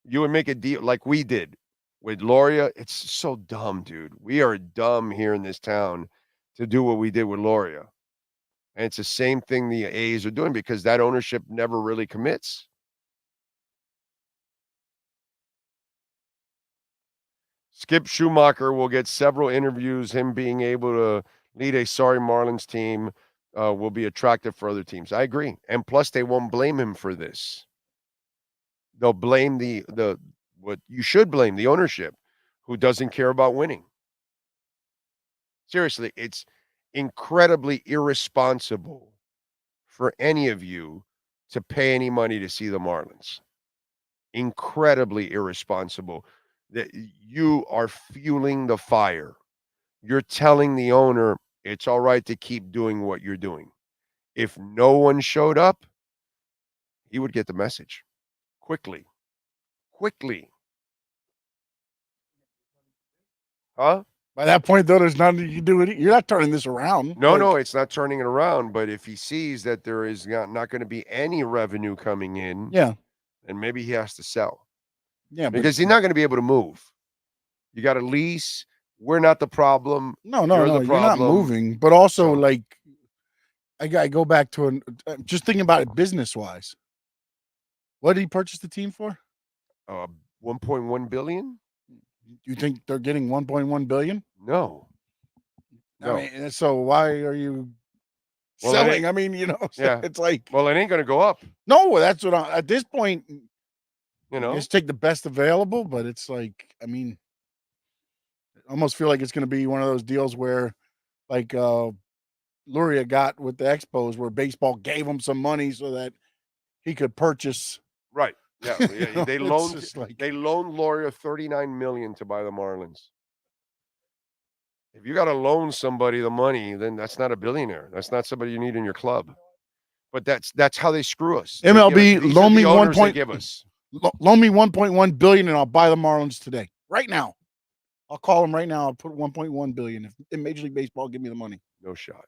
you would make a deal like we did with Loria. It's so dumb, dude. We are dumb here in this town to do what we did with Loria. And it's the same thing the A's are doing because that ownership never really commits. Skip Schumacher will get several interviews. Him being able to lead a sorry Marlins team will be attractive for other teams. I agree. And plus, they won't blame him for this. They'll blame the what you should blame, the ownership, who doesn't care about winning. Seriously, it's incredibly irresponsible for any of you to pay any money to see the Marlins. Incredibly irresponsible. That you are fueling the fire. You're telling the owner it's all right to keep doing what you're doing. If no one showed up, he would get the message quickly. Huh? By that point, though, there's nothing you can do. You're not turning this around. No, it's not turning it around. But if he sees that there is not going to be any revenue coming in, yeah, then maybe he has to sell. Yeah, because he's not going to be able to move. You got a lease. We're not the problem. No, you're not moving. But also, like, I go back to just thinking about it business wise. What did he purchase the team for? 1.1 billion. You think they're getting 1.1 billion? No. I mean, so why are you selling? I mean, it's like, well, it ain't going to go up. No, that's what at this point, just take the best available. But it's like, I mean, I almost feel like it's going to be one of those deals where, like, Luria got with the Expos, where baseball gave him some money so that he could purchase. Right. Yeah. They loaned Loria $39 million to buy the Marlins. If you got to loan somebody the money, then that's not a billionaire. That's not somebody you need in your club. But that's how they screw us. MLB, loan me loan me 1.1 billion, and I'll buy the Marlins today, right now. I'll call them right now. I'll put 1.1 billion. If in Major League Baseball, give me the money. No shot.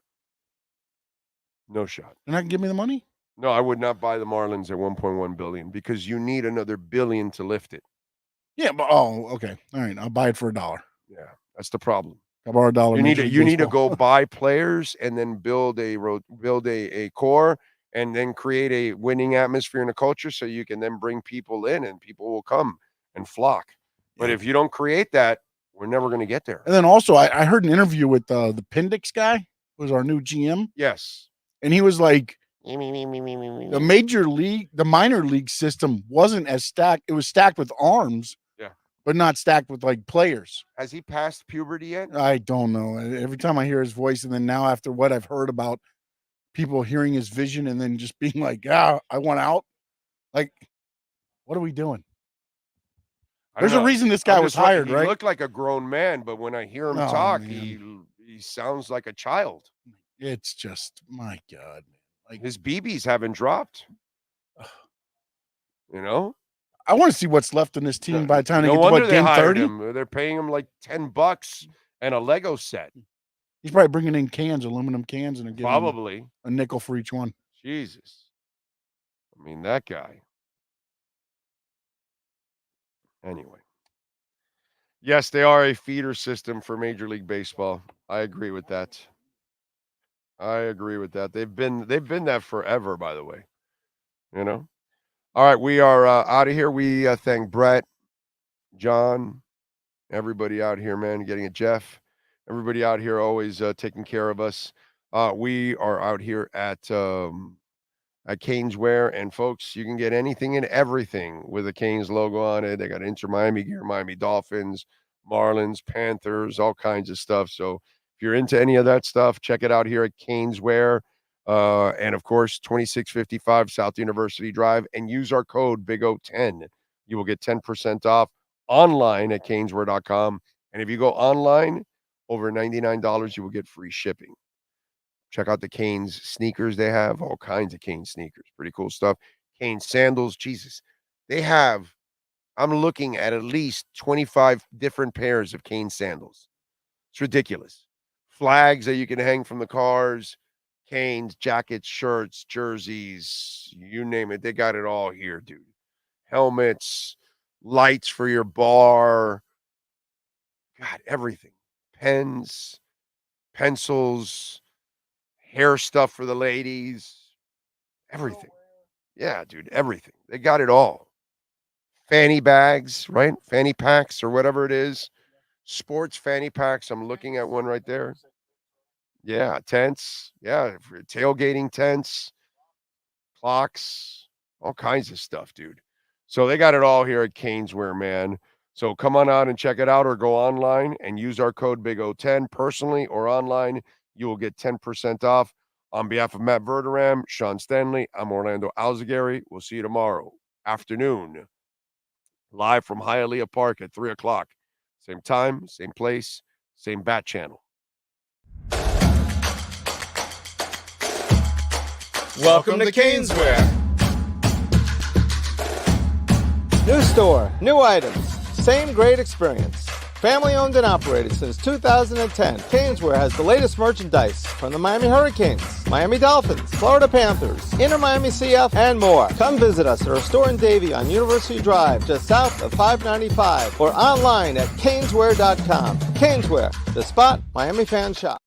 They're not gonna give me the money. No, I would not buy the Marlins at 1.1 billion because you need another billion to lift it. Yeah, but okay, all right. I'll buy it for $1. Yeah, that's the problem. I borrow $1. You need to go buy players and then build a core and then create a winning atmosphere and a culture so you can then bring people in and people will come and flock. But if you don't create that, we're never going to get there. And then also, I heard an interview with the Pendix guy, who was our new GM. Yes, and he was like, the minor league system wasn't as stacked. It was stacked with arms, but not stacked with like players. Has he passed puberty yet? I don't know. Every time I hear his voice, and then now after what I've heard about people hearing his vision and then just being like, I want out. Like, what are we doing? There's a reason this guy was hired, right? He looked like a grown man, but when I hear him talk, he sounds like a child. It's just, my God, man. Like, his BBs haven't dropped. I want to see what's left in this team by the time they get to game 30. They're paying him like $10 and a Lego set. He's probably bringing in aluminum cans, and they're probably a nickel for each one. Jesus. I mean, that guy. Anyway. Yes, they are a feeder system for Major League Baseball. I agree with that. They've been that forever, by the way. All right, we are out of here. We thank Brett, John, everybody out here, man, getting it, Jeff. Everybody out here always taking care of us. We are out here at Caneswear, and folks, you can get anything and everything with a Canes logo on it. They got InterMiami gear, Miami Dolphins, Marlins, Panthers, all kinds of stuff. So if you're into any of that stuff, check it out here at Caneswear. And of course, 2655 South University Drive, and use our code BIGO10. You will get 10% off online at caneswear.com. And if you go online over $99, you will get free shipping. Check out the Canes sneakers they have. All kinds of Canes sneakers. Pretty cool stuff. Canes sandals. Jesus. They have, I'm looking at least 25 different pairs of Canes sandals. It's ridiculous. Flags that you can hang from the cars. Canes, jackets, shirts, jerseys. You name it. They got it all here, dude. Helmets. Lights for your bar. God, everything. Pens. Pencils. Hair stuff for the ladies. Everything. Yeah, dude, everything. They got it all. Fanny bags, right? Fanny packs or whatever it is. Sports fanny packs. I'm looking at one right there. Yeah, tents. Yeah, for tailgating tents. Clocks. All kinds of stuff, dude. So they got it all here at Caneswear, man. So come on out and check it out or go online and use our code BIG010 personally or online. You will get 10% off. On behalf of Matt Verderam, Sean Stanley, I'm Orlando Alzagari. We'll see you tomorrow afternoon, live from Hialeah Park at 3 o'clock. Same time, same place, same bat channel. Welcome to Caneswear. New store, new items, same great experience. Family owned and operated since 2010, Caneswear has the latest merchandise from the Miami Hurricanes, Miami Dolphins, Florida Panthers, InterMiamiCF, and more. Come visit us at our store in Davie on University Drive, just south of 595, or online at caneswear.com. Caneswear, the spot Miami fans shop.